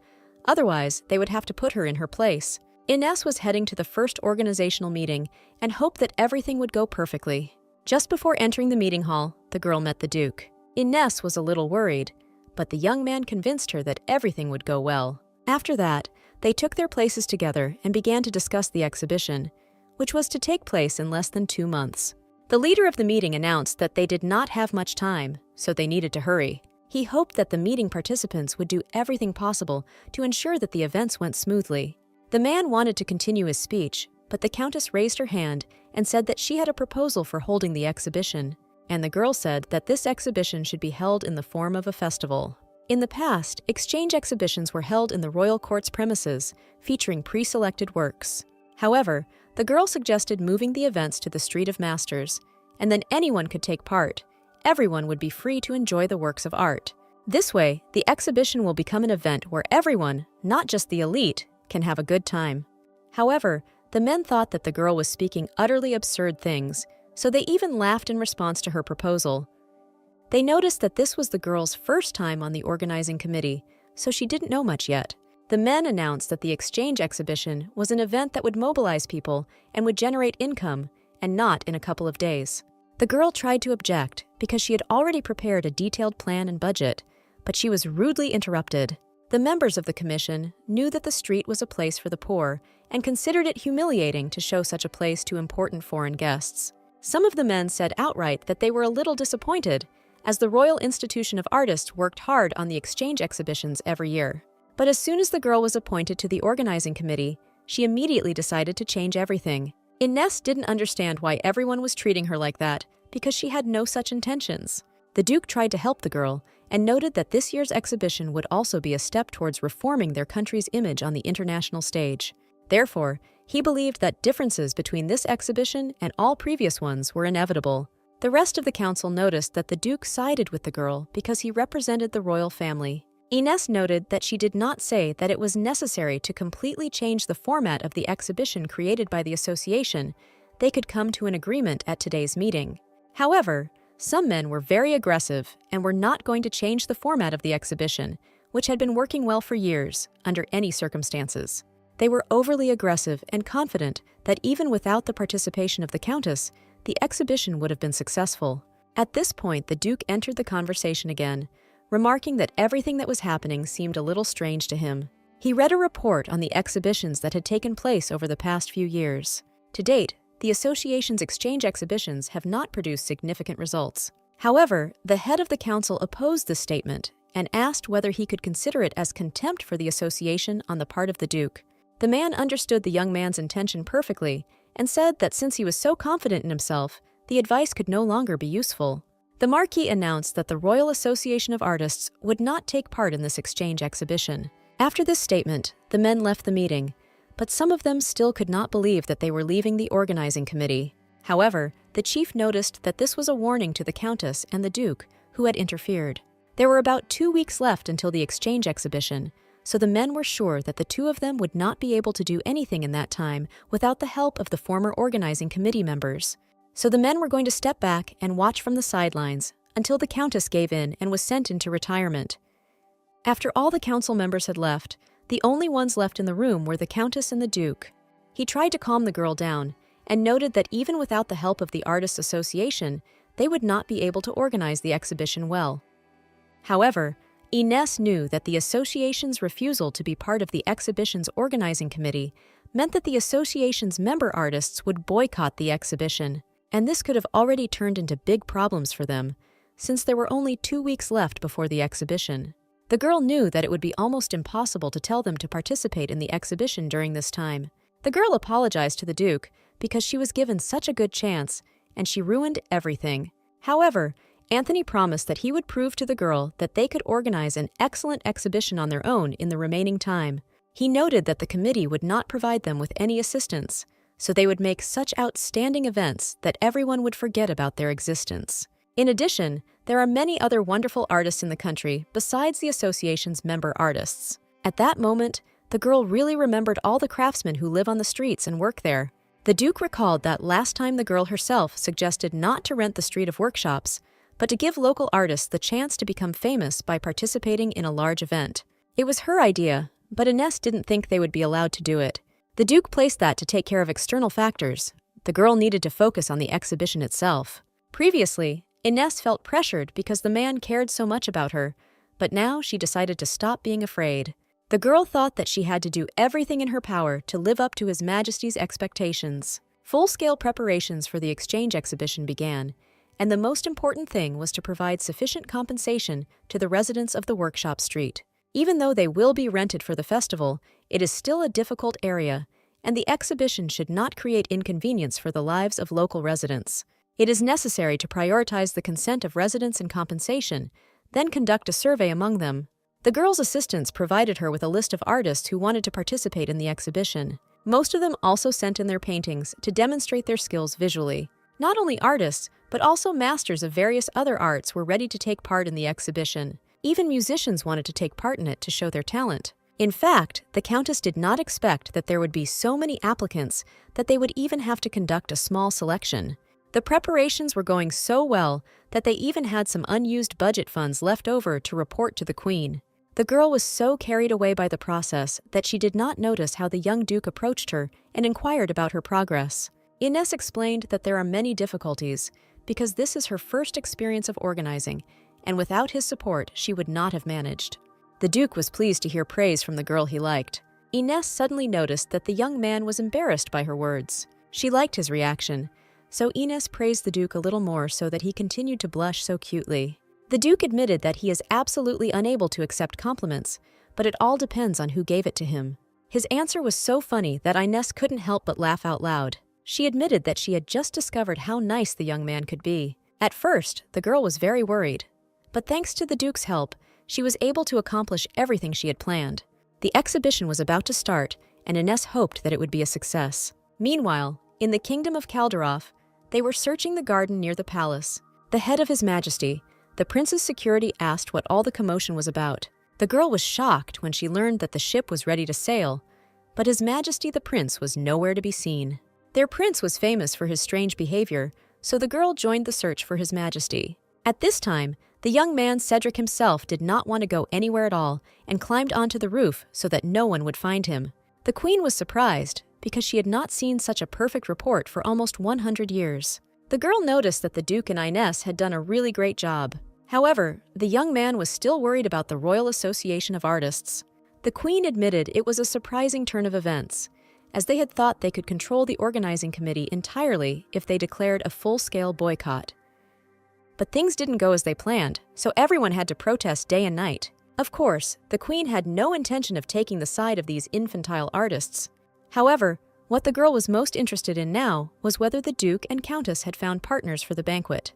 otherwise they would have to put her in her place. Ines was heading to the first organizational meeting and hoped that everything would go perfectly. Just before entering the meeting hall, the girl met the Duke. Ines was a little worried, but the young man convinced her that everything would go well. After that, they took their places together and began to discuss the exhibition, which was to take place in less than 2 months. The leader of the meeting announced that they did not have much time, so they needed to hurry. He hoped that the meeting participants would do everything possible to ensure that the events went smoothly. The man wanted to continue his speech, but the Countess raised her hand and said that she had a proposal for holding the exhibition, and the girl said that this exhibition should be held in the form of a festival. In the past, exchange exhibitions were held in the royal court's premises, featuring pre-selected works. However, the girl suggested moving the events to the Street of Masters, and then anyone could take part. Everyone would be free to enjoy the works of art. This way, the exhibition will become an event where everyone, not just the elite, can have a good time. However, the men thought that the girl was speaking utterly absurd things, so they even laughed in response to her proposal. They noticed that this was the girl's first time on the organizing committee, so she didn't know much yet. The men announced that the exchange exhibition was an event that would mobilize people and would generate income, and not in a couple of days. The girl tried to object because she had already prepared a detailed plan and budget, but she was rudely interrupted. The members of the commission knew that the street was a place for the poor and considered it humiliating to show such a place to important foreign guests. Some of the men said outright that they were a little disappointed, as the Royal Institution of Artists worked hard on the exchange exhibitions every year. But as soon as the girl was appointed to the organizing committee, she immediately decided to change everything. Ines didn't understand why everyone was treating her like that, because she had no such intentions. The Duke tried to help the girl, and noted that this year's exhibition would also be a step towards reforming their country's image on the international stage. Therefore, he believed that differences between this exhibition and all previous ones were inevitable. The rest of the council noticed that the Duke sided with the girl because he represented the royal family. Ines noted that she did not say that it was necessary to completely change the format of the exhibition created by the association. They could come to an agreement at today's meeting. However, some men were very aggressive and were not going to change the format of the exhibition, which had been working well for years, under any circumstances. They were overly aggressive and confident that even without the participation of the Countess, the exhibition would have been successful. At this point, the Duke entered the conversation again, remarking that everything that was happening seemed a little strange to him. He read a report on the exhibitions that had taken place over the past few years. To date, the association's exchange exhibitions have not produced significant results. However, the head of the council opposed this statement and asked whether he could consider it as contempt for the association on the part of the Duke. The man understood the young man's intention perfectly and said that since he was so confident in himself, the advice could no longer be useful. The Marquis announced that the Royal Association of Artists would not take part in this exchange exhibition. After this statement, the men left the meeting, but some of them still could not believe that they were leaving the organizing committee. However, the chief noticed that this was a warning to the Countess and the Duke, who had interfered. There were about 2 weeks left until the exchange exhibition, so the men were sure that the two of them would not be able to do anything in that time without the help of the former organizing committee members. So the men were going to step back and watch from the sidelines until the Countess gave in and was sent into retirement. After all the council members had left, the only ones left in the room were the Countess and the Duke. He tried to calm the girl down and noted that even without the help of the Artists' Association, they would not be able to organize the exhibition well. However, Ines knew that the association's refusal to be part of the exhibition's organizing committee meant that the association's member artists would boycott the exhibition, and this could have already turned into big problems for them, since there were only 2 weeks left before the exhibition. The girl knew that it would be almost impossible to tell them to participate in the exhibition during this time. The girl apologized to the Duke because she was given such a good chance, and she ruined everything. However, Anthony promised that he would prove to the girl that they could organize an excellent exhibition on their own in the remaining time. He noted that the committee would not provide them with any assistance, so they would make such outstanding events that everyone would forget about their existence. In addition, there are many other wonderful artists in the country besides the association's member artists. At that moment, the girl really remembered all the craftsmen who live on the streets and work there. The Duke recalled that last time the girl herself suggested not to rent the street of workshops, but to give local artists the chance to become famous by participating in a large event. It was her idea, but Ines didn't think they would be allowed to do it. The Duke placed that to take care of external factors. The girl needed to focus on the exhibition itself. Previously, Ines felt pressured because the man cared so much about her, but now she decided to stop being afraid. The girl thought that she had to do everything in her power to live up to His Majesty's expectations. Full-scale preparations for the exchange exhibition began, and the most important thing was to provide sufficient compensation to the residents of the workshop street. Even though they will be rented for the festival, it is still a difficult area, and the exhibition should not create inconvenience for the lives of local residents. It is necessary to prioritize the consent of residents and compensation, then conduct a survey among them. The girl's assistants provided her with a list of artists who wanted to participate in the exhibition. Most of them also sent in their paintings to demonstrate their skills visually. Not only artists, but also masters of various other arts were ready to take part in the exhibition. Even musicians wanted to take part in it to show their talent. In fact, the Countess did not expect that there would be so many applicants that they would even have to conduct a small selection. The preparations were going so well that they even had some unused budget funds left over to report to the Queen. The girl was so carried away by the process that she did not notice how the young Duke approached her and inquired about her progress. Ines explained that there are many difficulties because this is her first experience of organizing, and without his support, she would not have managed. The Duke was pleased to hear praise from the girl he liked. Ines suddenly noticed that the young man was embarrassed by her words. She liked his reaction, so Ines praised the Duke a little more so that he continued to blush so cutely. The Duke admitted that he is absolutely unable to accept compliments, but it all depends on who gave it to him. His answer was so funny that Ines couldn't help but laugh out loud. She admitted that she had just discovered how nice the young man could be. At first, the girl was very worried, but thanks to the Duke's help, she was able to accomplish everything she had planned. The exhibition was about to start, and Ines hoped that it would be a success. Meanwhile, in the kingdom of Calderoff, they were searching the garden near the palace. The head of His Majesty, the prince's security, asked what all the commotion was about. The girl was shocked when she learned that the ship was ready to sail, but His Majesty the prince was nowhere to be seen. Their prince was famous for his strange behavior, so the girl joined the search for His Majesty. At this time, the young man Cedric himself did not want to go anywhere at all and climbed onto the roof so that no one would find him. The Queen was surprised because she had not seen such a perfect report for almost 100 years. The girl noticed that the Duke and Ines had done a really great job. However, the young man was still worried about the Royal Association of Artists. The Queen admitted it was a surprising turn of events, as they had thought they could control the organizing committee entirely if they declared a full-scale boycott. But things didn't go as they planned, so everyone had to protest day and night. Of course, the Queen had no intention of taking the side of these infantile artists. However, what the girl was most interested in now was whether the Duke and Countess had found partners for the banquet.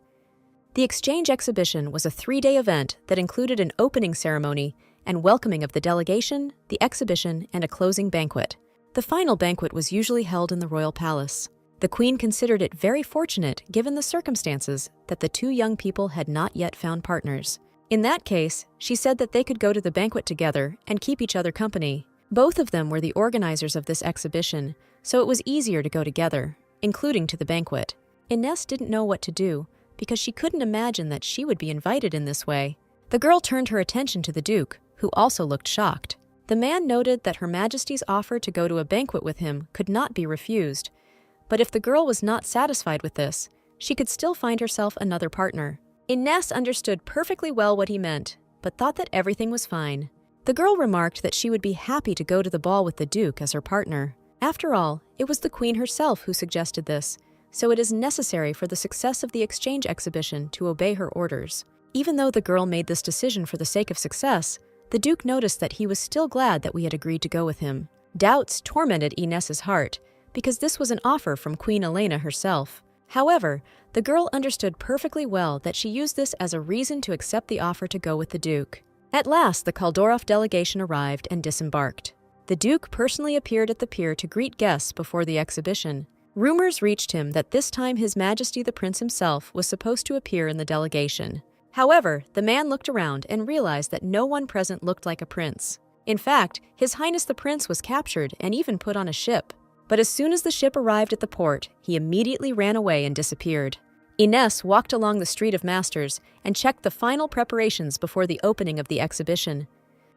The exchange exhibition was a 3-day event that included an opening ceremony and welcoming of the delegation, the exhibition, and a closing banquet. The final banquet was usually held in the royal palace. The Queen considered it very fortunate, given the circumstances, that the two young people had not yet found partners. In that case, she said that they could go to the banquet together and keep each other company. Both of them were the organizers of this exhibition, so it was easier to go together, including to the banquet. Ines didn't know what to do, because she couldn't imagine that she would be invited in this way. The girl turned her attention to the Duke, who also looked shocked. The man noted that Her Majesty's offer to go to a banquet with him could not be refused, but if the girl was not satisfied with this, she could still find herself another partner. Ines understood perfectly well what he meant, but thought that everything was fine. The girl remarked that she would be happy to go to the ball with the Duke as her partner. After all, it was the Queen herself who suggested this, so it is necessary for the success of the exchange exhibition to obey her orders. Even though the girl made this decision for the sake of success, the Duke noticed that he was still glad that we had agreed to go with him. Doubts tormented Ines's heart, because this was an offer from Queen Elena herself. However, the girl understood perfectly well that she used this as a reason to accept the offer to go with the Duke. At last, the Calderoff delegation arrived and disembarked. The Duke personally appeared at the pier to greet guests before the exhibition. Rumors reached him that this time His Majesty the Prince himself was supposed to appear in the delegation. However, the man looked around and realized that no one present looked like a prince. In fact, His Highness the Prince was captured and even put on a ship. But as soon as the ship arrived at the port, he immediately ran away and disappeared. Ines walked along the Street of Masters and checked the final preparations before the opening of the exhibition.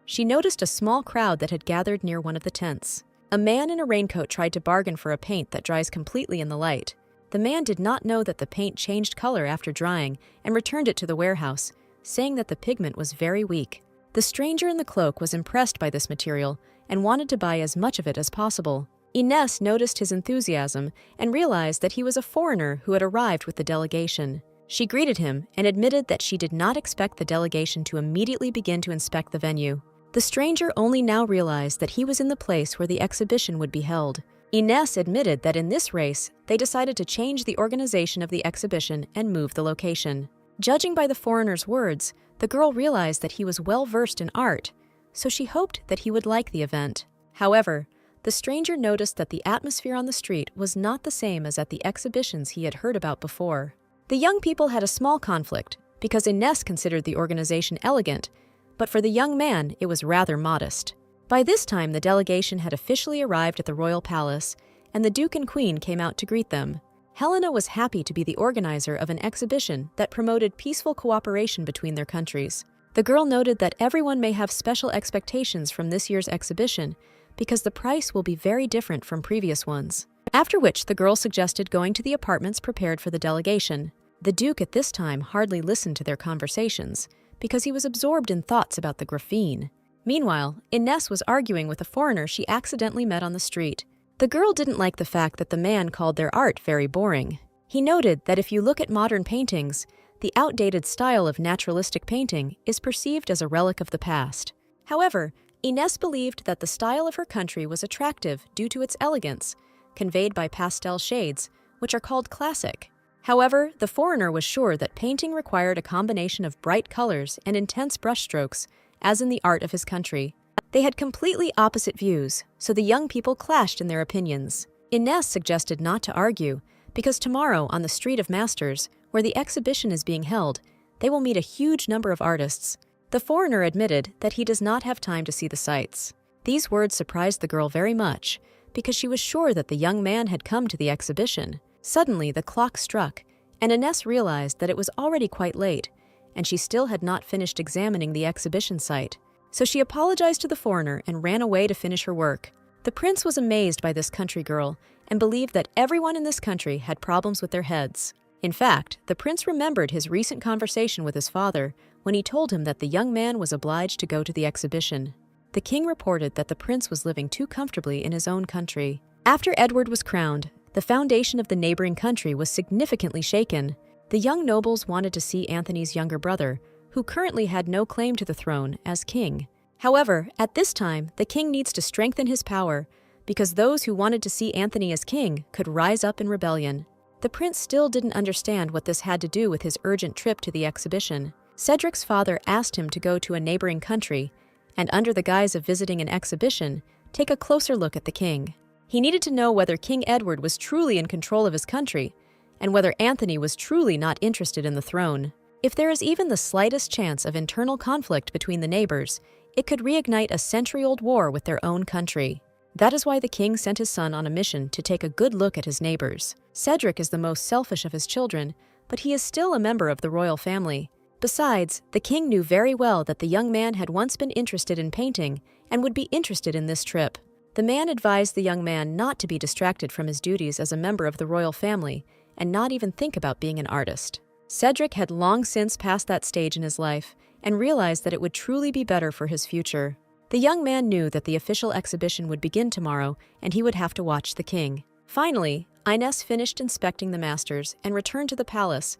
She noticed a small crowd that had gathered near one of the tents. A man in a raincoat tried to bargain for a paint that dries completely in the light. The man did not know that the paint changed color after drying and returned it to the warehouse, saying that the pigment was very weak. The stranger in the cloak was impressed by this material and wanted to buy as much of it as possible. Ines noticed his enthusiasm and realized that he was a foreigner who had arrived with the delegation. She greeted him and admitted that she did not expect the delegation to immediately begin to inspect the venue. The stranger only now realized that he was in the place where the exhibition would be held. Ines admitted that in this race, they decided to change the organization of the exhibition and move the location. Judging by the foreigner's words, the girl realized that he was well-versed in art, so she hoped that he would like the event. However, the stranger noticed that the atmosphere on the street was not the same as at the exhibitions he had heard about before. The young people had a small conflict because Ines considered the organization elegant, but for the young man it was rather modest. By this time, the delegation had officially arrived at the royal palace, and the Duke and Queen came out to greet them. Helena was happy to be the organizer of an exhibition that promoted peaceful cooperation between their countries. The girl noted that everyone may have special expectations from this year's exhibition because the price will be very different from previous ones. After which, the girl suggested going to the apartments prepared for the delegation. The Duke at this time hardly listened to their conversations because he was absorbed in thoughts about the graphene. Meanwhile, Ines was arguing with a foreigner she accidentally met on the street. The girl didn't like the fact that the man called their art very boring. He noted that if you look at modern paintings, the outdated style of naturalistic painting is perceived as a relic of the past. However, Ines believed that the style of her country was attractive due to its elegance, conveyed by pastel shades, which are called classic. However, the foreigner was sure that painting required a combination of bright colors and intense brushstrokes, as in the art of his country. They had completely opposite views, so the young people clashed in their opinions. Ines suggested not to argue, because tomorrow on the Street of Masters, where the exhibition is being held, they will meet a huge number of artists. The foreigner admitted that he does not have time to see the sights. These words surprised the girl very much, because she was sure that the young man had come to the exhibition. Suddenly, the clock struck, and Ines realized that it was already quite late, and she still had not finished examining the exhibition site. So she apologized to the foreigner and ran away to finish her work. The prince was amazed by this country girl and believed that everyone in this country had problems with their heads. In fact, the prince remembered his recent conversation with his father when he told him that the young man was obliged to go to the exhibition. The king reported that the prince was living too comfortably in his own country. After Edward was crowned, the foundation of the neighboring country was significantly shaken. The young nobles wanted to see Anthony's younger brother, who currently had no claim to the throne, as king. However, at this time, the king needs to strengthen his power, because those who wanted to see Anthony as king could rise up in rebellion. The prince still didn't understand what this had to do with his urgent trip to the exhibition. Cedric's father asked him to go to a neighboring country, and under the guise of visiting an exhibition, take a closer look at the king. He needed to know whether King Edward was truly in control of his country, and whether Anthony was truly not interested in the throne. If there is even the slightest chance of internal conflict between the neighbors, it could reignite a century-old war with their own country. That is why the king sent his son on a mission to take a good look at his neighbors. Cedric is the most selfish of his children, but he is still a member of the royal family. Besides, the king knew very well that the young man had once been interested in painting and would be interested in this trip. The man advised the young man not to be distracted from his duties as a member of the royal family and not even think about being an artist. Cedric had long since passed that stage in his life and realized that it would truly be better for his future. The young man knew that the official exhibition would begin tomorrow and he would have to watch the king. Finally, Ines finished inspecting the masters and returned to the palace,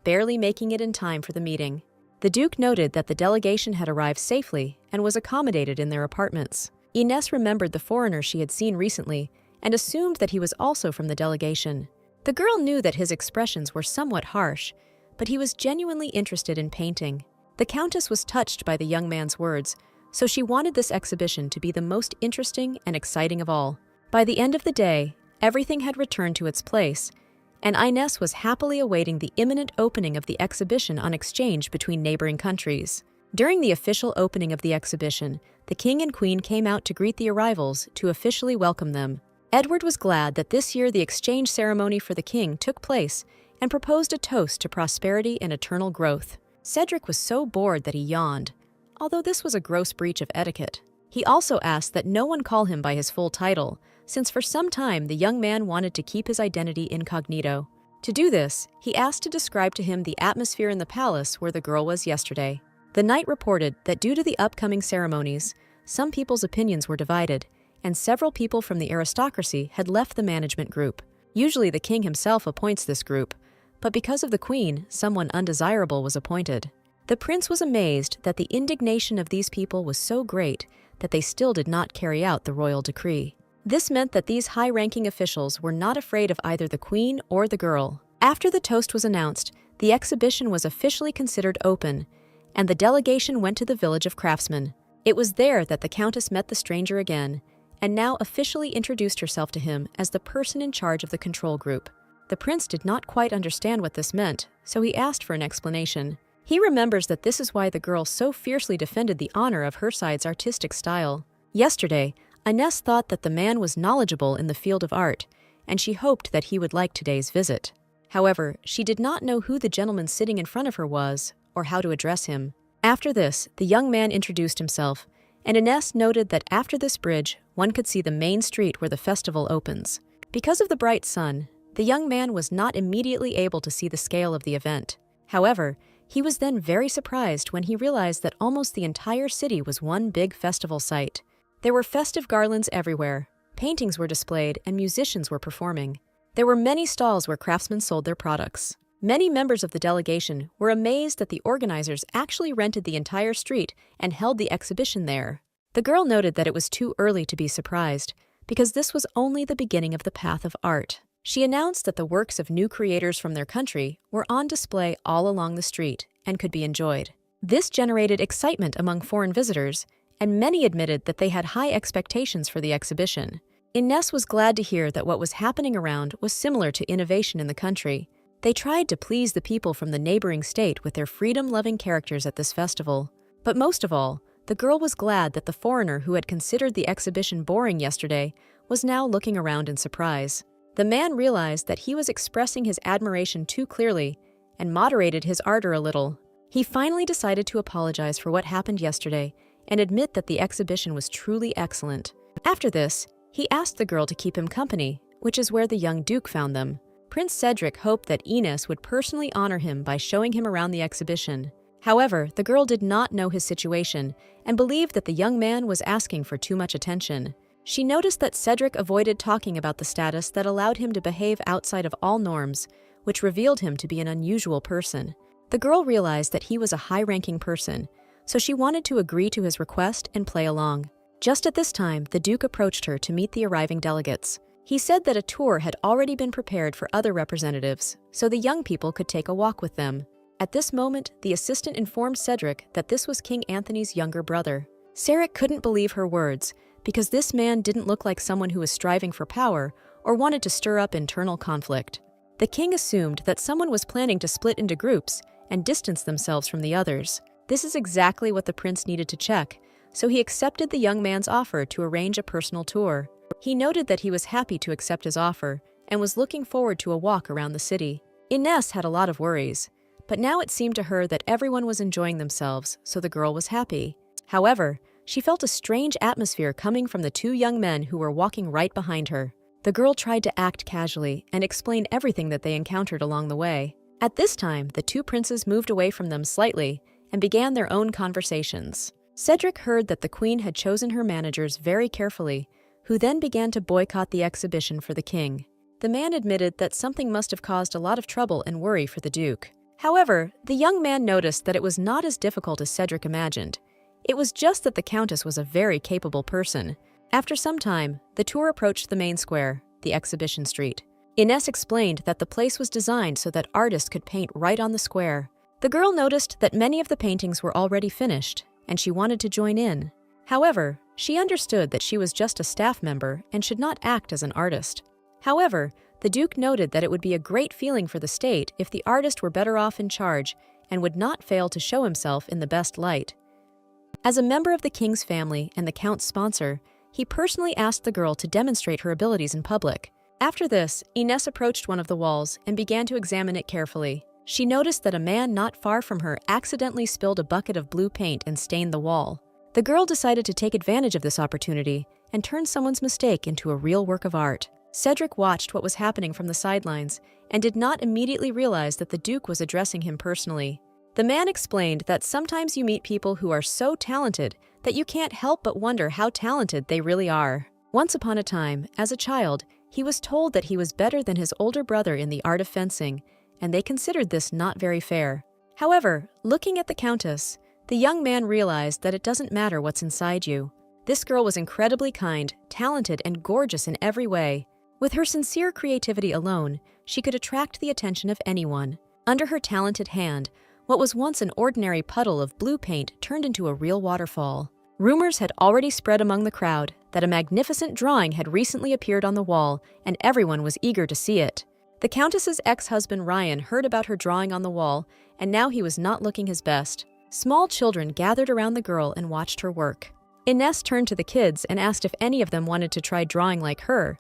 barely making it in time for the meeting. The Duke noted that the delegation had arrived safely and was accommodated in their apartments. Ines remembered the foreigner she had seen recently and assumed that he was also from the delegation. The girl knew that his expressions were somewhat harsh, but he was genuinely interested in painting. The Countess was touched by the young man's words, so she wanted this exhibition to be the most interesting and exciting of all. By the end of the day, everything had returned to its place, and Ines was happily awaiting the imminent opening of the exhibition on exchange between neighboring countries. During the official opening of the exhibition, the king and queen came out to greet the arrivals to officially welcome them. Edward was glad that this year the exchange ceremony for the king took place and proposed a toast to prosperity and eternal growth. Cedric was so bored that he yawned, although this was a gross breach of etiquette. He also asked that no one call him by his full title, since for some time the young man wanted to keep his identity incognito. To do this, he asked to describe to him the atmosphere in the palace where the girl was yesterday. The knight reported that due to the upcoming ceremonies, some people's opinions were divided, and several people from the aristocracy had left the management group. Usually the king himself appoints this group, but because of the queen, someone undesirable was appointed. The prince was amazed that the indignation of these people was so great that they still did not carry out the royal decree. This meant that these high-ranking officials were not afraid of either the queen or the girl. After the toast was announced, the exhibition was officially considered open, and the delegation went to the village of craftsmen. It was there that the countess met the stranger again, and now officially introduced herself to him as the person in charge of the control group. The prince did not quite understand what this meant, so he asked for an explanation. He remembers that this is why the girl so fiercely defended the honor of her side's artistic style. Yesterday, Ines thought that the man was knowledgeable in the field of art, and she hoped that he would like today's visit. However, she did not know who the gentleman sitting in front of her was, or how to address him. After this, the young man introduced himself, and Ines noted that after this bridge, one could see the main street where the festival opens. Because of the bright sun, the young man was not immediately able to see the scale of the event. However, he was then very surprised when he realized that almost the entire city was one big festival site. There were festive garlands everywhere, paintings were displayed, and musicians were performing. There were many stalls where craftsmen sold their products. Many members of the delegation were amazed that the organizers actually rented the entire street and held the exhibition there. The girl noted that it was too early to be surprised, because this was only the beginning of the path of art. She announced that the works of new creators from their country were on display all along the street and could be enjoyed. This generated excitement among foreign visitors, and many admitted that they had high expectations for the exhibition. Ines was glad to hear that what was happening around was similar to innovation in the country. They tried to please the people from the neighboring state with their freedom-loving characters at this festival. But most of all, the girl was glad that the foreigner who had considered the exhibition boring yesterday was now looking around in surprise. The man realized that he was expressing his admiration too clearly and moderated his ardor a little. He finally decided to apologize for what happened yesterday and admit that the exhibition was truly excellent. After this, he asked the girl to keep him company, which is where the young duke found them. Prince Cedric hoped that Ines would personally honor him by showing him around the exhibition. However, the girl did not know his situation and believed that the young man was asking for too much attention. She noticed that Cedric avoided talking about the status that allowed him to behave outside of all norms, which revealed him to be an unusual person. The girl realized that he was a high-ranking person, so she wanted to agree to his request and play along. Just at this time, the Duke approached her to meet the arriving delegates. He said that a tour had already been prepared for other representatives, so the young people could take a walk with them. At this moment, the assistant informed Cedric that this was King Anthony's younger brother. Cedric couldn't believe her words, because this man didn't look like someone who was striving for power or wanted to stir up internal conflict. The king assumed that someone was planning to split into groups and distance themselves from the others. This is exactly what the prince needed to check, so he accepted the young man's offer to arrange a personal tour. He noted that he was happy to accept his offer and was looking forward to a walk around the city. Ines had a lot of worries, but now it seemed to her that everyone was enjoying themselves, so the girl was happy. However, she felt a strange atmosphere coming from the two young men who were walking right behind her. The girl tried to act casually and explain everything that they encountered along the way. At this time, the two princes moved away from them slightly and began their own conversations. Cedric heard that the queen had chosen her managers very carefully, who then began to boycott the exhibition for the king. The man admitted that something must have caused a lot of trouble and worry for the duke. However, the young man noticed that it was not as difficult as Cedric imagined. It was just that the countess was a very capable person. After some time, the tour approached the main square, the exhibition street. Ines explained that the place was designed so that artists could paint right on the square. The girl noticed that many of the paintings were already finished, and she wanted to join in. However, she understood that she was just a staff member and should not act as an artist. However, the Duke noted that it would be a great feeling for the state if the artist were better off in charge and would not fail to show himself in the best light. As a member of the king's family and the count's sponsor, he personally asked the girl to demonstrate her abilities in public. After this, Ines approached one of the walls and began to examine it carefully. She noticed that a man not far from her accidentally spilled a bucket of blue paint and stained the wall. The girl decided to take advantage of this opportunity and turn someone's mistake into a real work of art. Cedric watched what was happening from the sidelines and did not immediately realize that the Duke was addressing him personally. The man explained that sometimes you meet people who are so talented that you can't help but wonder how talented they really are. Once upon a time, as a child, he was told that he was better than his older brother in the art of fencing, and they considered this not very fair. However, looking at the Countess, the young man realized that it doesn't matter what's inside you. This girl was incredibly kind, talented, and gorgeous in every way. With her sincere creativity alone, she could attract the attention of anyone. Under her talented hand, what was once an ordinary puddle of blue paint turned into a real waterfall. Rumors had already spread among the crowd that a magnificent drawing had recently appeared on the wall, and everyone was eager to see it. The Countess's ex-husband Ryan heard about her drawing on the wall, and now he was not looking his best. Small children gathered around the girl and watched her work. Ines turned to the kids and asked if any of them wanted to try drawing like her.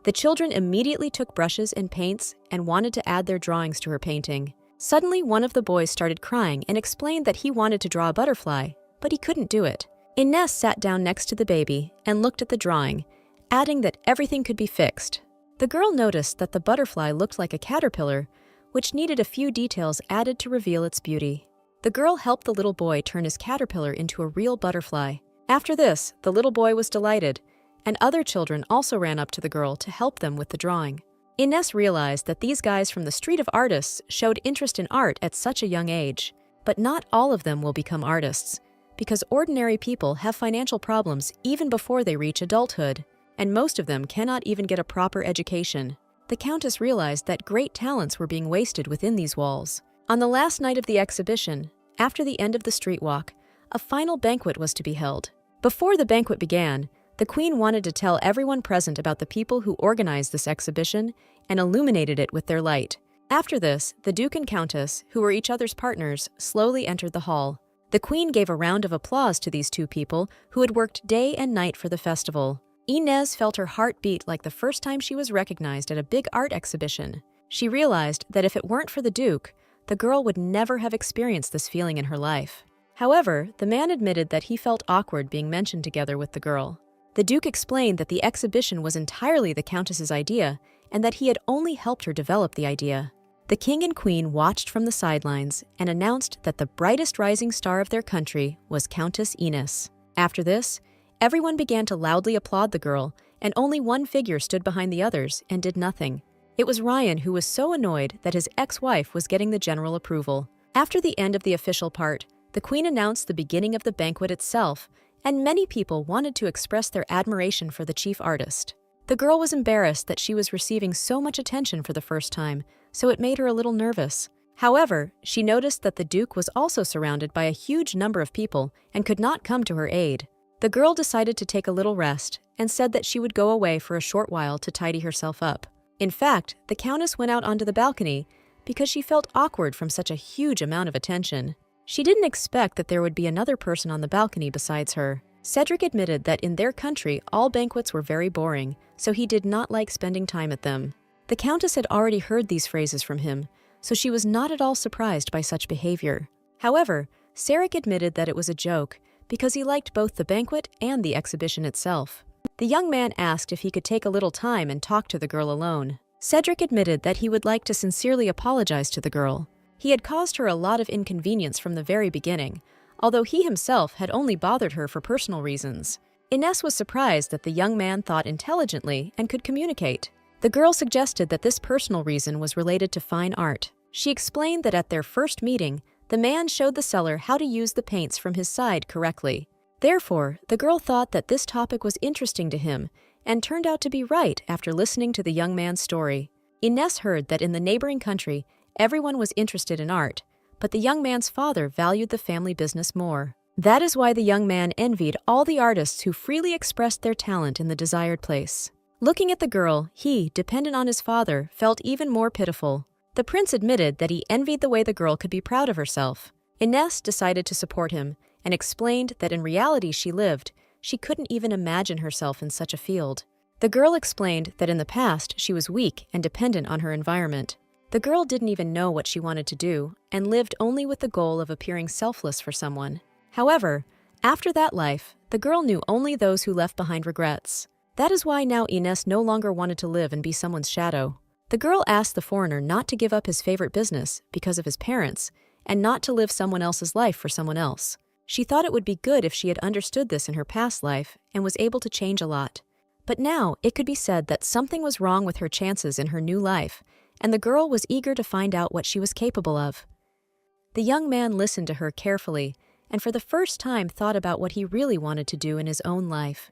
The children immediately took brushes and paints and wanted to add their drawings to her painting. Suddenly, one of the boys started crying and explained that he wanted to draw a butterfly, but he couldn't do it. Ines sat down next to the baby and looked at the drawing, adding that everything could be fixed. The girl noticed that the butterfly looked like a caterpillar, which needed a few details added to reveal its beauty. The girl helped the little boy turn his caterpillar into a real butterfly. After this, the little boy was delighted, and other children also ran up to the girl to help them with the drawing. Ines realized that these guys from the Street of Artists showed interest in art at such a young age. But not all of them will become artists, because ordinary people have financial problems even before they reach adulthood, and most of them cannot even get a proper education. The Countess realized that great talents were being wasted within these walls. On the last night of the exhibition, after the end of the street walk, a final banquet was to be held. Before the banquet began, the Queen wanted to tell everyone present about the people who organized this exhibition and illuminated it with their light. After this, the Duke and Countess, who were each other's partners, slowly entered the hall. The Queen gave a round of applause to these two people who had worked day and night for the festival. Ines felt her heart beat like the first time she was recognized at a big art exhibition. She realized that if it weren't for the Duke, the girl would never have experienced this feeling in her life. However, the man admitted that he felt awkward being mentioned together with the girl. The Duke explained that the exhibition was entirely the Countess's idea and that he had only helped her develop the idea. The King and Queen watched from the sidelines and announced that the brightest rising star of their country was Countess Ines. After this, everyone began to loudly applaud the girl, and only one figure stood behind the others and did nothing. It was Ryan, who was so annoyed that his ex-wife was getting the general approval. After the end of the official part, the Queen announced the beginning of the banquet itself, and many people wanted to express their admiration for the chief artist. The girl was embarrassed that she was receiving so much attention for the first time, so it made her a little nervous. However, she noticed that the Duke was also surrounded by a huge number of people and could not come to her aid. The girl decided to take a little rest and said that she would go away for a short while to tidy herself up. In fact, the Countess went out onto the balcony because she felt awkward from such a huge amount of attention. She didn't expect that there would be another person on the balcony besides her. Cedric admitted that in their country, all banquets were very boring, so he did not like spending time at them. The Countess had already heard these phrases from him, so she was not at all surprised by such behavior. However, Cedric admitted that it was a joke because he liked both the banquet and the exhibition itself. The young man asked if he could take a little time and talk to the girl alone. Cedric admitted that he would like to sincerely apologize to the girl. He had caused her a lot of inconvenience from the very beginning, although he himself had only bothered her for personal reasons. Ines was surprised that the young man thought intelligently and could communicate. The girl suggested that this personal reason was related to fine art. She explained that at their first meeting, the man showed the seller how to use the paints from his side correctly. Therefore, the girl thought that this topic was interesting to him and turned out to be right after listening to the young man's story. Ines heard that in the neighboring country, everyone was interested in art, but the young man's father valued the family business more. That is why the young man envied all the artists who freely expressed their talent in the desired place. Looking at the girl, he, dependent on his father, felt even more pitiful. The prince admitted that he envied the way the girl could be proud of herself. Ines decided to support him and explained that in reality she couldn't even imagine herself in such a field. The girl explained that in the past she was weak and dependent on her environment. The girl didn't even know what she wanted to do and lived only with the goal of appearing selfless for someone. However, after that life, the girl knew only those who left behind regrets. That is why now Ines no longer wanted to live and be someone's shadow. The girl asked the foreigner not to give up his favorite business because of his parents and not to live someone else's life for someone else. She thought it would be good if she had understood this in her past life and was able to change a lot. But now it could be said that something was wrong with her chances in her new life, and the girl was eager to find out what she was capable of. The young man listened to her carefully and for the first time thought about what he really wanted to do in his own life.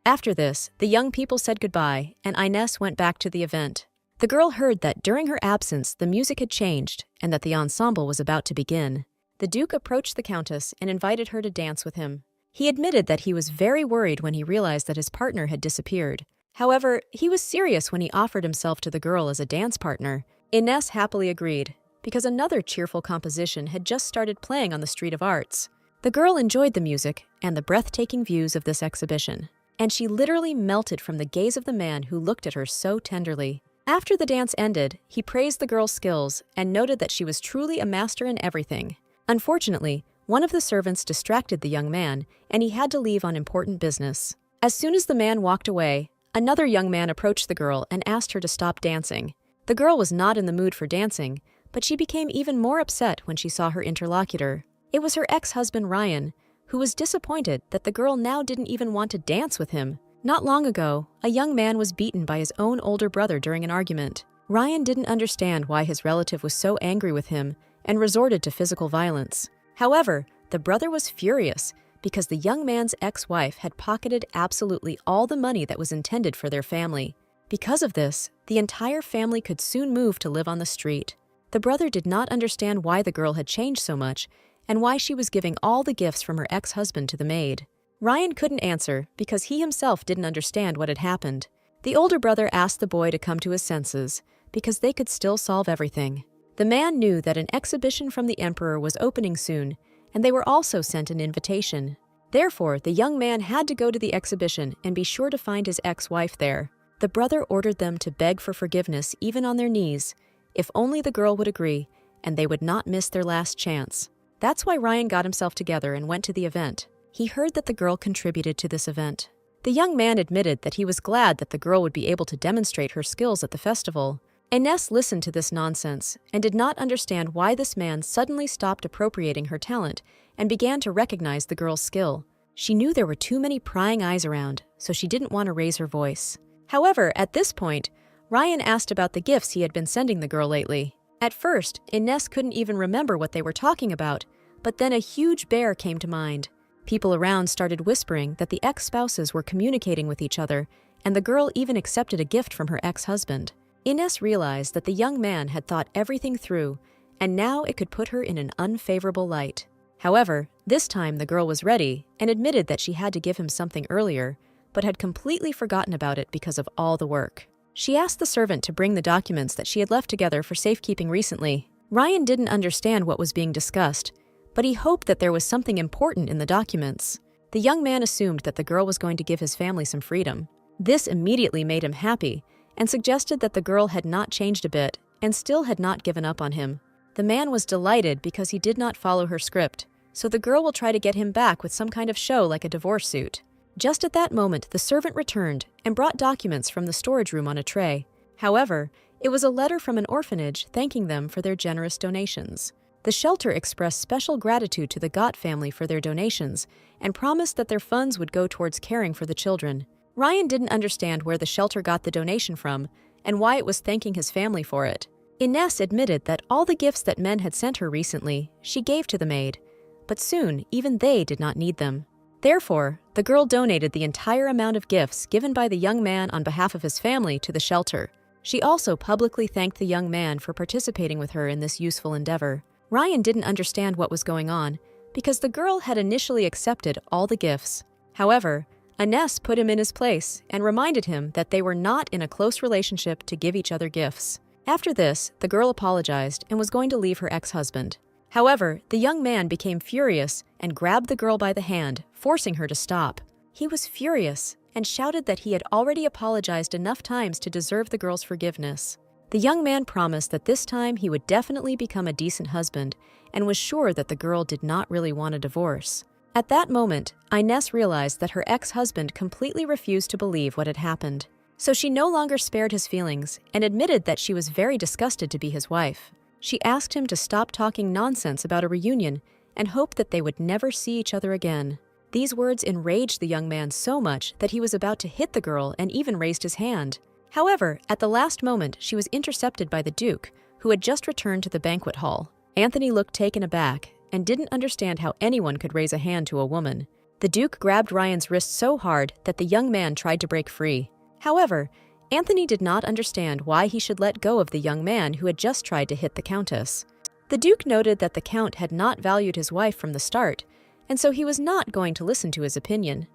After this, the young people said goodbye, and Ines went back to the event. The girl heard that during her absence the music had changed and that the ensemble was about to begin. The Duke approached the Countess and invited her to dance with him. He admitted that he was very worried when he realized that his partner had disappeared. However, he was serious when he offered himself to the girl as a dance partner. Ines happily agreed, because another cheerful composition had just started playing on the Street of Arts. The girl enjoyed the music and the breathtaking views of this exhibition, and she literally melted from the gaze of the man who looked at her so tenderly. After the dance ended, he praised the girl's skills and noted that she was truly a master in everything. Unfortunately, one of the servants distracted the young man, and he had to leave on important business. As soon as the man walked away, another young man approached the girl and asked her to stop dancing. The girl was not in the mood for dancing, but she became even more upset when she saw her interlocutor. It was her ex-husband Ryan, who was disappointed that the girl now didn't even want to dance with him. Not long ago, a young man was beaten by his own older brother during an argument. Ryan didn't understand why his relative was so angry with him and resorted to physical violence. However, the brother was furious because the young man's ex-wife had pocketed absolutely all the money that was intended for their family. Because of this, the entire family could soon move to live on the street. The brother did not understand why the girl had changed so much and why she was giving all the gifts from her ex-husband to the maid. Ryan couldn't answer because he himself didn't understand what had happened. The older brother asked the boy to come to his senses because they could still solve everything. The man knew that an exhibition from the emperor was opening soon, and they were also sent an invitation. Therefore, the young man had to go to the exhibition and be sure to find his ex-wife there. The brother ordered them to beg for forgiveness even on their knees, if only the girl would agree, and they would not miss their last chance. That's why Ryan got himself together and went to the event. He heard that the girl contributed to this event. The young man admitted that he was glad that the girl would be able to demonstrate her skills at the festival. Ines listened to this nonsense and did not understand why this man suddenly stopped appropriating her talent and began to recognize the girl's skill. She knew there were too many prying eyes around, so she didn't want to raise her voice. However, at this point, Ryan asked about the gifts he had been sending the girl lately. At first, Ines couldn't even remember what they were talking about, but then a huge bear came to mind. People around started whispering that the ex-spouses were communicating with each other, and the girl even accepted a gift from her ex-husband. Ines realized that the young man had thought everything through, and now it could put her in an unfavorable light. However, this time the girl was ready and admitted that she had to give him something earlier, but had completely forgotten about it because of all the work. She asked the servant to bring the documents that she had left together for safekeeping recently. Ryan didn't understand what was being discussed, but he hoped that there was something important in the documents. The young man assumed that the girl was going to give his family some freedom. This immediately made him happy, and suggested that the girl had not changed a bit and still had not given up on him. The man was delighted because he did not follow her script, so the girl will try to get him back with some kind of show like a divorce suit. Just at that moment, the servant returned and brought documents from the storage room on a tray. However, it was a letter from an orphanage thanking them for their generous donations. The shelter expressed special gratitude to the Gott family for their donations and promised that their funds would go towards caring for the children. Ryan didn't understand where the shelter got the donation from and why it was thanking his family for it. Ines admitted that all the gifts that men had sent her recently, she gave to the maid, but soon even they did not need them. Therefore, the girl donated the entire amount of gifts given by the young man on behalf of his family to the shelter. She also publicly thanked the young man for participating with her in this useful endeavor. Ryan didn't understand what was going on because the girl had initially accepted all the gifts. However, Ines put him in his place and reminded him that they were not in a close relationship to give each other gifts. After this, the girl apologized and was going to leave her ex-husband. However, the young man became furious and grabbed the girl by the hand, forcing her to stop. He was furious and shouted that he had already apologized enough times to deserve the girl's forgiveness. The young man promised that this time he would definitely become a decent husband and was sure that the girl did not really want a divorce. At that moment, Ines realized that her ex-husband completely refused to believe what had happened. So she no longer spared his feelings and admitted that she was very disgusted to be his wife. She asked him to stop talking nonsense about a reunion and hoped that they would never see each other again. These words enraged the young man so much that he was about to hit the girl and even raised his hand. However, at the last moment, she was intercepted by the Duke, who had just returned to the banquet hall. Anthony looked taken aback and didn't understand how anyone could raise a hand to a woman. The Duke grabbed Ryan's wrist so hard that the young man tried to break free. However, Anthony did not understand why he should let go of the young man who had just tried to hit the Countess. The Duke noted that the Count had not valued his wife from the start, and so he was not going to listen to his opinion.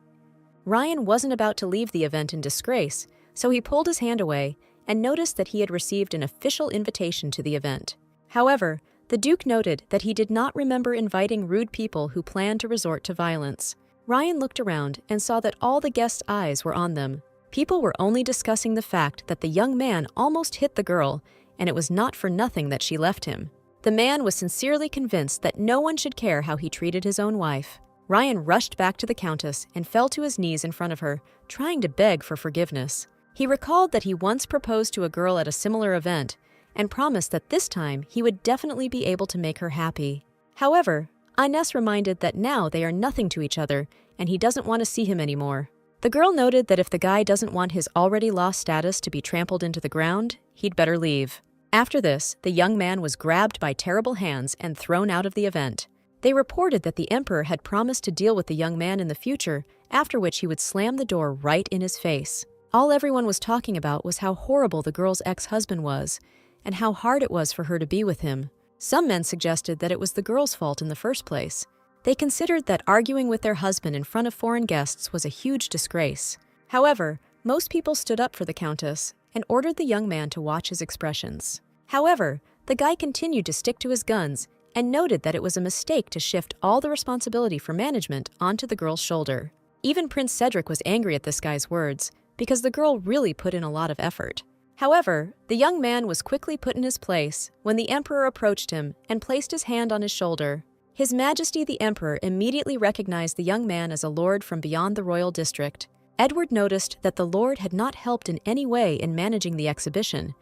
Ryan wasn't about to leave the event in disgrace, so he pulled his hand away and noticed that he had received an official invitation to the event. However, the Duke noted that he did not remember inviting rude people who planned to resort to violence. Ryan looked around and saw that all the guests' eyes were on them. People were only discussing the fact that the young man almost hit the girl, and it was not for nothing that she left him. The man was sincerely convinced that no one should care how he treated his own wife. Ryan rushed back to the Countess and fell to his knees in front of her, trying to beg for forgiveness. He recalled that he once proposed to a girl at a similar event and promised that this time he would definitely be able to make her happy. However, Ines reminded that now they are nothing to each other and he doesn't want to see him anymore. The girl noted that if the guy doesn't want his already lost status to be trampled into the ground, he'd better leave. After this, the young man was grabbed by terrible hands and thrown out of the event. They reported that the emperor had promised to deal with the young man in the future, after which he would slam the door right in his face. All everyone was talking about was how horrible the girl's ex-husband was, and how hard it was for her to be with him. Some men suggested that it was the girl's fault in the first place. They considered that arguing with their husband in front of foreign guests was a huge disgrace. However, most people stood up for the Countess and ordered the young man to watch his expressions. However, the guy continued to stick to his guns and noted that it was a mistake to shift all the responsibility for management onto the girl's shoulder. Even Prince Cedric was angry at this guy's words because the girl really put in a lot of effort. However, the young man was quickly put in his place when the emperor approached him and placed his hand on his shoulder. His Majesty the Emperor immediately recognized the young man as a lord from beyond the royal district. Edward noticed that the lord had not helped in any way in managing the exhibition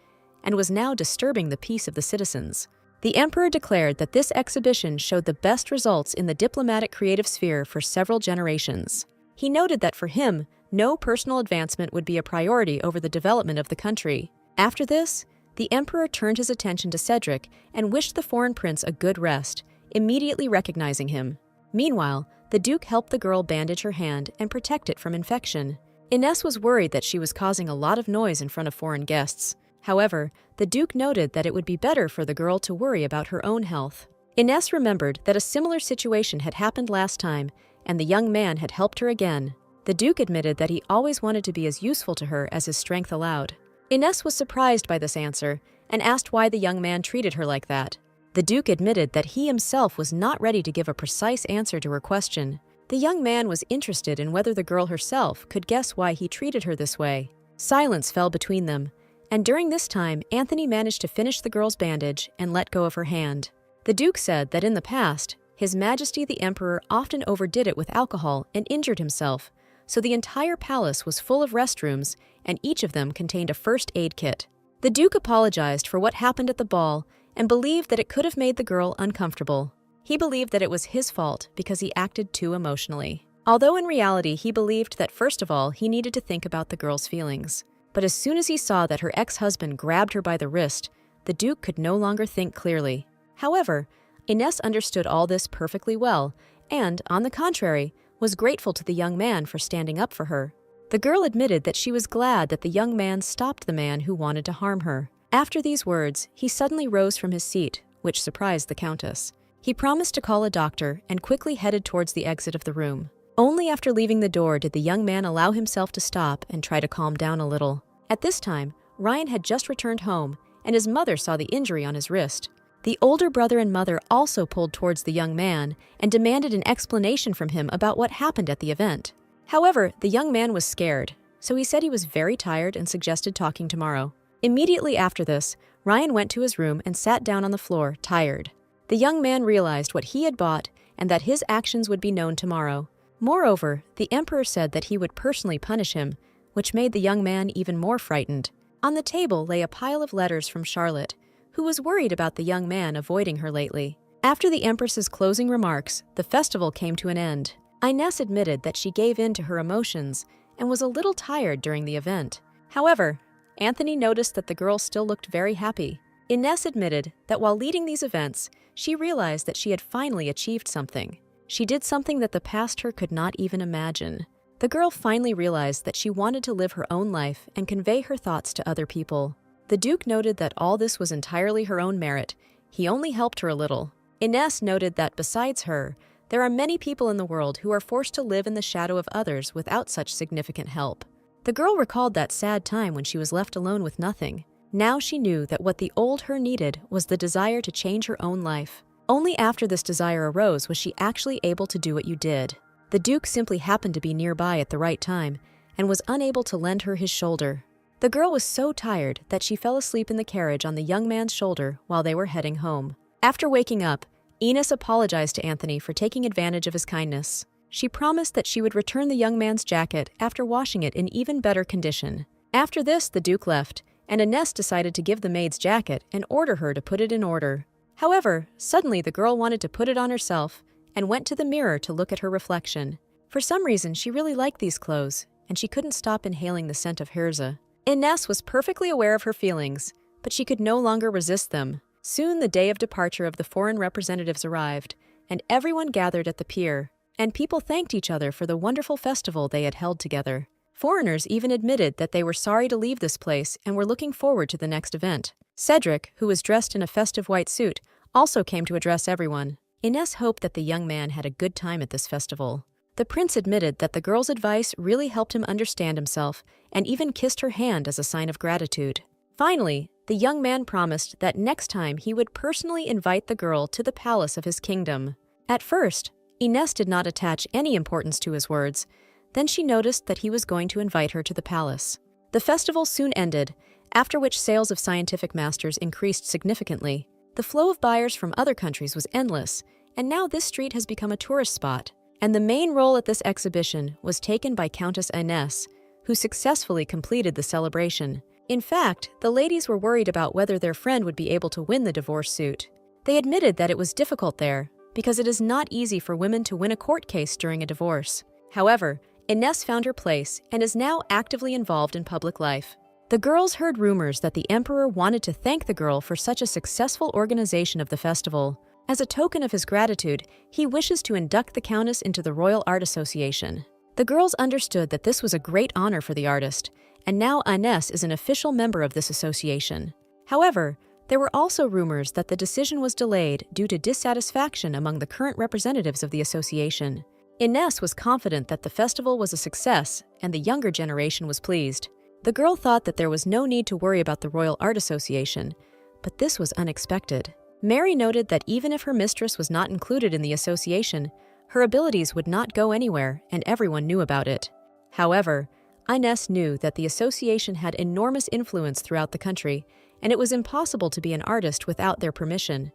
and was now disturbing the peace of the citizens. The emperor declared that this exhibition showed the best results in the diplomatic creative sphere for several generations. He noted that for him, no personal advancement would be a priority over the development of the country. After this, the emperor turned his attention to Cedric and wished the foreign prince a good rest, immediately recognizing him. Meanwhile, the Duke helped the girl bandage her hand and protect it from infection. Ines was worried that she was causing a lot of noise in front of foreign guests. However, the Duke noted that it would be better for the girl to worry about her own health. Ines remembered that a similar situation had happened last time, and the young man had helped her again. The Duke admitted that he always wanted to be as useful to her as his strength allowed. Ines was surprised by this answer and asked why the young man treated her like that. The Duke admitted that he himself was not ready to give a precise answer to her question. The young man was interested in whether the girl herself could guess why he treated her this way. Silence fell between them, and during this time, Anthony managed to finish the girl's bandage and let go of her hand. The Duke said that in the past, His Majesty the Emperor often overdid it with alcohol and injured himself, so the entire palace was full of restrooms, and each of them contained a first aid kit. The Duke apologized for what happened at the ball and believed that it could have made the girl uncomfortable. He believed that it was his fault because he acted too emotionally. Although in reality he believed that first of all he needed to think about the girl's feelings. But as soon as he saw that her ex-husband grabbed her by the wrist, the Duke could no longer think clearly. However, Ines understood all this perfectly well and, on the contrary, was grateful to the young man for standing up for her. The girl admitted that she was glad that the young man stopped the man who wanted to harm her. After these words, he suddenly rose from his seat, which surprised the Countess. He promised to call a doctor and quickly headed towards the exit of the room. Only after leaving the door did the young man allow himself to stop and try to calm down a little. At this time, Ryan had just returned home, and his mother saw the injury on his wrist. The older brother and mother also pulled towards the young man and demanded an explanation from him about what happened at the event. However, the young man was scared, so he said he was very tired and suggested talking tomorrow. Immediately after this, Ryan went to his room and sat down on the floor, tired. The young man realized what he had bought and that his actions would be known tomorrow. Moreover, the emperor said that he would personally punish him, which made the young man even more frightened. On the table lay a pile of letters from Charlotte, who was worried about the young man avoiding her lately. After the Empress's closing remarks, the festival came to an end. Ines admitted that she gave in to her emotions and was a little tired during the event. However, Anthony noticed that the girl still looked very happy. Ines admitted that while leading these events, she realized that she had finally achieved something. She did something that the past her could not even imagine. The girl finally realized that she wanted to live her own life and convey her thoughts to other people. The Duke noted that all this was entirely her own merit. He only helped her a little. Ines noted that besides her, there are many people in the world who are forced to live in the shadow of others without such significant help. The girl recalled that sad time when she was left alone with nothing. Now she knew that what the old her needed was the desire to change her own life. Only after this desire arose was she actually able to do what you did. The Duke simply happened to be nearby at the right time and was unable to lend her his shoulder. The girl was so tired that she fell asleep in the carriage on the young man's shoulder while they were heading home. After waking up, Ines apologized to Anthony for taking advantage of his kindness. She promised that she would return the young man's jacket after washing it in even better condition. After this, the Duke left, and Ines decided to give the maid's jacket and order her to put it in order. However, suddenly the girl wanted to put it on herself and went to the mirror to look at her reflection. For some reason, she really liked these clothes, and she couldn't stop inhaling the scent of Hirza. Ines was perfectly aware of her feelings, but she could no longer resist them. Soon the day of departure of the foreign representatives arrived, and everyone gathered at the pier, and people thanked each other for the wonderful festival they had held together. Foreigners even admitted that they were sorry to leave this place and were looking forward to the next event. Cedric, who was dressed in a festive white suit, also came to address everyone. Ines hoped that the young man had a good time at this festival. The prince admitted that the girl's advice really helped him understand himself and even kissed her hand as a sign of gratitude. Finally, the young man promised that next time he would personally invite the girl to the palace of his kingdom. At first, Ines did not attach any importance to his words. Then she noticed that he was going to invite her to the palace. The festival soon ended, after which sales of scientific masters increased significantly. The flow of buyers from other countries was endless, and now this street has become a tourist spot. And the main role at this exhibition was taken by Countess Ines, who successfully completed the celebration. In fact, the ladies were worried about whether their friend would be able to win the divorce suit. They admitted that it was difficult there, because it is not easy for women to win a court case during a divorce. However, Ines found her place and is now actively involved in public life. The girls heard rumors that the emperor wanted to thank the girl for such a successful organization of the festival. As a token of his gratitude, he wishes to induct the countess into the Royal Art Association. The girls understood that this was a great honor for the artist, and now Ines is an official member of this association. However, there were also rumors that the decision was delayed due to dissatisfaction among the current representatives of the association. Ines was confident that the festival was a success, and the younger generation was pleased. The girl thought that there was no need to worry about the Royal Art Association, but this was unexpected. Mary noted that even if her mistress was not included in the association, her abilities would not go anywhere, and everyone knew about it. However, Ines knew that the association had enormous influence throughout the country, and it was impossible to be an artist without their permission.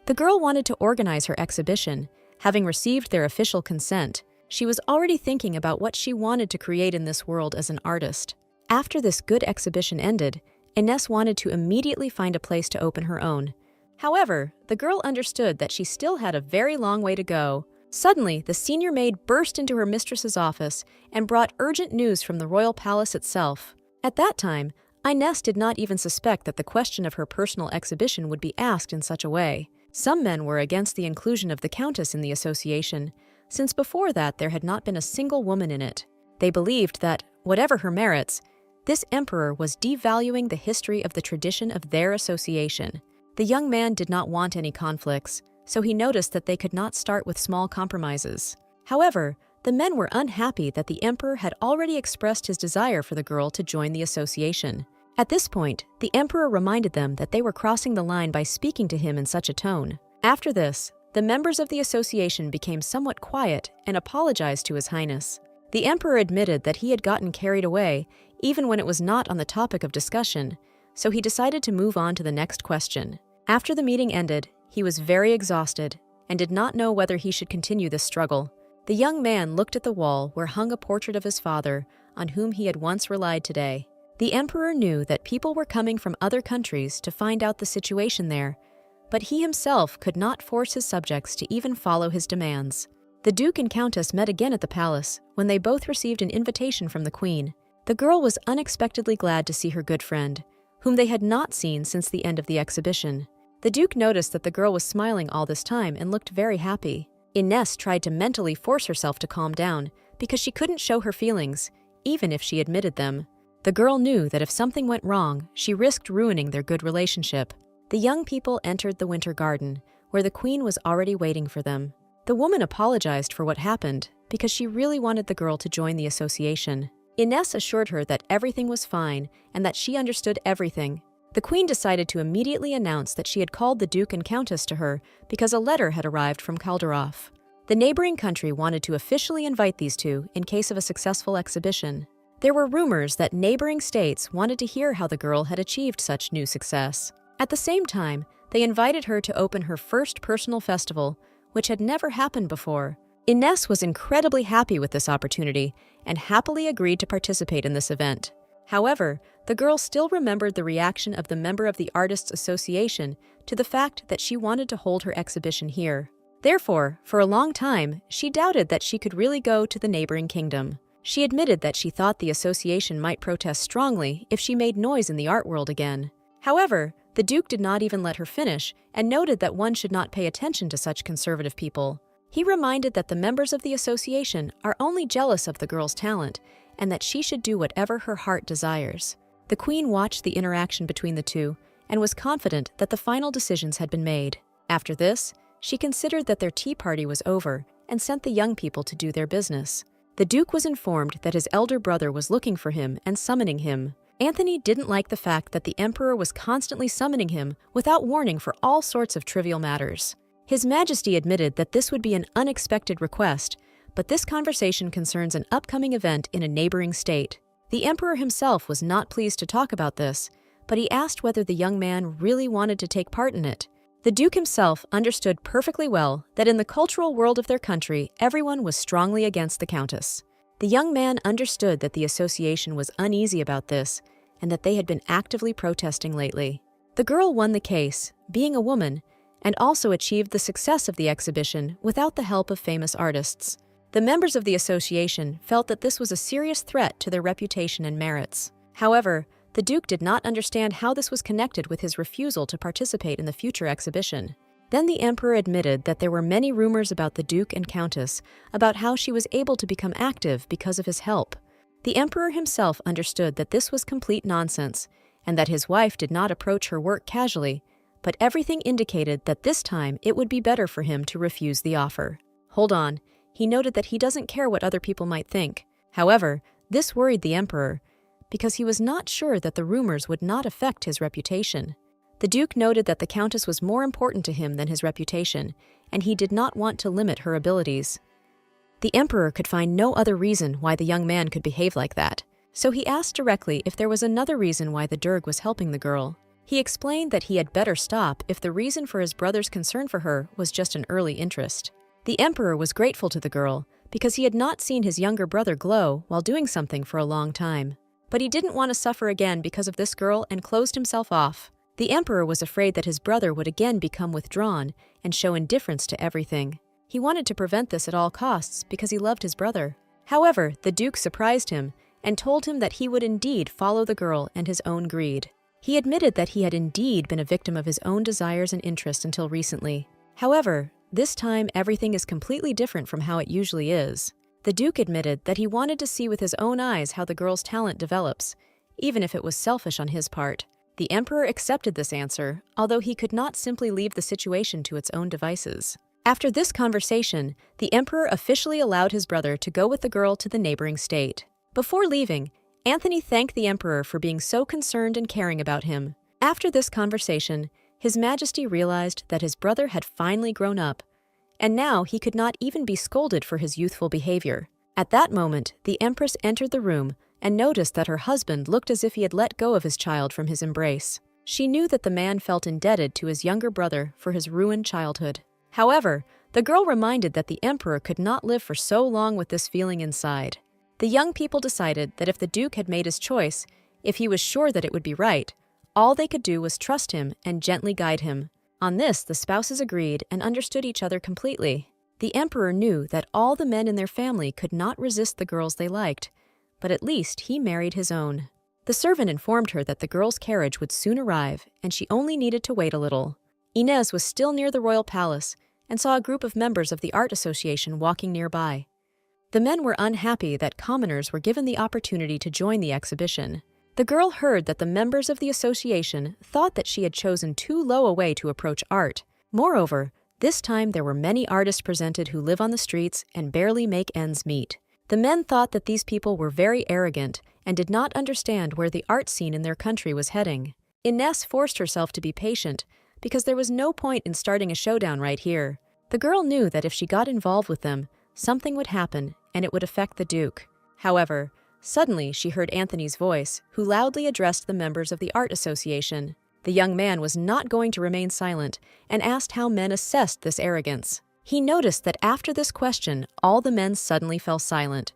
The girl wanted to organize her exhibition. Having received their official consent, she was already thinking about what she wanted to create in this world as an artist. After this good exhibition ended, Ines wanted to immediately find a place to open her own. However, the girl understood that she still had a very long way to go. Suddenly, the senior maid burst into her mistress's office and brought urgent news from the royal palace itself. At that time, Ines did not even suspect that the question of her personal exhibition would be asked in such a way. Some men were against the inclusion of the countess in the association, since before that there had not been a single woman in it. They believed that, whatever her merits, this emperor was devaluing the history of the tradition of their association. The young man did not want any conflicts, so he noticed that they could not start with small compromises. However, the men were unhappy that the emperor had already expressed his desire for the girl to join the association. At this point, the emperor reminded them that they were crossing the line by speaking to him in such a tone. After this, the members of the association became somewhat quiet and apologized to His Highness. The emperor admitted that he had gotten carried away, even when it was not on the topic of discussion, so he decided to move on to the next question. After the meeting ended, he was very exhausted and did not know whether he should continue this struggle. The young man looked at the wall where hung a portrait of his father, on whom he had once relied today. The emperor knew that people were coming from other countries to find out the situation there, but he himself could not force his subjects to even follow his demands. The Duke and Countess met again at the palace when they both received an invitation from the Queen. The girl was unexpectedly glad to see her good friend, whom they had not seen since the end of the exhibition. The Duke noticed that the girl was smiling all this time and looked very happy. Ines tried to mentally force herself to calm down because she couldn't show her feelings, even if she admitted them. The girl knew that if something went wrong, she risked ruining their good relationship. The young people entered the winter garden, where the queen was already waiting for them. The woman apologized for what happened because she really wanted the girl to join the association. Ines assured her that everything was fine and that she understood everything. The queen decided to immediately announce that she had called the Duke and Countess to her because a letter had arrived from Calderov. The neighboring country wanted to officially invite these two in case of a successful exhibition. There were rumors that neighboring states wanted to hear how the girl had achieved such new success. At the same time, they invited her to open her first personal festival, which had never happened before. Ines was incredibly happy with this opportunity and happily agreed to participate in this event. However, the girl still remembered the reaction of the member of the Artists' Association to the fact that she wanted to hold her exhibition here. Therefore, for a long time, she doubted that she could really go to the neighboring kingdom. She admitted that she thought the association might protest strongly if she made noise in the art world again. However, the Duke did not even let her finish and noted that one should not pay attention to such conservative people. He reminded that the members of the association are only jealous of the girl's talent and that she should do whatever her heart desires. The queen watched the interaction between the two and was confident that the final decisions had been made. After this, she considered that their tea party was over and sent the young people to do their business. The Duke was informed that his elder brother was looking for him and summoning him. Anthony didn't like the fact that the emperor was constantly summoning him without warning for all sorts of trivial matters. His Majesty admitted that this would be an unexpected request, but this conversation concerns an upcoming event in a neighboring state. The emperor himself was not pleased to talk about this, but he asked whether the young man really wanted to take part in it. The Duke himself understood perfectly well that in the cultural world of their country, everyone was strongly against the Countess. The young man understood that the association was uneasy about this and that they had been actively protesting lately. The girl won the case, being a woman, and also achieved the success of the exhibition without the help of famous artists. The members of the association felt that this was a serious threat to their reputation and merits. However, the Duke did not understand how this was connected with his refusal to participate in the future exhibition. Then the emperor admitted that there were many rumors about the Duke and Countess, about how she was able to become active because of his help. The emperor himself understood that this was complete nonsense, and that his wife did not approach her work casually, but everything indicated that this time it would be better for him to refuse the offer. Hold on, he noted that he doesn't care what other people might think. However, this worried the emperor, because he was not sure that the rumors would not affect his reputation. The Duke noted that the Countess was more important to him than his reputation, and he did not want to limit her abilities. The emperor could find no other reason why the young man could behave like that, so he asked directly if there was another reason why the Derg was helping the girl. He explained that he had better stop if the reason for his brother's concern for her was just an early interest. The emperor was grateful to the girl because he had not seen his younger brother glow while doing something for a long time. But he didn't want to suffer again because of this girl and closed himself off. The emperor was afraid that his brother would again become withdrawn and show indifference to everything. He wanted to prevent this at all costs because he loved his brother. However, the Duke surprised him and told him that he would indeed follow the girl and his own greed. He admitted that he had indeed been a victim of his own desires and interests until recently. However, this time everything is completely different from how it usually is. The Duke admitted that he wanted to see with his own eyes how the girl's talent develops, even if it was selfish on his part. The emperor accepted this answer, although he could not simply leave the situation to its own devices. After this conversation, the emperor officially allowed his brother to go with the girl to the neighboring state. Before leaving, Anthony thanked the emperor for being so concerned and caring about him. After this conversation, His Majesty realized that his brother had finally grown up, and now he could not even be scolded for his youthful behavior. At that moment, the Empress entered the room and noticed that her husband looked as if he had let go of his child from his embrace. She knew that the man felt indebted to his younger brother for his ruined childhood. However, the girl reminded that the emperor could not live for so long with this feeling inside. The young people decided that if the Duke had made his choice, if he was sure that it would be right, all they could do was trust him and gently guide him. On this, the spouses agreed and understood each other completely. The emperor knew that all the men in their family could not resist the girls they liked, but at least he married his own. The servant informed her that the girl's carriage would soon arrive, and she only needed to wait a little. Inez was still near the royal palace and saw a group of members of the art association walking nearby. The men were unhappy that commoners were given the opportunity to join the exhibition. The girl heard that the members of the association thought that she had chosen too low a way to approach art. Moreover, this time there were many artists presented who live on the streets and barely make ends meet. The men thought that these people were very arrogant and did not understand where the art scene in their country was heading. Inez forced herself to be patient because there was no point in starting a showdown right here. The girl knew that if she got involved with them, something would happen and it would affect the Duke. However, suddenly she heard Anthony's voice, who loudly addressed the members of the art association. The young man was not going to remain silent and asked how men assessed this arrogance. He noticed that after this question, all the men suddenly fell silent,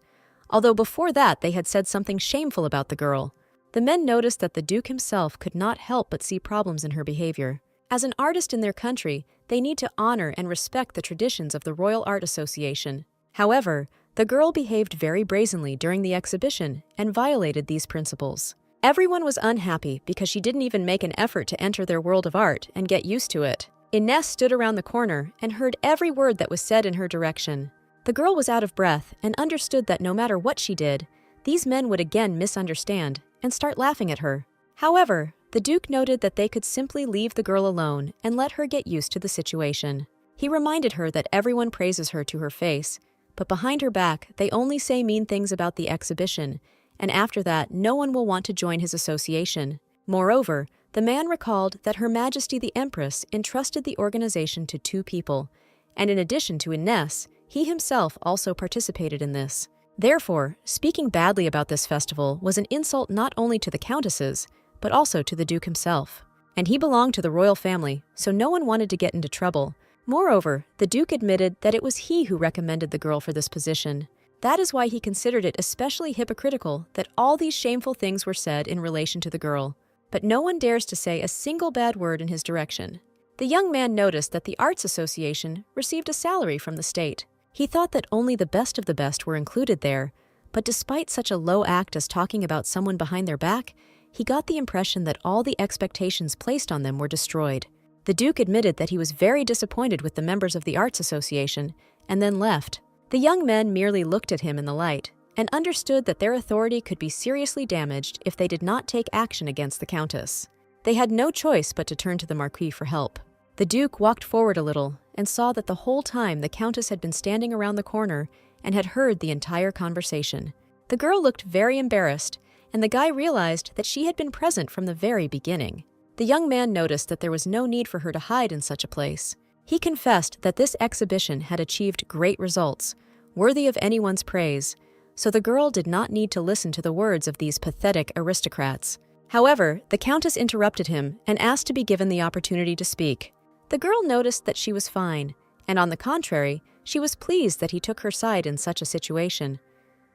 although before that they had said something shameful about the girl. The men noticed that the Duke himself could not help but see problems in her behavior. As an artist in their country, they need to honor and respect the traditions of the Royal Art Association. However, the girl behaved very brazenly during the exhibition and violated these principles. Everyone was unhappy because she didn't even make an effort to enter their world of art and get used to it. Inez stood around the corner and heard every word that was said in her direction. The girl was out of breath and understood that no matter what she did, these men would again misunderstand and start laughing at her. However, the Duke noted that they could simply leave the girl alone and let her get used to the situation. He reminded her that everyone praises her to her face, but behind her back, they only say mean things about the exhibition, and after that, no one will want to join his association. Moreover, the man recalled that Her Majesty the Empress entrusted the organization to 2 people, and in addition to Inez, he himself also participated in this. Therefore, speaking badly about this festival was an insult not only to the countesses, but also to the Duke himself. And he belonged to the royal family, so no one wanted to get into trouble. Moreover, the Duke admitted that it was he who recommended the girl for this position. That is why he considered it especially hypocritical that all these shameful things were said in relation to the girl. But no one dares to say a single bad word in his direction. The young man noticed that the Arts Association received a salary from the state. He thought that only the best of the best were included there, but despite such a low act as talking about someone behind their back, he got the impression that all the expectations placed on them were destroyed. The Duke admitted that he was very disappointed with the members of the Arts Association, and then left. The young men merely looked at him in the light, and understood that their authority could be seriously damaged if they did not take action against the Countess. They had no choice but to turn to the Marquis for help. The Duke walked forward a little, and saw that the whole time the Countess had been standing around the corner and had heard the entire conversation. The girl looked very embarrassed, and the guy realized that she had been present from the very beginning. The young man noticed that there was no need for her to hide in such a place. He confessed that this exhibition had achieved great results, worthy of anyone's praise, so the girl did not need to listen to the words of these pathetic aristocrats. However, the Countess interrupted him and asked to be given the opportunity to speak. The girl noticed that she was fine, and on the contrary, she was pleased that he took her side in such a situation.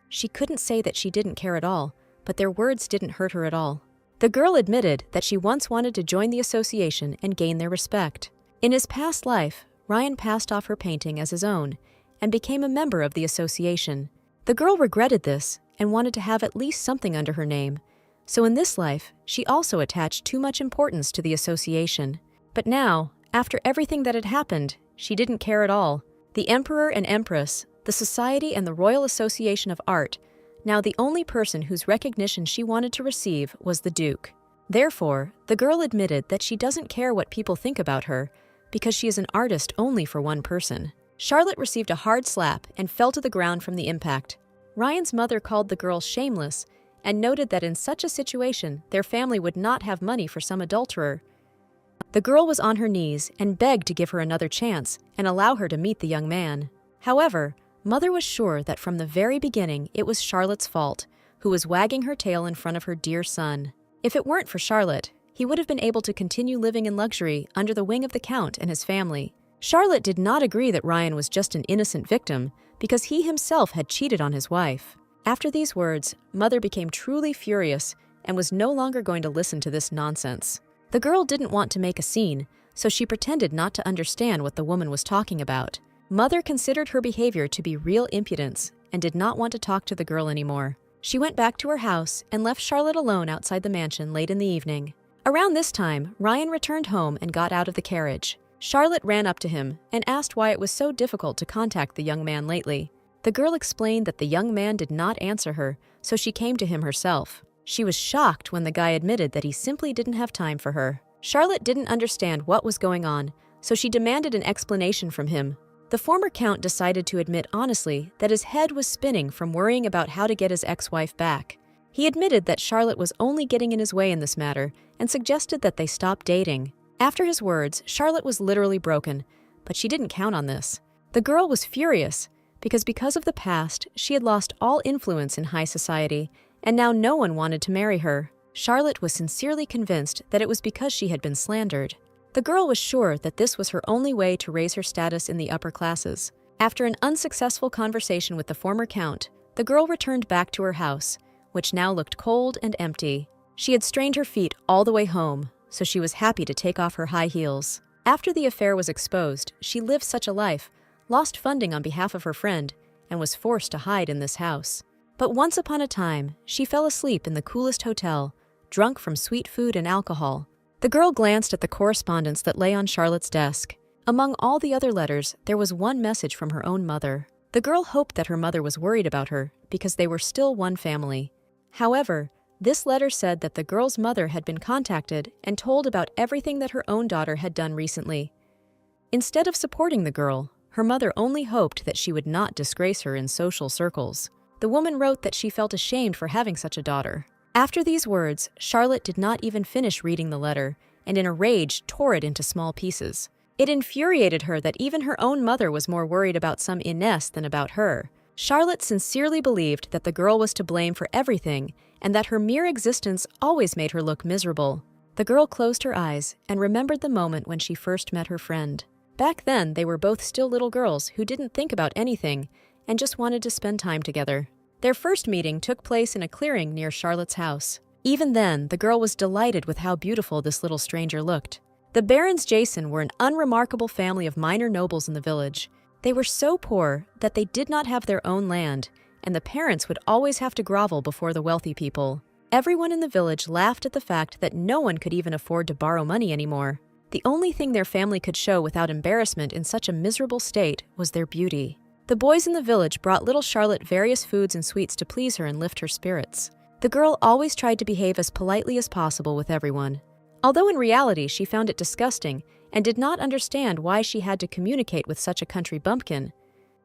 She couldn't say that she didn't care at all, but their words didn't hurt her at all. The girl admitted that she once wanted to join the association and gain their respect. In his past life, Ryan passed off her painting as his own and became a member of the association. The girl regretted this and wanted to have at least something under her name, so in this life, she also attached too much importance to the association. But now, after everything that had happened, she didn't care at all. The Emperor and Empress, the Society and the Royal Association of Art, now the only person whose recognition she wanted to receive was the Duke. Therefore, the girl admitted that she doesn't care what people think about her, because she is an artist only for one person. Charlotte received a hard slap and fell to the ground from the impact. Ryan's mother called the girl shameless and noted that in such a situation, their family would not have money for some adulterer. The girl was on her knees and begged to give her another chance and allow her to meet the young man. However, Mother was sure that from the very beginning it was Charlotte's fault, who was wagging her tail in front of her dear son. If it weren't for Charlotte, he would have been able to continue living in luxury under the wing of the Count and his family. Charlotte did not agree that Ryan was just an innocent victim because he himself had cheated on his wife. After these words, Mother became truly furious and was no longer going to listen to this nonsense. The girl didn't want to make a scene, so she pretended not to understand what the woman was talking about. Mother considered her behavior to be real impudence and did not want to talk to the girl anymore. She went back to her house and left Charlotte alone outside the mansion late in the evening. Around this time, Ryan returned home and got out of the carriage. Charlotte ran up to him and asked why it was so difficult to contact the young man lately. The girl explained that the young man did not answer her, so she came to him herself. She was shocked when the guy admitted that he simply didn't have time for her. Charlotte didn't understand what was going on, so she demanded an explanation from him. The former count decided to admit honestly that his head was spinning from worrying about how to get his ex-wife back. He admitted that Charlotte was only getting in his way in this matter and suggested that they stop dating. After his words, Charlotte was literally broken, but she didn't count on this. The girl was furious because of the past, she had lost all influence in high society, and now no one wanted to marry her. Charlotte was sincerely convinced that it was because she had been slandered. The girl was sure that this was her only way to raise her status in the upper classes. After an unsuccessful conversation with the former count, the girl returned back to her house, which now looked cold and empty. She had strained her feet all the way home, so she was happy to take off her high heels. After the affair was exposed, she lived such a life, lost funding on behalf of her friend, and was forced to hide in this house. But once upon a time, she fell asleep in the coolest hotel, drunk from sweet food and alcohol. The girl glanced at the correspondence that lay on Charlotte's desk. Among all the other letters, there was one message from her own mother. The girl hoped that her mother was worried about her because they were still one family. However, this letter said that the girl's mother had been contacted and told about everything that her own daughter had done recently. Instead of supporting the girl, her mother only hoped that she would not disgrace her in social circles. The woman wrote that she felt ashamed for having such a daughter. After these words, Charlotte did not even finish reading the letter, and in a rage tore it into small pieces. It infuriated her that even her own mother was more worried about some Ines than about her. Charlotte sincerely believed that the girl was to blame for everything, and that her mere existence always made her look miserable. The girl closed her eyes and remembered the moment when she first met her friend. Back then, they were both still little girls who didn't think about anything and just wanted to spend time together. Their first meeting took place in a clearing near Charlotte's house. Even then, the girl was delighted with how beautiful this little stranger looked. The Barons Jason were an unremarkable family of minor nobles in the village. They were so poor that they did not have their own land, and the parents would always have to grovel before the wealthy people. Everyone in the village laughed at the fact that no one could even afford to borrow money anymore. The only thing their family could show without embarrassment in such a miserable state was their beauty. The boys in the village brought little Charlotte various foods and sweets to please her and lift her spirits. The girl always tried to behave as politely as possible with everyone. Although in reality she found it disgusting and did not understand why she had to communicate with such a country bumpkin.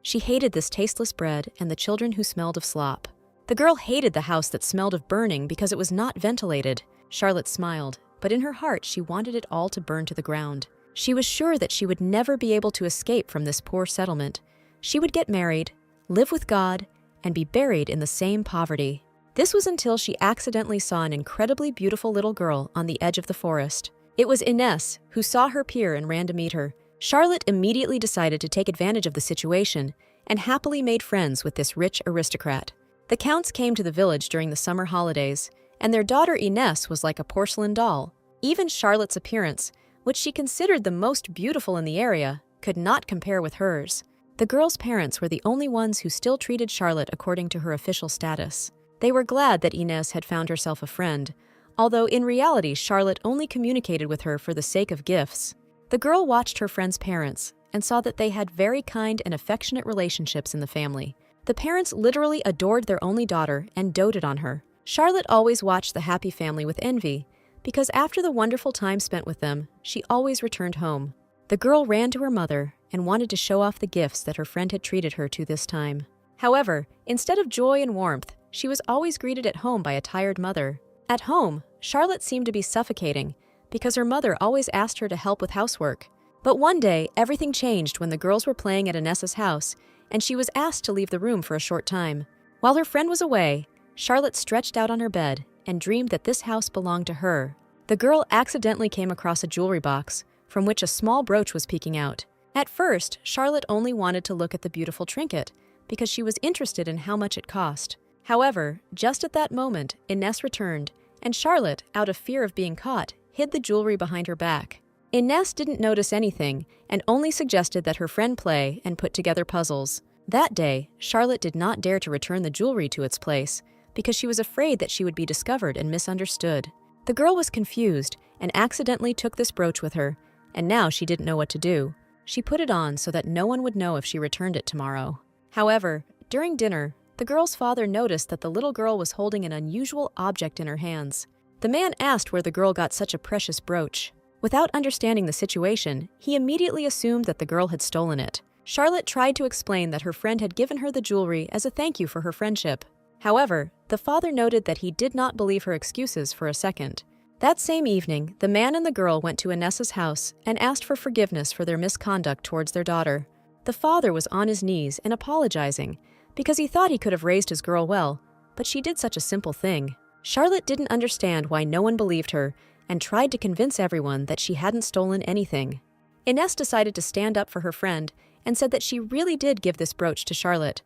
She hated this tasteless bread and the children who smelled of slop. The girl hated the house that smelled of burning because it was not ventilated. Charlotte smiled, but in her heart she wanted it all to burn to the ground. She was sure that she would never be able to escape from this poor settlement. She would get married, live with God, and be buried in the same poverty. This was until she accidentally saw an incredibly beautiful little girl on the edge of the forest. It was Ines, who saw her peer and ran to meet her. Charlotte immediately decided to take advantage of the situation and happily made friends with this rich aristocrat. The counts came to the village during the summer holidays, and their daughter Ines was like a porcelain doll. Even Charlotte's appearance, which she considered the most beautiful in the area, could not compare with hers. The girl's parents were the only ones who still treated Charlotte according to her official status. They were glad that Ines had found herself a friend, although in reality Charlotte only communicated with her for the sake of gifts. The girl watched her friend's parents and saw that they had very kind and affectionate relationships in the family. The parents literally adored their only daughter and doted on her. Charlotte always watched the happy family with envy, because after the wonderful time spent with them, she always returned home. The girl ran to her mother and wanted to show off the gifts that her friend had treated her to this time. However, instead of joy and warmth, she was always greeted at home by a tired mother. At home, Charlotte seemed to be suffocating because her mother always asked her to help with housework. But one day, everything changed when the girls were playing at Inessa's house, and she was asked to leave the room for a short time. While her friend was away, Charlotte stretched out on her bed and dreamed that this house belonged to her. The girl accidentally came across a jewelry box from which a small brooch was peeking out. At first, Charlotte only wanted to look at the beautiful trinket because she was interested in how much it cost. However, just at that moment, Ines returned, and Charlotte, out of fear of being caught, hid the jewelry behind her back. Ines didn't notice anything and only suggested that her friend play and put together puzzles. That day, Charlotte did not dare to return the jewelry to its place because she was afraid that she would be discovered and misunderstood. The girl was confused and accidentally took this brooch with her, and now she didn't know what to do. She put it on so that no one would know if she returned it tomorrow. However, during dinner, the girl's father noticed that the little girl was holding an unusual object in her hands. The man asked where the girl got such a precious brooch. Without understanding the situation, he immediately assumed that the girl had stolen it. Charlotte tried to explain that her friend had given her the jewelry as a thank you for her friendship. However, the father noted that he did not believe her excuses for a second. That same evening, the man and the girl went to Inessa's house and asked for forgiveness for their misconduct towards their daughter. The father was on his knees and apologizing because he thought he could have raised his girl well, but she did such a simple thing. Charlotte didn't understand why no one believed her and tried to convince everyone that she hadn't stolen anything. Ines decided to stand up for her friend and said that she really did give this brooch to Charlotte.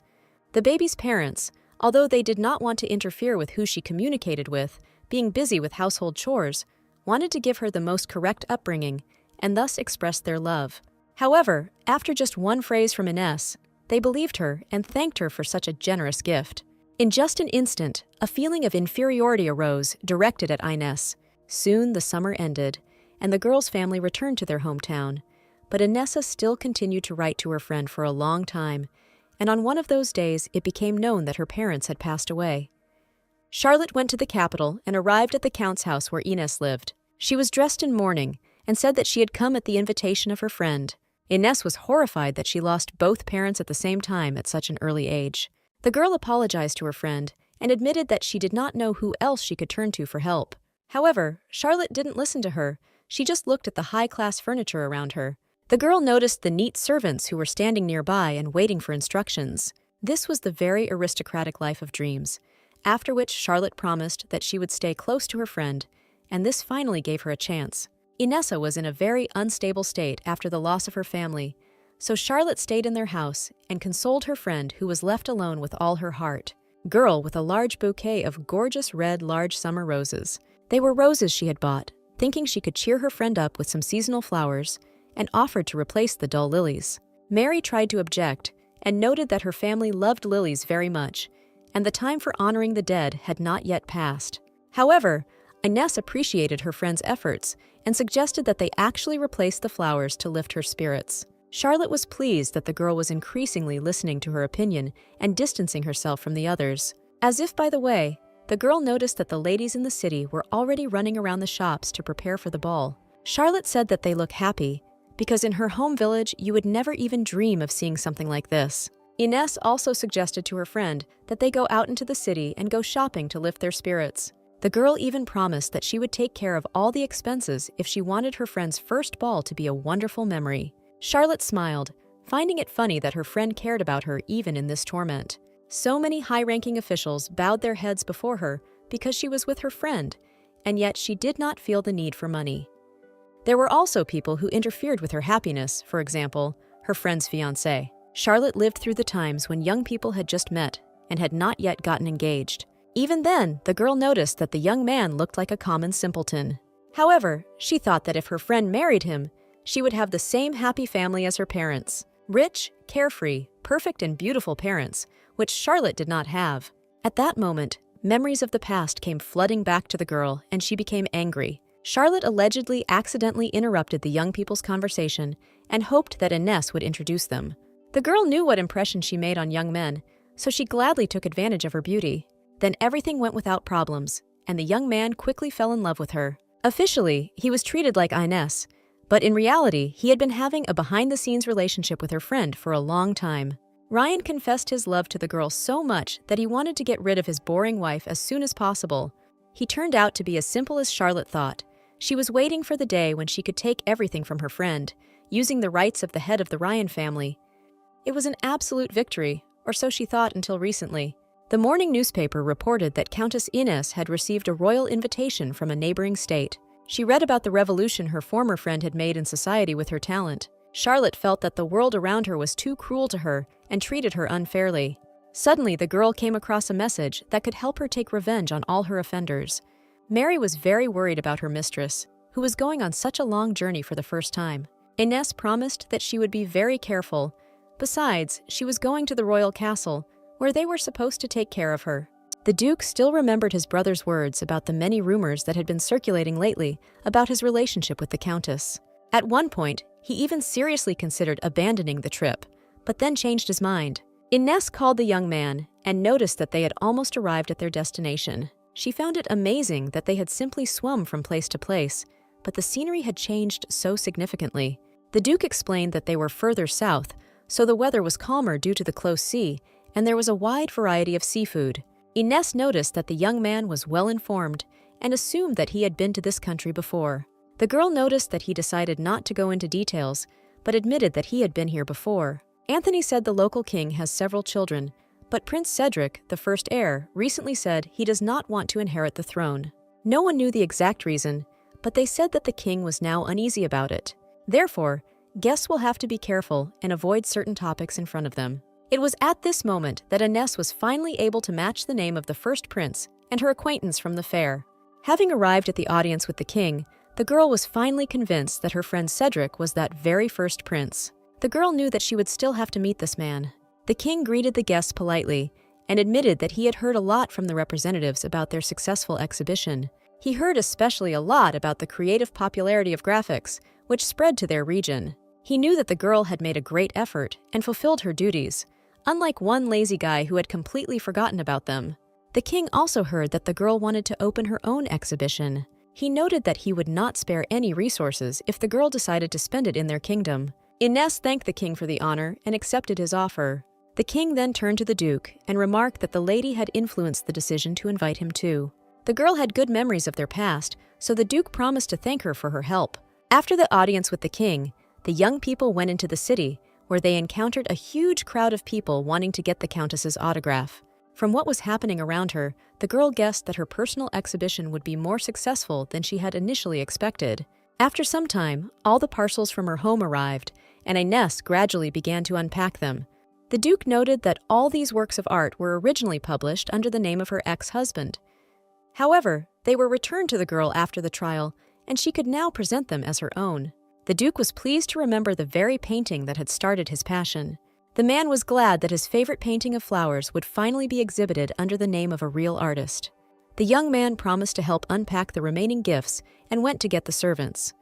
The baby's parents, although they did not want to interfere with who she communicated with, being busy with household chores, wanted to give her the most correct upbringing and thus expressed their love. However, after just one phrase from Ines, they believed her and thanked her for such a generous gift. In just an instant, a feeling of inferiority arose, directed at Ines. Soon the summer ended, and the girl's family returned to their hometown. But Inessa still continued to write to her friend for a long time, and on one of those days it became known that her parents had passed away. Charlotte went to the capital and arrived at the count's house where Ines lived. She was dressed in mourning and said that she had come at the invitation of her friend. Ines was horrified that she lost both parents at the same time at such an early age. The girl apologized to her friend and admitted that she did not know who else she could turn to for help. However, Charlotte didn't listen to her. She just looked at the high-class furniture around her. The girl noticed the neat servants who were standing nearby and waiting for instructions. This was the very aristocratic life of dreams, after which Charlotte promised that she would stay close to her friend, and this finally gave her a chance. Inessa was in a very unstable state after the loss of her family, so Charlotte stayed in their house and consoled her friend who was left alone with all her heart. Girl with a large bouquet of gorgeous red large summer roses. They were roses she had bought, thinking she could cheer her friend up with some seasonal flowers, and offered to replace the dull lilies. Mary tried to object and noted that her family loved lilies very much, and the time for honoring the dead had not yet passed. However, Ines appreciated her friend's efforts and suggested that they actually replace the flowers to lift her spirits. Charlotte was pleased that the girl was increasingly listening to her opinion and distancing herself from the others. As if by the way, the girl noticed that the ladies in the city were already running around the shops to prepare for the ball. Charlotte said that they look happy, because in her home village you would never even dream of seeing something like this. Ines also suggested to her friend that they go out into the city and go shopping to lift their spirits. The girl even promised that she would take care of all the expenses if she wanted her friend's first ball to be a wonderful memory. Charlotte smiled, finding it funny that her friend cared about her even in this torment. So many high-ranking officials bowed their heads before her because she was with her friend, and yet she did not feel the need for money. There were also people who interfered with her happiness, for example, her friend's fiancé. Charlotte lived through the times when young people had just met and had not yet gotten engaged. Even then, the girl noticed that the young man looked like a common simpleton. However, she thought that if her friend married him, she would have the same happy family as her parents. Rich, carefree, perfect and beautiful parents, which Charlotte did not have. At that moment, memories of the past came flooding back to the girl, and she became angry. Charlotte allegedly accidentally interrupted the young people's conversation and hoped that Ines would introduce them. The girl knew what impression she made on young men, so she gladly took advantage of her beauty. Then everything went without problems, and the young man quickly fell in love with her. Officially, he was treated like Ines, but in reality, he had been having a behind-the-scenes relationship with her friend for a long time. Ryan confessed his love to the girl so much that he wanted to get rid of his boring wife as soon as possible. He turned out to be as simple as Charlotte thought. She was waiting for the day when she could take everything from her friend, using the rights of the head of the Ryan family. It was an absolute victory, or so she thought until recently. The morning newspaper reported that Countess Ines had received a royal invitation from a neighboring state. She read about the revolution her former friend had made in society with her talent. Charlotte felt that the world around her was too cruel to her and treated her unfairly. Suddenly, the girl came across a message that could help her take revenge on all her offenders. Mary was very worried about her mistress, who was going on such a long journey for the first time. Ines promised that she would be very careful. Besides, she was going to the royal castle, where they were supposed to take care of her. The Duke still remembered his brother's words about the many rumors that had been circulating lately about his relationship with the Countess. At one point, he even seriously considered abandoning the trip, but then changed his mind. Ines called the young man and noticed that they had almost arrived at their destination. She found it amazing that they had simply swum from place to place, but the scenery had changed so significantly. The Duke explained that they were further south, so the weather was calmer due to the close sea, and there was a wide variety of seafood. Ines noticed that the young man was well informed and assumed that he had been to this country before. The girl noticed that he decided not to go into details, but admitted that he had been here before. Anthony said the local king has several children, but Prince Cedric, the first heir, recently said he does not want to inherit the throne. No one knew the exact reason, but they said that the king was now uneasy about it. Therefore, guests will have to be careful and avoid certain topics in front of them. It was at this moment that Ines was finally able to match the name of the first prince and her acquaintance from the fair. Having arrived at the audience with the king, the girl was finally convinced that her friend Cedric was that very first prince. The girl knew that she would still have to meet this man. The king greeted the guests politely and admitted that he had heard a lot from the representatives about their successful exhibition. He heard especially a lot about the creative popularity of graphics, which spread to their region. He knew that the girl had made a great effort and fulfilled her duties, unlike one lazy guy who had completely forgotten about them. The king also heard that the girl wanted to open her own exhibition. He noted that he would not spare any resources if the girl decided to spend it in their kingdom. Ines thanked the king for the honor and accepted his offer. The king then turned to the Duke and remarked that the lady had influenced the decision to invite him too. The girl had good memories of their past, so the Duke promised to thank her for her help. After the audience with the king, the young people went into the city, where they encountered a huge crowd of people wanting to get the Countess's autograph. From what was happening around her, the girl guessed that her personal exhibition would be more successful than she had initially expected. After some time, all the parcels from her home arrived, and Ines gradually began to unpack them. The Duke noted that all these works of art were originally published under the name of her ex-husband. However, they were returned to the girl after the trial, and she could now present them as her own. The Duke was pleased to remember the very painting that had started his passion. The man was glad that his favorite painting of flowers would finally be exhibited under the name of a real artist. The young man promised to help unpack the remaining gifts and went to get the servants.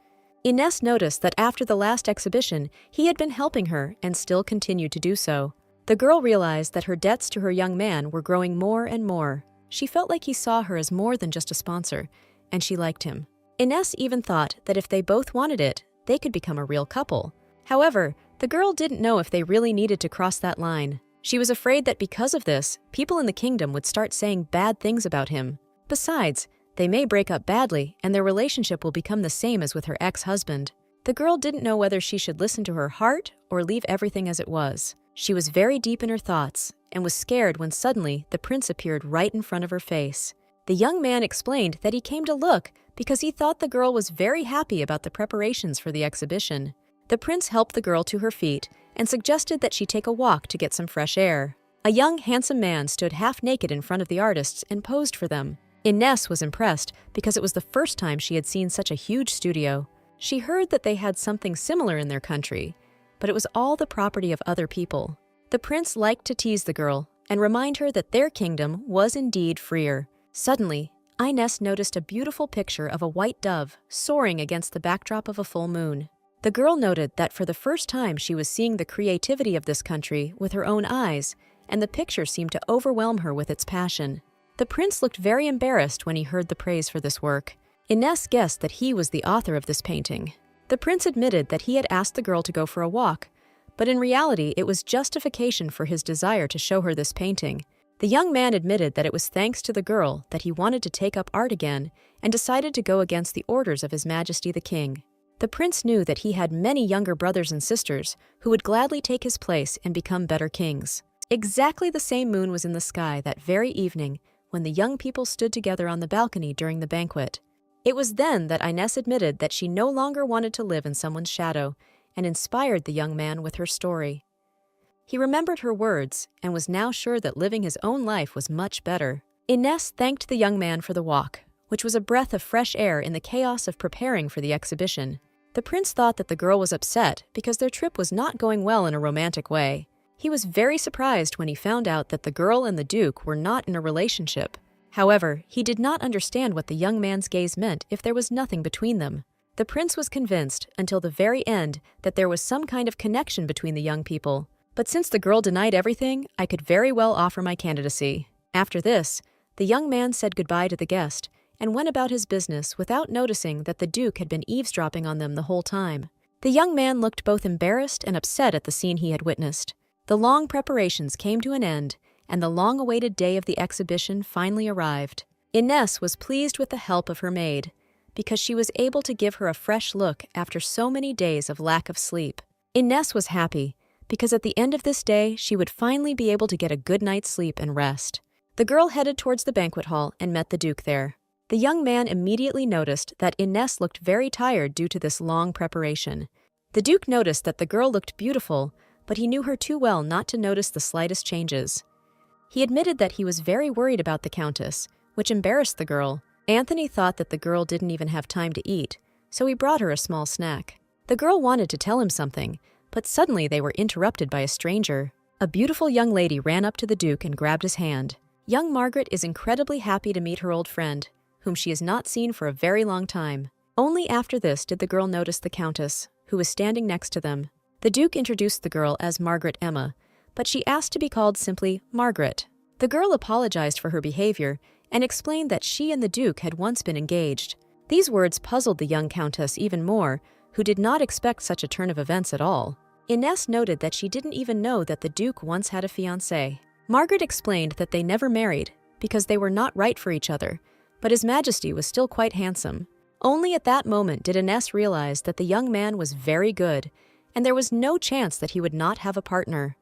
Ines noticed that after the last exhibition, he had been helping her and still continued to do so. The girl realized that her debts to her young man were growing more and more. She felt like he saw her as more than just a sponsor, and she liked him. Ines even thought that if they both wanted it, they could become a real couple. However, the girl didn't know if they really needed to cross that line. She was afraid that because of this, people in the kingdom would start saying bad things about him. Besides, they may break up badly and their relationship will become the same as with her ex-husband. The girl didn't know whether she should listen to her heart or leave everything as it was. She was very deep in her thoughts and was scared when suddenly the prince appeared right in front of her face. The young man explained that he came to look because he thought the girl was very happy about the preparations for the exhibition. The prince helped the girl to her feet and suggested that she take a walk to get some fresh air. A young, handsome man stood half naked in front of the artists and posed for them. Ines was impressed because it was the first time she had seen such a huge studio. She heard that they had something similar in their country, but it was all the property of other people. The prince liked to tease the girl and remind her that their kingdom was indeed freer. Suddenly, Ines noticed a beautiful picture of a white dove soaring against the backdrop of a full moon. The girl noted that for the first time she was seeing the creativity of this country with her own eyes, and the picture seemed to overwhelm her with its passion. The prince looked very embarrassed when he heard the praise for this work. Ines guessed that he was the author of this painting. The prince admitted that he had asked the girl to go for a walk, but in reality it was justification for his desire to show her this painting. The young man admitted that it was thanks to the girl that he wanted to take up art again and decided to go against the orders of His Majesty the King. The prince knew that he had many younger brothers and sisters who would gladly take his place and become better kings. Exactly the same moon was in the sky that very evening when the young people stood together on the balcony during the banquet. It was then that Ines admitted that she no longer wanted to live in someone's shadow and inspired the young man with her story. He remembered her words and was now sure that living his own life was much better. Ines thanked the young man for the walk, which was a breath of fresh air in the chaos of preparing for the exhibition. The prince thought that the girl was upset because their trip was not going well in a romantic way. He was very surprised when he found out that the girl and the Duke were not in a relationship. However, he did not understand what the young man's gaze meant if there was nothing between them. The prince was convinced, until the very end, that there was some kind of connection between the young people. But since the girl denied everything, I could very well offer my candidacy. After this, the young man said goodbye to the guest and went about his business without noticing that the Duke had been eavesdropping on them the whole time. The young man looked both embarrassed and upset at the scene he had witnessed. The long preparations came to an end, and the long-awaited day of the exhibition finally arrived. Ines was pleased with the help of her maid, because she was able to give her a fresh look after so many days of lack of sleep. Ines was happy, because at the end of this day she would finally be able to get a good night's sleep and rest. The girl headed towards the banquet hall and met the Duke there. The young man immediately noticed that Ines looked very tired due to this long preparation. The Duke noticed that the girl looked beautiful, but he knew her too well not to notice the slightest changes. He admitted that he was very worried about the Countess, which embarrassed the girl. Anthony thought that the girl didn't even have time to eat, so he brought her a small snack. The girl wanted to tell him something, but suddenly they were interrupted by a stranger. A beautiful young lady ran up to the Duke and grabbed his hand. Young Margaret is incredibly happy to meet her old friend, whom she has not seen for a very long time. Only after this did the girl notice the Countess, who was standing next to them. The Duke introduced the girl as Margaret Emma, but she asked to be called simply Margaret. The girl apologized for her behavior and explained that she and the Duke had once been engaged. These words puzzled the young Countess even more, who did not expect such a turn of events at all. Ines noted that she didn't even know that the Duke once had a fiancé. Margaret explained that they never married because they were not right for each other, but His Majesty was still quite handsome. Only at that moment did Ines realize that the young man was very good, and there was no chance that he would not have a partner.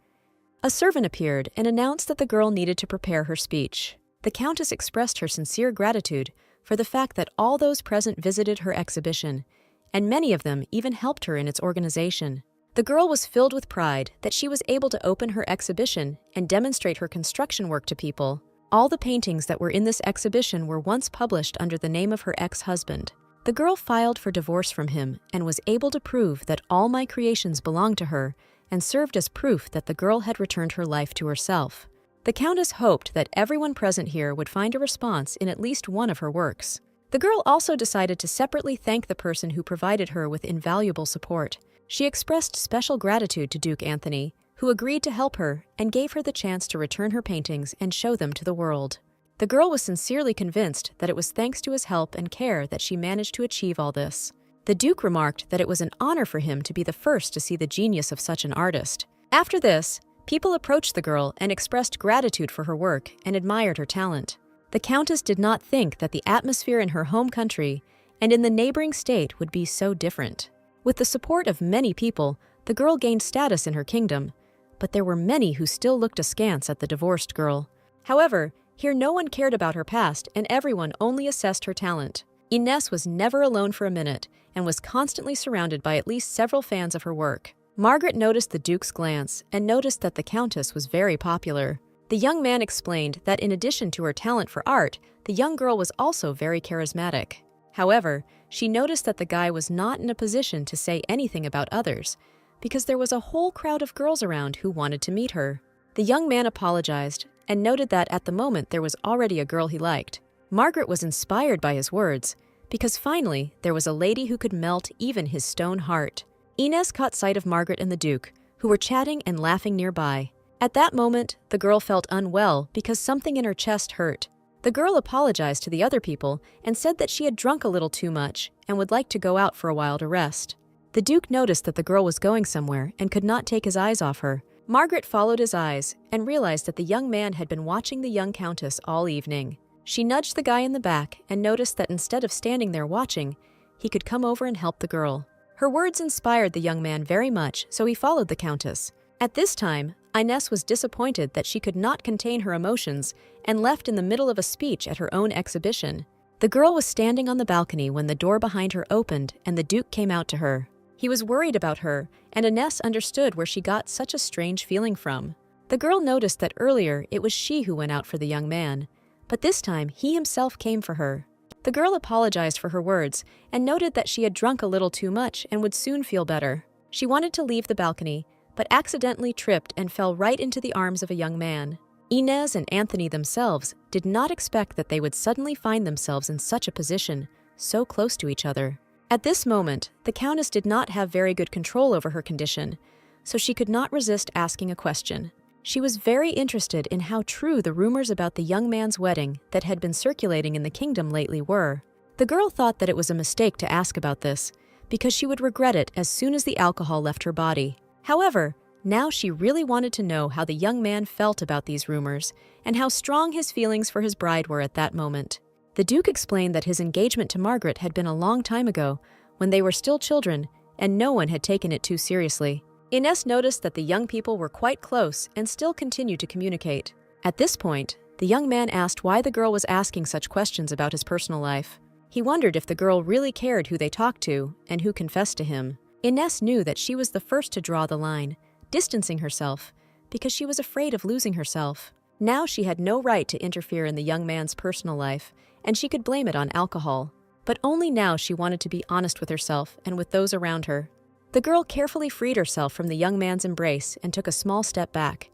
A servant appeared and announced that the girl needed to prepare her speech. The Countess expressed her sincere gratitude for the fact that all those present visited her exhibition, and many of them even helped her in its organization. The girl was filled with pride that she was able to open her exhibition and demonstrate her construction work to people. All the paintings that were in this exhibition were once published under the name of her ex-husband. The girl filed for divorce from him and was able to prove that all my creations belonged to her and served as proof that the girl had returned her life to herself. The Countess hoped that everyone present here would find a response in at least one of her works. The girl also decided to separately thank the person who provided her with invaluable support. She expressed special gratitude to Duke Anthony, who agreed to help her and gave her the chance to return her paintings and show them to the world. The girl was sincerely convinced that it was thanks to his help and care that she managed to achieve all this. The Duke remarked that it was an honor for him to be the first to see the genius of such an artist. After this, people approached the girl and expressed gratitude for her work and admired her talent. The Countess did not think that the atmosphere in her home country and in the neighboring state would be so different. With the support of many people, the girl gained status in her kingdom, but there were many who still looked askance at the divorced girl. However, here no one cared about her past and everyone only assessed her talent. Ines was never alone for a minute and was constantly surrounded by at least several fans of her work. Margaret noticed the Duke's glance and noticed that the Countess was very popular. The young man explained that in addition to her talent for art, the young girl was also very charismatic. However, she noticed that the guy was not in a position to say anything about others, because there was a whole crowd of girls around who wanted to meet her. The young man apologized and noted that at the moment there was already a girl he liked. Margaret was inspired by his words, because finally there was a lady who could melt even his stone heart. Ines caught sight of Margaret and the Duke, who were chatting and laughing nearby. At that moment, the girl felt unwell because something in her chest hurt. The girl apologized to the other people and said that she had drunk a little too much and would like to go out for a while to rest. The Duke noticed that the girl was going somewhere and could not take his eyes off her. Margaret followed his eyes and realized that the young man had been watching the young Countess all evening. She nudged the guy in the back and noticed that instead of standing there watching, he could come over and help the girl. Her words inspired the young man very much, so he followed the Countess. At this time, Ines was disappointed that she could not contain her emotions and left in the middle of a speech at her own exhibition. The girl was standing on the balcony when the door behind her opened and the Duke came out to her. He was worried about her, and Ines understood where she got such a strange feeling from. The girl noticed that earlier it was she who went out for the young man, but this time he himself came for her. The girl apologized for her words and noted that she had drunk a little too much and would soon feel better. She wanted to leave the balcony, but accidentally tripped and fell right into the arms of a young man. Inez and Anthony themselves did not expect that they would suddenly find themselves in such a position, so close to each other. At this moment, the Countess did not have very good control over her condition, so she could not resist asking a question. She was very interested in how true the rumors about the young man's wedding that had been circulating in the kingdom lately were. The girl thought that it was a mistake to ask about this, because she would regret it as soon as the alcohol left her body. However, now she really wanted to know how the young man felt about these rumors and how strong his feelings for his bride were at that moment. The Duke explained that his engagement to Margaret had been a long time ago, when they were still children, and no one had taken it too seriously. Inez noticed that the young people were quite close and still continued to communicate. At this point, the young man asked why the girl was asking such questions about his personal life. He wondered if the girl really cared who they talked to and who confessed to him. Inez knew that she was the first to draw the line, distancing herself, because she was afraid of losing herself. Now she had no right to interfere in the young man's personal life, and she could blame it on alcohol. But only now she wanted to be honest with herself and with those around her. The girl carefully freed herself from the young man's embrace and took a small step back.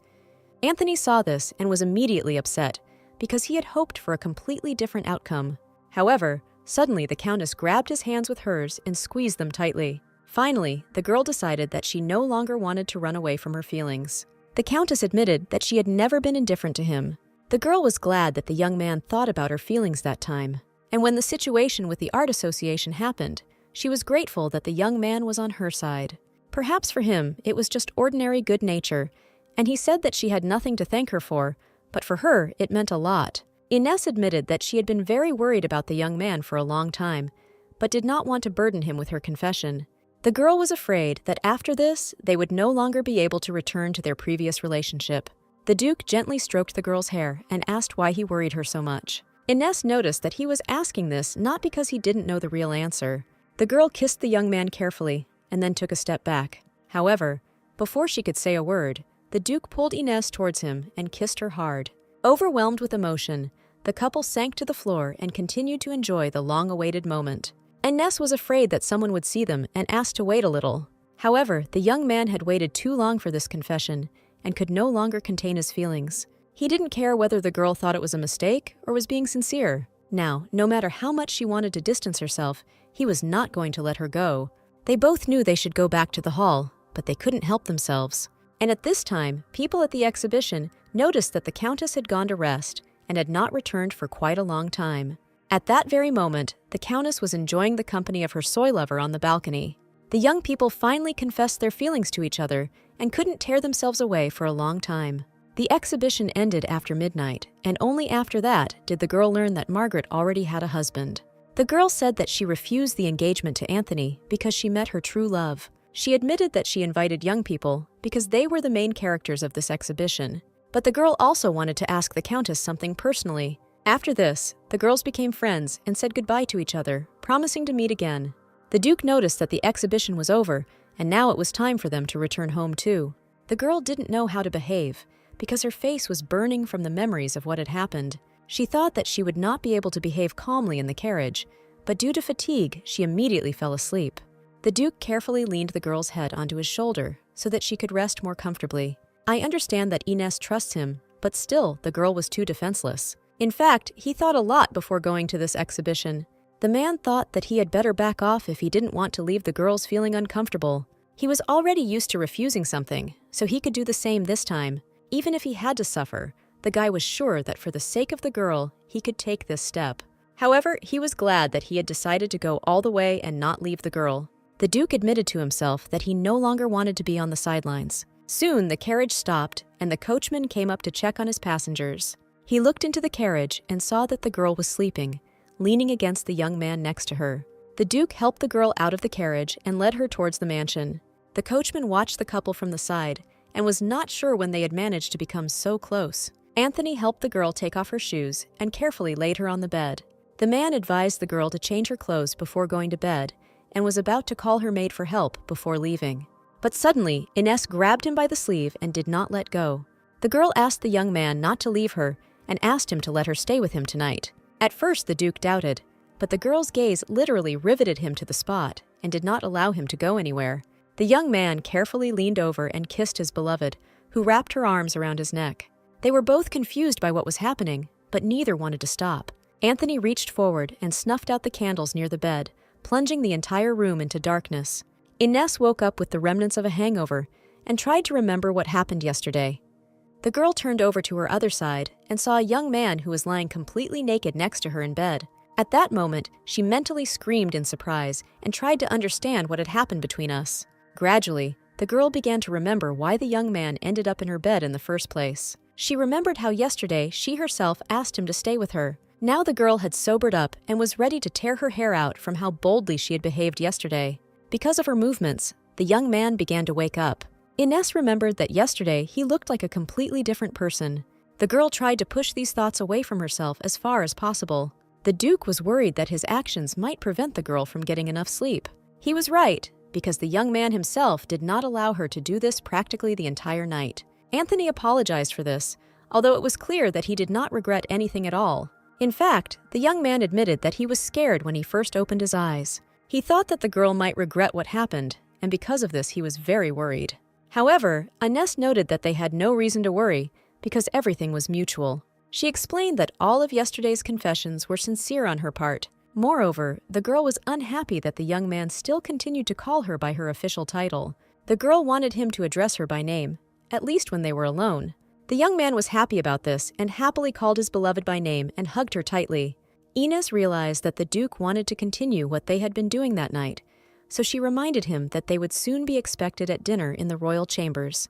Anthony saw this and was immediately upset, because he had hoped for a completely different outcome. However, suddenly the Countess grabbed his hands with hers and squeezed them tightly. Finally, the girl decided that she no longer wanted to run away from her feelings. The Countess admitted that she had never been indifferent to him. The girl was glad that the young man thought about her feelings that time. And when the situation with the art association happened, she was grateful that the young man was on her side. Perhaps for him, it was just ordinary good nature, and he said that she had nothing to thank her for, but for her, it meant a lot. Inez admitted that she had been very worried about the young man for a long time, but did not want to burden him with her confession. The girl was afraid that after this, they would no longer be able to return to their previous relationship. The Duke gently stroked the girl's hair and asked why he worried her so much. Inez noticed that he was asking this not because he didn't know the real answer. The girl kissed the young man carefully and then took a step back. However, before she could say a word, the Duke pulled Inez towards him and kissed her hard. Overwhelmed with emotion, the couple sank to the floor and continued to enjoy the long-awaited moment. Inez was afraid that someone would see them and asked to wait a little. However, the young man had waited too long for this confession and could no longer contain his feelings. He didn't care whether the girl thought it was a mistake or was being sincere. Now, no matter how much she wanted to distance herself, he was not going to let her go. They both knew they should go back to the hall, but they couldn't help themselves. And at this time, people at the exhibition noticed that the Countess had gone to rest and had not returned for quite a long time. At that very moment, the Countess was enjoying the company of her soy lover on the balcony. The young people finally confessed their feelings to each other and couldn't tear themselves away for a long time. The exhibition ended after midnight, and only after that did the girl learn that Margaret already had a husband. The girl said that she refused the engagement to Anthony because she met her true love. She admitted that she invited young people because they were the main characters of this exhibition. But the girl also wanted to ask the Countess something personally. After this, the girls became friends and said goodbye to each other, promising to meet again. The Duke noticed that the exhibition was over, and now it was time for them to return home too. The girl didn't know how to behave, because her face was burning from the memories of what had happened. She thought that she would not be able to behave calmly in the carriage, but due to fatigue, she immediately fell asleep. The Duke carefully leaned the girl's head onto his shoulder so that she could rest more comfortably. I understand that Inez trusts him, but still, the girl was too defenseless. In fact, he thought a lot before going to this exhibition. The man thought that he had better back off if he didn't want to leave the girls feeling uncomfortable. He was already used to refusing something, so he could do the same this time. Even if he had to suffer, the guy was sure that for the sake of the girl, he could take this step. However, he was glad that he had decided to go all the way and not leave the girl. The Duke admitted to himself that he no longer wanted to be on the sidelines. Soon, the carriage stopped, and the coachman came up to check on his passengers. He looked into the carriage and saw that the girl was sleeping, leaning against the young man next to her. The Duke helped the girl out of the carriage and led her towards the mansion. The coachman watched the couple from the side and was not sure when they had managed to become so close. Anthony helped the girl take off her shoes and carefully laid her on the bed. The man advised the girl to change her clothes before going to bed and was about to call her maid for help before leaving. But suddenly, Inez grabbed him by the sleeve and did not let go. The girl asked the young man not to leave her and asked him to let her stay with him tonight. At first, the Duke doubted, but the girl's gaze literally riveted him to the spot and did not allow him to go anywhere. The young man carefully leaned over and kissed his beloved, who wrapped her arms around his neck. They were both confused by what was happening, but neither wanted to stop. Anthony reached forward and snuffed out the candles near the bed, plunging the entire room into darkness. Ines woke up with the remnants of a hangover and tried to remember what happened yesterday. The girl turned over to her other side and saw a young man who was lying completely naked next to her in bed. At that moment, she mentally screamed in surprise and tried to understand what had happened between us. Gradually, the girl began to remember why the young man ended up in her bed in the first place. She remembered how yesterday she herself asked him to stay with her. Now the girl had sobered up and was ready to tear her hair out from how boldly she had behaved yesterday. Because of her movements, the young man began to wake up. Ines remembered that yesterday he looked like a completely different person. The girl tried to push these thoughts away from herself as far as possible. The Duke was worried that his actions might prevent the girl from getting enough sleep. He was right, because the young man himself did not allow her to do this practically the entire night. Anthony apologized for this, although it was clear that he did not regret anything at all. In fact, the young man admitted that he was scared when he first opened his eyes. He thought that the girl might regret what happened, and because of this he was very worried. However, Ines noted that they had no reason to worry, because everything was mutual. She explained that all of yesterday's confessions were sincere on her part. Moreover, the girl was unhappy that the young man still continued to call her by her official title. The girl wanted him to address her by name, at least when they were alone. The young man was happy about this and happily called his beloved by name and hugged her tightly. Ines realized that the Duke wanted to continue what they had been doing that night, so she reminded him that they would soon be expected at dinner in the royal chambers.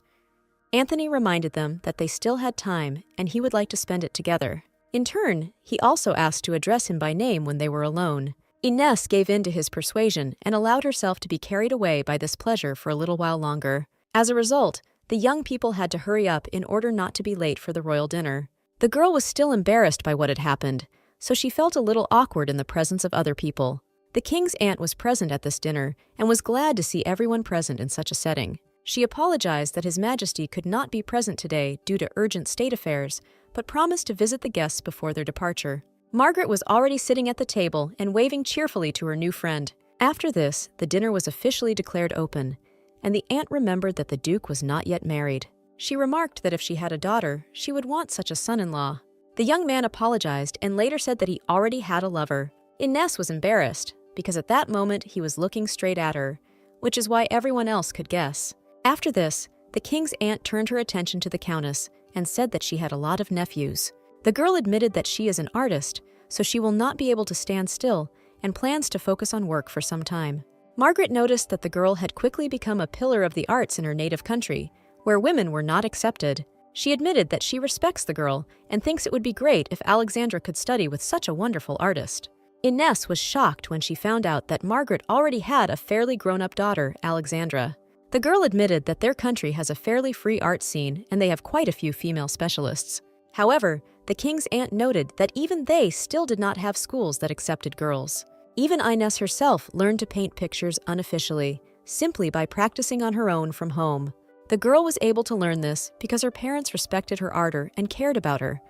Anthony reminded them that they still had time and he would like to spend it together. In turn, he also asked to address him by name when they were alone. Ines gave in to his persuasion and allowed herself to be carried away by this pleasure for a little while longer. As a result, the young people had to hurry up in order not to be late for the royal dinner. The girl was still embarrassed by what had happened, so she felt a little awkward in the presence of other people. The king's aunt was present at this dinner and was glad to see everyone present in such a setting. She apologized that His Majesty could not be present today due to urgent state affairs, but promised to visit the guests before their departure. Margaret was already sitting at the table and waving cheerfully to her new friend. After this, the dinner was officially declared open, and the aunt remembered that the Duke was not yet married. She remarked that if she had a daughter, she would want such a son-in-law. The young man apologized and later said that he already had a lover. Ines was embarrassed, because at that moment he was looking straight at her, which is why everyone else could guess. After this, the king's aunt turned her attention to the countess and said that she had a lot of nephews. The girl admitted that she is an artist, so she will not be able to stand still and plans to focus on work for some time. Margaret noticed that the girl had quickly become a pillar of the arts in her native country, where women were not accepted. She admitted that she respects the girl and thinks it would be great if Alexandra could study with such a wonderful artist. Ines was shocked when she found out that Margaret already had a fairly grown-up daughter, Alexandra. The girl admitted that their country has a fairly free art scene and they have quite a few female specialists. However, the king's aunt noted that even they still did not have schools that accepted girls. Even Ines herself learned to paint pictures unofficially, simply by practicing on her own from home. The girl was able to learn this because her parents respected her ardor and cared about her,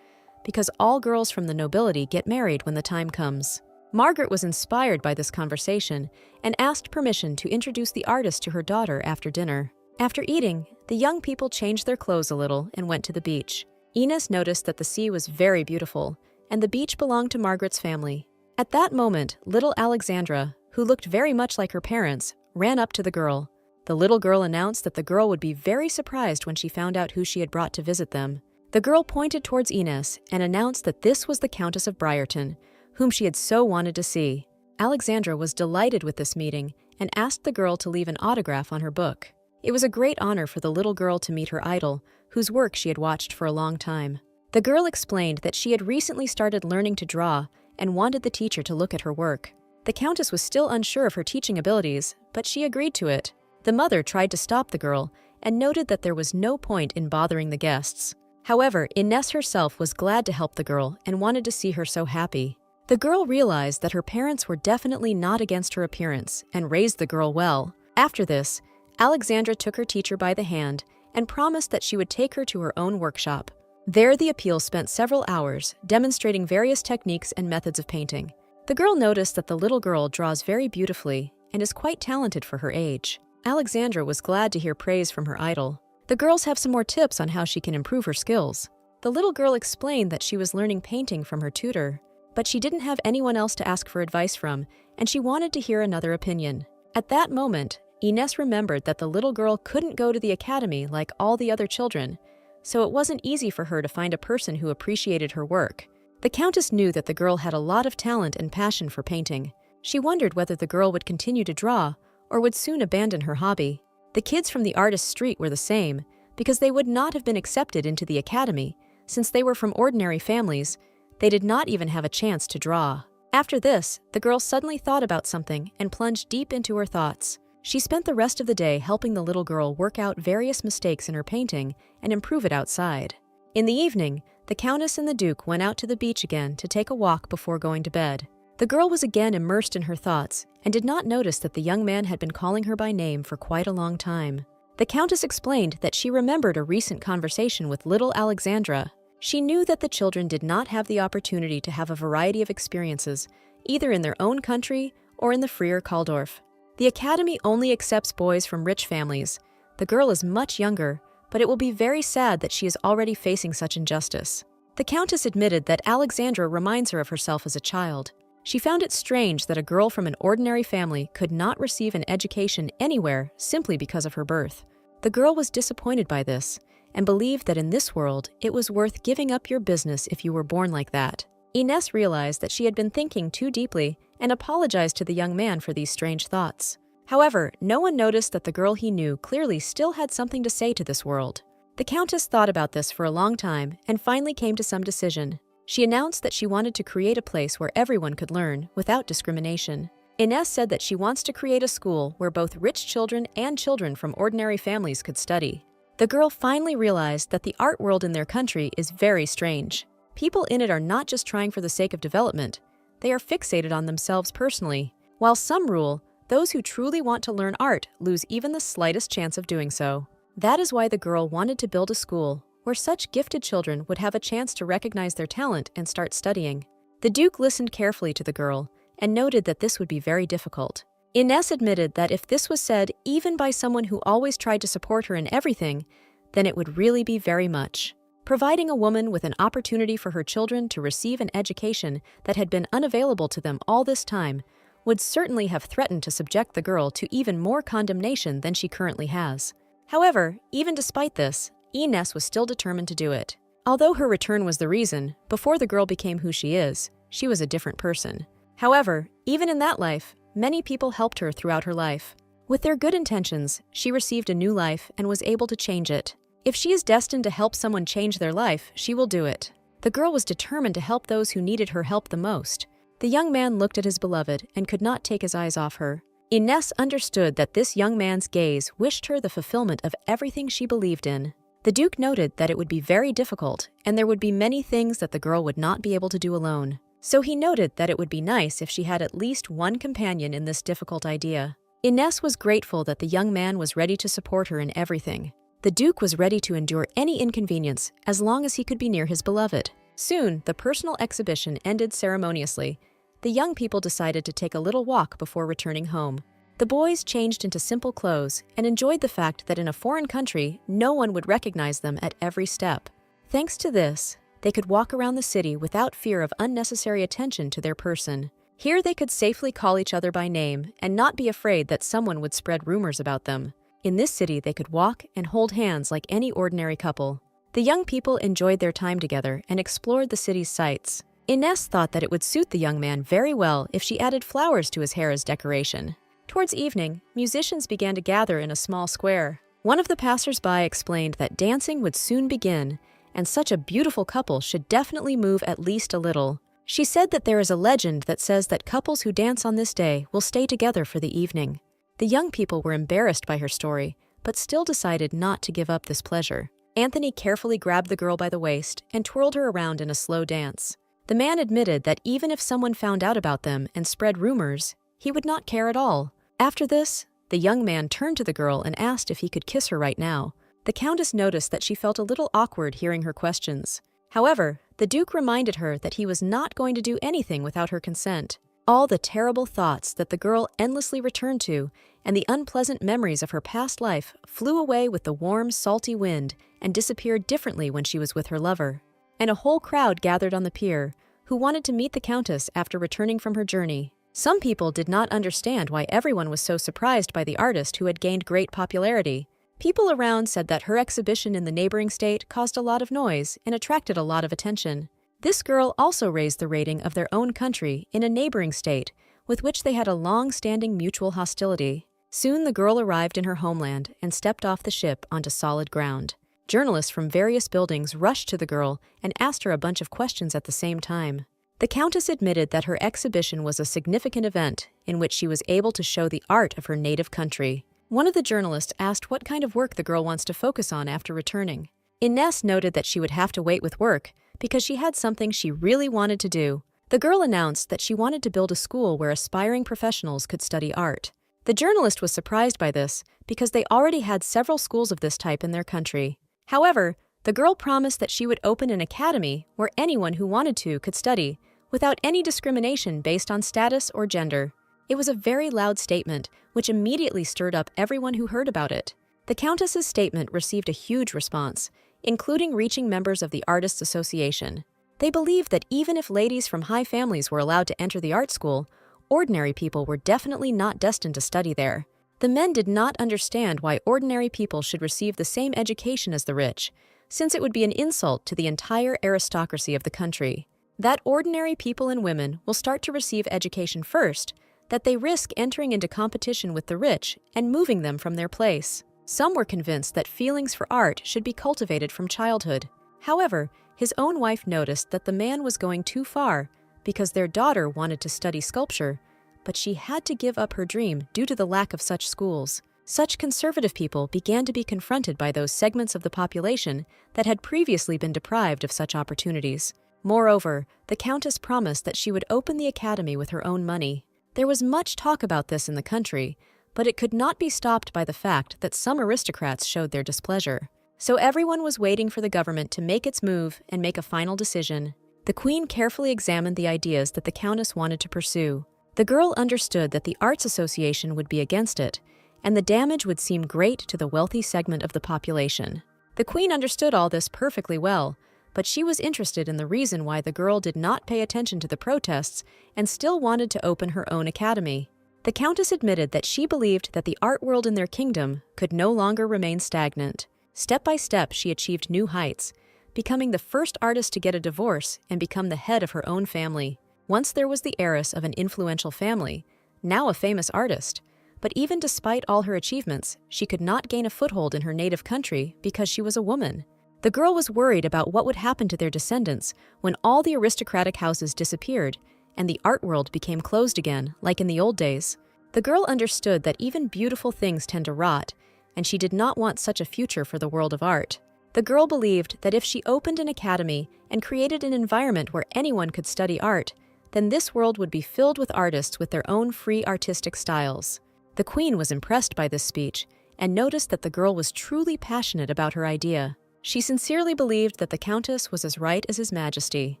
because all girls from the nobility get married when the time comes. Margaret was inspired by this conversation and asked permission to introduce the artist to her daughter after dinner. After eating, the young people changed their clothes a little and went to the beach. Ines noticed that the sea was very beautiful, and the beach belonged to Margaret's family. At that moment, little Alexandra, who looked very much like her parents, ran up to the girl. The little girl announced that the girl would be very surprised when she found out who she had brought to visit them. The girl pointed towards Ines and announced that this was the Countess of Briarton, whom she had so wanted to see. Alexandra was delighted with this meeting and asked the girl to leave an autograph on her book. It was a great honor for the little girl to meet her idol, whose work she had watched for a long time. The girl explained that she had recently started learning to draw and wanted the teacher to look at her work. The Countess was still unsure of her teaching abilities, but she agreed to it. The mother tried to stop the girl and noted that there was no point in bothering the guests. However, Ines herself was glad to help the girl and wanted to see her so happy. The girl realized that her parents were definitely not against her appearance and raised the girl well. After this, Alexandra took her teacher by the hand and promised that she would take her to her own workshop. There, the appeal spent several hours, demonstrating various techniques and methods of painting. The girl noticed that the little girl draws very beautifully and is quite talented for her age. Alexandra was glad to hear praise from her idol. The girls have some more tips on how she can improve her skills. The little girl explained that she was learning painting from her tutor, but she didn't have anyone else to ask for advice from, and she wanted to hear another opinion. At that moment, Ines remembered that the little girl couldn't go to the academy like all the other children, so it wasn't easy for her to find a person who appreciated her work. The Countess knew that the girl had a lot of talent and passion for painting. She wondered whether the girl would continue to draw or would soon abandon her hobby. The kids from the artist's street were the same, because they would not have been accepted into the academy. Since they were from ordinary families, they did not even have a chance to draw. After this, the girl suddenly thought about something and plunged deep into her thoughts. She spent the rest of the day helping the little girl work out various mistakes in her painting and improve it outside. In the evening, the Countess and the Duke went out to the beach again to take a walk before going to bed. The girl was again immersed in her thoughts and did not notice that the young man had been calling her by name for quite a long time. The Countess explained that she remembered a recent conversation with little Alexandra. She knew that the children did not have the opportunity to have a variety of experiences, either in their own country or in the freer Kaldorf. The academy only accepts boys from rich families. The girl is much younger, but it will be very sad that she is already facing such injustice. The Countess admitted that Alexandra reminds her of herself as a child. She found it strange that a girl from an ordinary family could not receive an education anywhere simply because of her birth. The girl was disappointed by this and believed that in this world it was worth giving up your business if you were born like that. Ines realized that she had been thinking too deeply and apologized to the young man for these strange thoughts. However, no one noticed that the girl he knew clearly still had something to say to this world. The Countess thought about this for a long time and finally came to some decision. She announced that she wanted to create a place where everyone could learn without discrimination. Ines said that she wants to create a school where both rich children and children from ordinary families could study. The girl finally realized that the art world in their country is very strange. People in it are not just trying for the sake of development. They are fixated on themselves personally. While some rule, those who truly want to learn art lose even the slightest chance of doing so. That is why the girl wanted to build a school where such gifted children would have a chance to recognize their talent and start studying. The Duke listened carefully to the girl and noted that this would be very difficult. Ines admitted that if this was said even by someone who always tried to support her in everything, then it would really be very much. Providing a woman with an opportunity for her children to receive an education that had been unavailable to them all this time would certainly have threatened to subject the girl to even more condemnation than she currently has. However, even despite this, Ines was still determined to do it. Although her return was the reason, before the girl became who she is, she was a different person. However, even in that life, many people helped her throughout her life. With their good intentions, she received a new life and was able to change it. If she is destined to help someone change their life, she will do it. The girl was determined to help those who needed her help the most. The young man looked at his beloved and could not take his eyes off her. Ines understood that this young man's gaze wished her the fulfillment of everything she believed in. The Duke noted that it would be very difficult, and there would be many things that the girl would not be able to do alone. So he noted that it would be nice if she had at least one companion in this difficult idea. Ines was grateful that the young man was ready to support her in everything. The Duke was ready to endure any inconvenience as long as he could be near his beloved. Soon, the personal exhibition ended ceremoniously. The young people decided to take a little walk before returning home. The boys changed into simple clothes and enjoyed the fact that in a foreign country, no one would recognize them at every step. Thanks to this, they could walk around the city without fear of unnecessary attention to their person. Here they could safely call each other by name and not be afraid that someone would spread rumors about them. In this city, they could walk and hold hands like any ordinary couple. The young people enjoyed their time together and explored the city's sights. Ines thought that it would suit the young man very well if she added flowers to his hair as decoration. Towards evening, musicians began to gather in a small square. One of the passers-by explained that dancing would soon begin, and such a beautiful couple should definitely move at least a little. She said that there is a legend that says that couples who dance on this day will stay together for the evening. The young people were embarrassed by her story, but still decided not to give up this pleasure. Anthony carefully grabbed the girl by the waist and twirled her around in a slow dance. The man admitted that even if someone found out about them and spread rumors, he would not care at all. After this, the young man turned to the girl and asked if he could kiss her right now. The Countess noticed that she felt a little awkward hearing her questions. However, the Duke reminded her that he was not going to do anything without her consent. All the terrible thoughts that the girl endlessly returned to and the unpleasant memories of her past life flew away with the warm, salty wind and disappeared differently when she was with her lover. And a whole crowd gathered on the pier, who wanted to meet the Countess after returning from her journey. Some people did not understand why everyone was so surprised by the artist who had gained great popularity. People around said that her exhibition in the neighboring state caused a lot of noise and attracted a lot of attention. This girl also raised the rating of their own country in a neighboring state, with which they had a long-standing mutual hostility. Soon the girl arrived in her homeland and stepped off the ship onto solid ground. Journalists from various buildings rushed to the girl and asked her a bunch of questions at the same time. The Countess admitted that her exhibition was a significant event in which she was able to show the art of her native country. One of the journalists asked what kind of work the girl wants to focus on after returning. Ines noted that she would have to wait with work because she had something she really wanted to do. The girl announced that she wanted to build a school where aspiring professionals could study art. The journalist was surprised by this because they already had several schools of this type in their country. However, the girl promised that she would open an academy where anyone who wanted to could study, without any discrimination based on status or gender. It was a very loud statement, which immediately stirred up everyone who heard about it. The Countess's statement received a huge response, including reaching members of the Artists' Association. They believed that even if ladies from high families were allowed to enter the art school, ordinary people were definitely not destined to study there. The men did not understand why ordinary people should receive the same education as the rich, since it would be an insult to the entire aristocracy of the country. That ordinary people and women will start to receive education first, that they risk entering into competition with the rich and moving them from their place. Some were convinced that feelings for art should be cultivated from childhood. However, his own wife noticed that the man was going too far because their daughter wanted to study sculpture, but she had to give up her dream due to the lack of such schools. Such conservative people began to be confronted by those segments of the population that had previously been deprived of such opportunities. Moreover, the Countess promised that she would open the academy with her own money. There was much talk about this in the country, but it could not be stopped by the fact that some aristocrats showed their displeasure. So everyone was waiting for the government to make its move and make a final decision. The Queen carefully examined the ideas that the Countess wanted to pursue. The girl understood that the Arts Association would be against it, and the damage would seem great to the wealthy segment of the population. The Queen understood all this perfectly well, but she was interested in the reason why the girl did not pay attention to the protests and still wanted to open her own academy. The Countess admitted that she believed that the art world in their kingdom could no longer remain stagnant. Step by step, she achieved new heights, becoming the first artist to get a divorce and become the head of her own family. Once there was the heiress of an influential family, now a famous artist. But even despite all her achievements, she could not gain a foothold in her native country because she was a woman. The girl was worried about what would happen to their descendants when all the aristocratic houses disappeared and the art world became closed again, like in the old days. The girl understood that even beautiful things tend to rot, and she did not want such a future for the world of art. The girl believed that if she opened an academy and created an environment where anyone could study art, then this world would be filled with artists with their own free artistic styles. The Queen was impressed by this speech and noticed that the girl was truly passionate about her idea. She sincerely believed that the Countess was as right as His Majesty.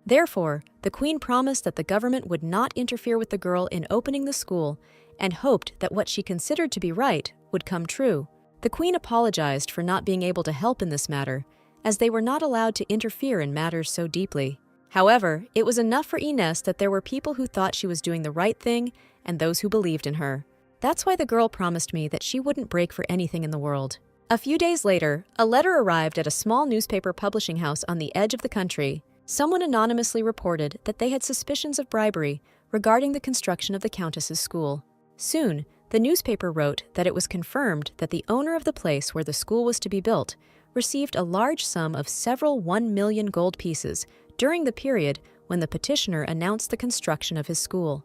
Therefore, the Queen promised that the government would not interfere with the girl in opening the school and hoped that what she considered to be right would come true. The Queen apologized for not being able to help in this matter, as they were not allowed to interfere in matters so deeply. However, it was enough for Ines that there were people who thought she was doing the right thing and those who believed in her. That's why the girl promised me that she wouldn't break for anything in the world. A few days later, a letter arrived at a small newspaper publishing house on the edge of the country. Someone anonymously reported that they had suspicions of bribery regarding the construction of the Countess's school. Soon, the newspaper wrote that it was confirmed that the owner of the place where the school was to be built received a large sum of several 1 million gold pieces during the period when the petitioner announced the construction of his school.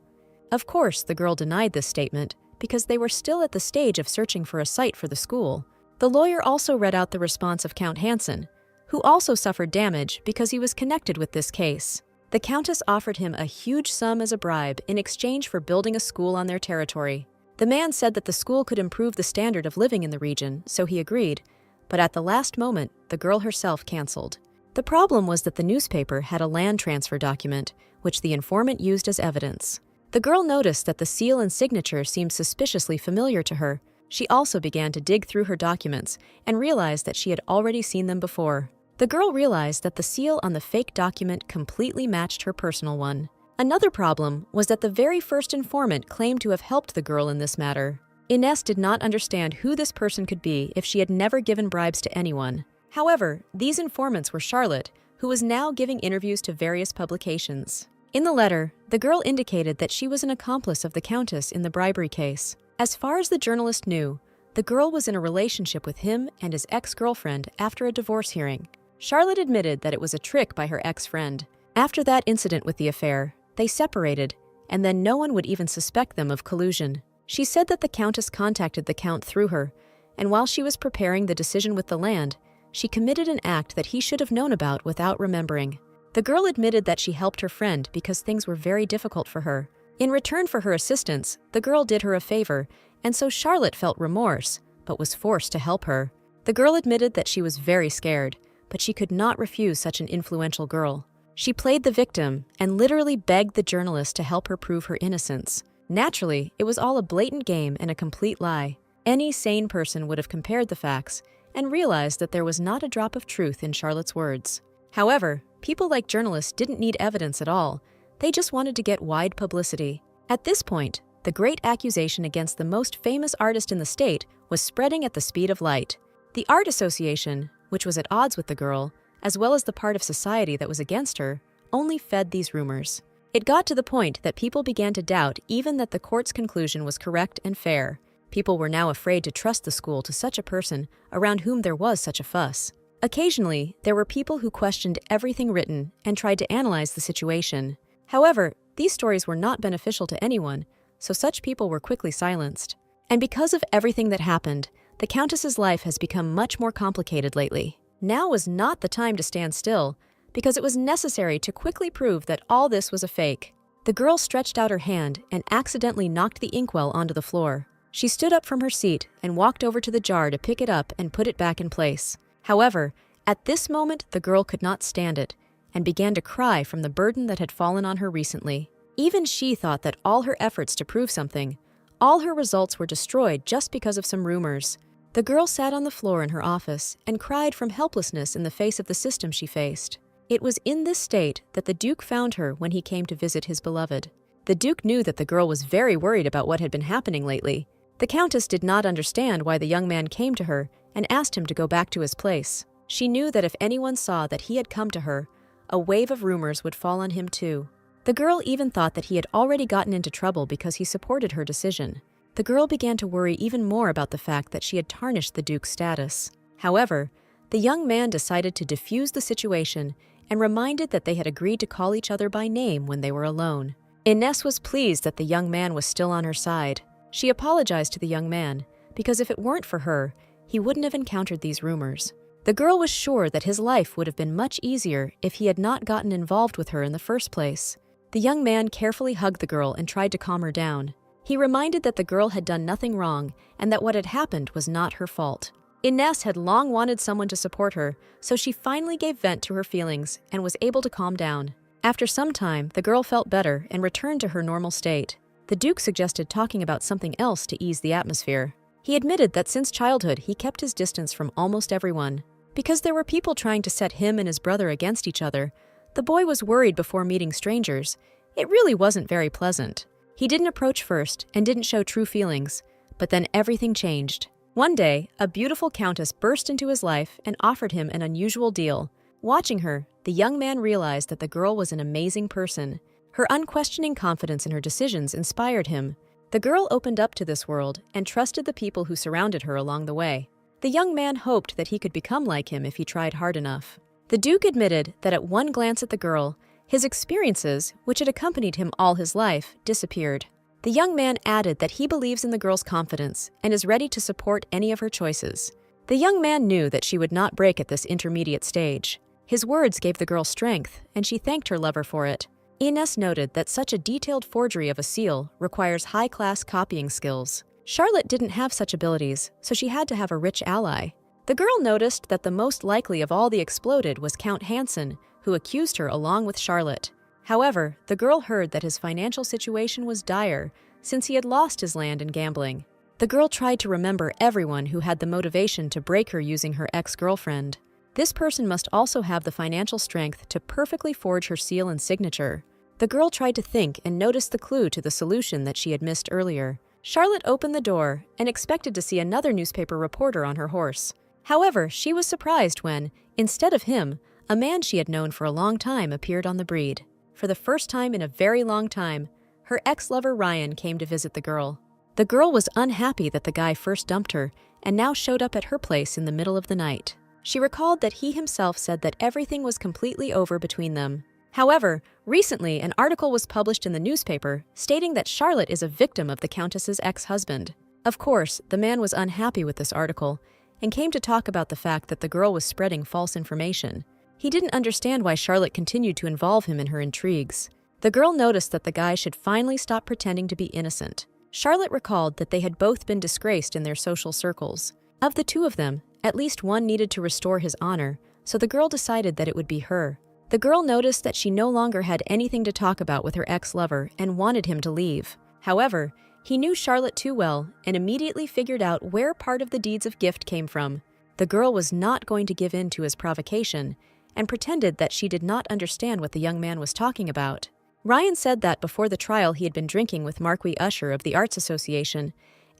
Of course, the girl denied this statement because they were still at the stage of searching for a site for the school. The lawyer also read out the response of Count Hansen, who also suffered damage because he was connected with this case. The Countess offered him a huge sum as a bribe in exchange for building a school on their territory. The man said that the school could improve the standard of living in the region, so he agreed, but at the last moment, the girl herself canceled. The problem was that the newspaper had a land transfer document, which the informant used as evidence. The girl noticed that the seal and signature seemed suspiciously familiar to her. She also began to dig through her documents and realized that she had already seen them before. The girl realized that the seal on the fake document completely matched her personal one. Another problem was that the very first informant claimed to have helped the girl in this matter. Ines did not understand who this person could be if she had never given bribes to anyone. However, these informants were Charlotte, who was now giving interviews to various publications. In the letter, the girl indicated that she was an accomplice of the Countess in the bribery case. As far as the journalist knew, the girl was in a relationship with him and his ex-girlfriend after a divorce hearing. Charlotte admitted that it was a trick by her ex-friend. After that incident with the affair, they separated, and then no one would even suspect them of collusion. She said that the Countess contacted the Count through her, and while she was preparing the decision with the land, she committed an act that he should have known about without remembering. The girl admitted that she helped her friend because things were very difficult for her. In return for her assistance, the girl did her a favor, and so Charlotte felt remorse, but was forced to help her. The girl admitted that she was very scared, but she could not refuse such an influential girl. She played the victim and literally begged the journalist to help her prove her innocence. Naturally, it was all a blatant game and a complete lie. Any sane person would have compared the facts and realized that there was not a drop of truth in Charlotte's words. However, people like journalists didn't need evidence at all. They just wanted to get wide publicity. At this point, the great accusation against the most famous artist in the state was spreading at the speed of light. The Art Association, which was at odds with the girl, as well as the part of society that was against her, only fed these rumors. It got to the point that people began to doubt even that the court's conclusion was correct and fair. People were now afraid to trust the school to such a person around whom there was such a fuss. Occasionally, there were people who questioned everything written and tried to analyze the situation. However, these stories were not beneficial to anyone, so such people were quickly silenced. And because of everything that happened, the Countess's life has become much more complicated lately. Now was not the time to stand still, because it was necessary to quickly prove that all this was a fake. The girl stretched out her hand and accidentally knocked the inkwell onto the floor. She stood up from her seat and walked over to the jar to pick it up and put it back in place. However, at this moment, the girl could not stand it and began to cry from the burden that had fallen on her recently. Even she thought that all her efforts to prove something, all her results were destroyed just because of some rumors. The girl sat on the floor in her office and cried from helplessness in the face of the system she faced. It was in this state that the Duke found her when he came to visit his beloved. The Duke knew that the girl was very worried about what had been happening lately. The Countess did not understand why the young man came to her and asked him to go back to his place. She knew that if anyone saw that he had come to her, a wave of rumors would fall on him too. The girl even thought that he had already gotten into trouble because he supported her decision. The girl began to worry even more about the fact that she had tarnished the Duke's status. However, the young man decided to defuse the situation and reminded that they had agreed to call each other by name when they were alone. Ines was pleased that the young man was still on her side. She apologized to the young man, because if it weren't for her, he wouldn't have encountered these rumors. The girl was sure that his life would have been much easier if he had not gotten involved with her in the first place. The young man carefully hugged the girl and tried to calm her down. He reminded that the girl had done nothing wrong and that what had happened was not her fault. Ines had long wanted someone to support her, so she finally gave vent to her feelings and was able to calm down. After some time, the girl felt better and returned to her normal state. The Duke suggested talking about something else to ease the atmosphere. He admitted that since childhood he kept his distance from almost everyone. Because there were people trying to set him and his brother against each other, the boy was worried before meeting strangers. It really wasn't very pleasant. He didn't approach first and didn't show true feelings, but then everything changed. One day, a beautiful countess burst into his life and offered him an unusual deal. Watching her, the young man realized that the girl was an amazing person. Her unquestioning confidence in her decisions inspired him. The girl opened up to this world and trusted the people who surrounded her along the way. The young man hoped that he could become like him if he tried hard enough. The Duke admitted that at one glance at the girl, his experiences, which had accompanied him all his life, disappeared. The young man added that he believes in the girl's confidence and is ready to support any of her choices. The young man knew that she would not break at this intermediate stage. His words gave the girl strength, and she thanked her lover for it. Ines noted that such a detailed forgery of a seal requires high-class copying skills. Charlotte didn't have such abilities, so she had to have a rich ally. The girl noticed that the most likely of all the exploded was Count Hansen, who accused her along with Charlotte. However, the girl heard that his financial situation was dire since he had lost his land in gambling. The girl tried to remember everyone who had the motivation to break her using her ex-girlfriend. This person must also have the financial strength to perfectly forge her seal and signature. The girl tried to think and noticed the clue to the solution that she had missed earlier. Charlotte opened the door and expected to see another newspaper reporter on her horse. However, she was surprised when, instead of him, a man she had known for a long time appeared on the breed. For the first time in a very long time, her ex-lover Ryan came to visit the girl. The girl was unhappy that the guy first dumped her and now showed up at her place in the middle of the night. She recalled that he himself said that everything was completely over between them. However, recently an article was published in the newspaper stating that Charlotte is a victim of the Countess's ex-husband. Of course, the man was unhappy with this article and came to talk about the fact that the girl was spreading false information. He didn't understand why Charlotte continued to involve him in her intrigues. The girl noticed that the guy should finally stop pretending to be innocent. Charlotte recalled that they had both been disgraced in their social circles. Of the two of them, at least one needed to restore his honor, so the girl decided that it would be her. The girl noticed that she no longer had anything to talk about with her ex-lover and wanted him to leave. However, he knew Charlotte too well and immediately figured out where part of the deeds of gift came from. The girl was not going to give in to his provocation and pretended that she did not understand what the young man was talking about. Ryan said that before the trial he had been drinking with Marquis Usher of the Arts Association,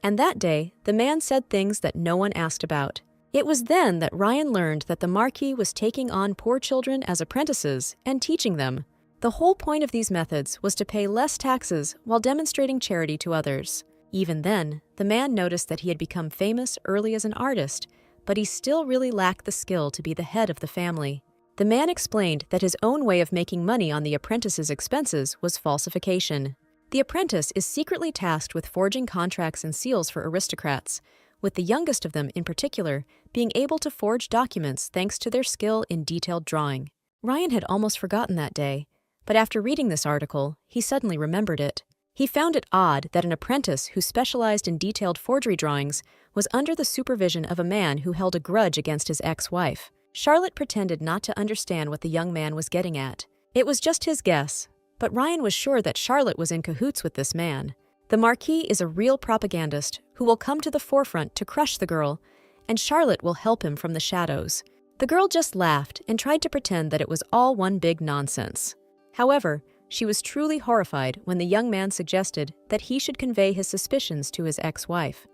and that day the man said things that no one asked about. It was then that Ryan learned that the Marquis was taking on poor children as apprentices and teaching them. The whole point of these methods was to pay less taxes while demonstrating charity to others. Even then, the man noticed that he had become famous early as an artist, but he still really lacked the skill to be the head of the family. The man explained that his own way of making money on the apprentice's expenses was falsification. The apprentice is secretly tasked with forging contracts and seals for aristocrats, with the youngest of them in particular being able to forge documents thanks to their skill in detailed drawing. Ryan had almost forgotten that day, but after reading this article, he suddenly remembered it. He found it odd that an apprentice who specialized in detailed forgery drawings was under the supervision of a man who held a grudge against his ex-wife. Charlotte pretended not to understand what the young man was getting at. It was just his guess, but Ryan was sure that Charlotte was in cahoots with this man. The Marquis is a real propagandist who will come to the forefront to crush the girl, and Charlotte will help him from the shadows. The girl just laughed and tried to pretend that it was all one big nonsense. However, she was truly horrified when the young man suggested that he should convey his suspicions to his ex-wife.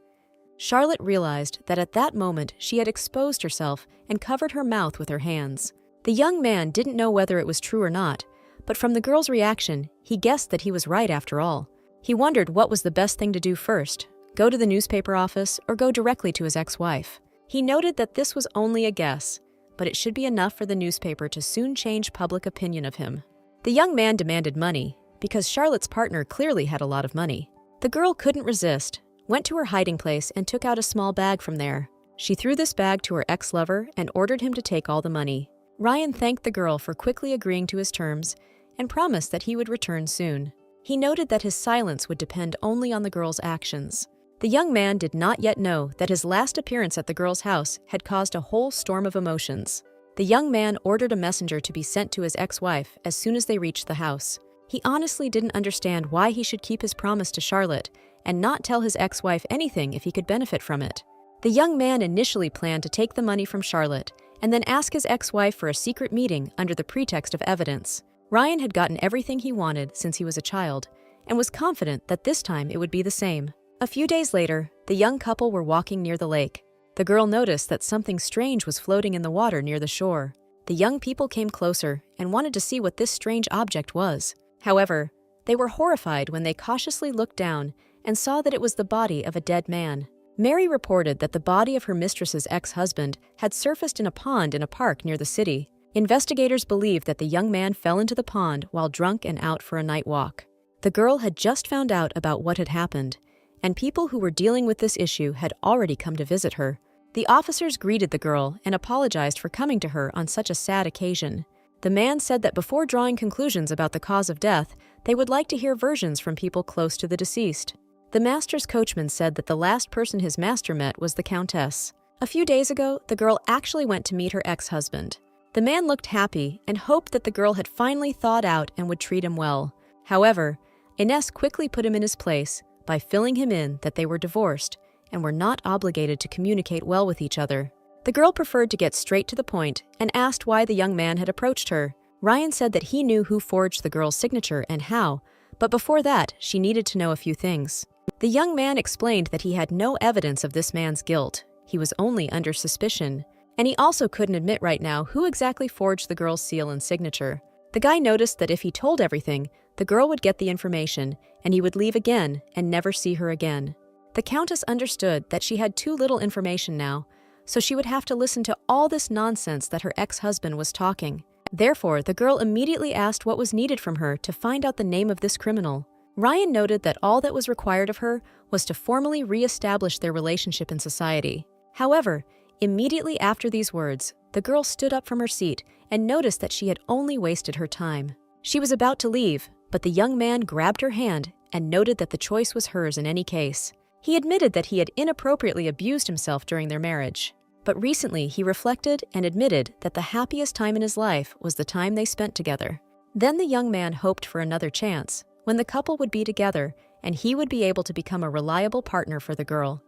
Charlotte realized that at that moment she had exposed herself and covered her mouth with her hands. The young man didn't know whether it was true or not, but from the girl's reaction, he guessed that he was right after all. He wondered what was the best thing to do first, go to the newspaper office or go directly to his ex-wife. He noted that this was only a guess, but it should be enough for the newspaper to soon change public opinion of him. The young man demanded money, because Charlotte's partner clearly had a lot of money. The girl couldn't resist, went to her hiding place and took out a small bag from there. She threw this bag to her ex-lover and ordered him to take all the money. Ryan thanked the girl for quickly agreeing to his terms and promised that he would return soon. He noted that his silence would depend only on the girl's actions. The young man did not yet know that his last appearance at the girl's house had caused a whole storm of emotions. The young man ordered a messenger to be sent to his ex-wife as soon as they reached the house. He honestly didn't understand why he should keep his promise to Charlotte and not tell his ex-wife anything if he could benefit from it. The young man initially planned to take the money from Charlotte and then ask his ex-wife for a secret meeting under the pretext of evidence. Ryan had gotten everything he wanted since he was a child and was confident that this time it would be the same. A few days later, the young couple were walking near the lake. The girl noticed that something strange was floating in the water near the shore. The young people came closer and wanted to see what this strange object was. However, they were horrified when they cautiously looked down and saw that it was the body of a dead man. Mary reported that the body of her mistress's ex-husband had surfaced in a pond in a park near the city. Investigators believe that the young man fell into the pond while drunk and out for a night walk. The girl had just found out about what had happened, and people who were dealing with this issue had already come to visit her. The officers greeted the girl and apologized for coming to her on such a sad occasion. The man said that before drawing conclusions about the cause of death, they would like to hear versions from people close to the deceased. The master's coachman said that the last person his master met was the Countess. A few days ago, the girl actually went to meet her ex-husband. The man looked happy and hoped that the girl had finally thawed out and would treat him well. However, Ines quickly put him in his place by filling him in that they were divorced and were not obligated to communicate well with each other. The girl preferred to get straight to the point and asked why the young man had approached her. Ryan said that he knew who forged the girl's signature and how, but before that, she needed to know a few things. The young man explained that he had no evidence of this man's guilt. He was only under suspicion, and he also couldn't admit right now who exactly forged the girl's seal and signature. The guy noticed that if he told everything, the girl would get the information, and he would leave again and never see her again. The Countess understood that she had too little information now, so she would have to listen to all this nonsense that her ex-husband was talking. Therefore, the girl immediately asked what was needed from her to find out the name of this criminal. Ryan noted that all that was required of her was to formally re-establish their relationship in society. However, immediately after these words, the girl stood up from her seat and noticed that she had only wasted her time. She was about to leave, but the young man grabbed her hand and noted that the choice was hers in any case. He admitted that he had inappropriately abused himself during their marriage. But recently, he reflected and admitted that the happiest time in his life was the time they spent together. Then the young man hoped for another chance, when the couple would be together and he would be able to become a reliable partner for the girl.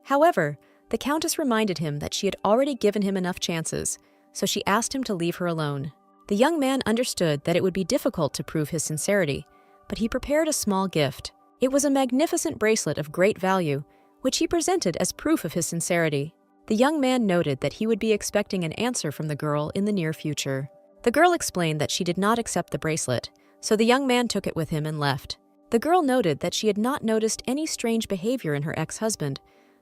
However, the Countess reminded him that she had already given him enough chances, so she asked him to leave her alone. The young man understood that it would be difficult to prove his sincerity, but he prepared a small gift. It was a magnificent bracelet of great value, which he presented as proof of his sincerity. The young man noted that he would be expecting an answer from the girl in the near future. The girl explained that she did not accept the bracelet, so the young man took it with him and left. The girl noted that she had not noticed any strange behavior in her ex-husband,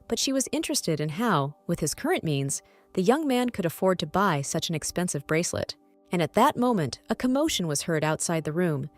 but she was interested in how, with his current means, the young man could afford to buy such an expensive bracelet. And at that moment, a commotion was heard outside the room,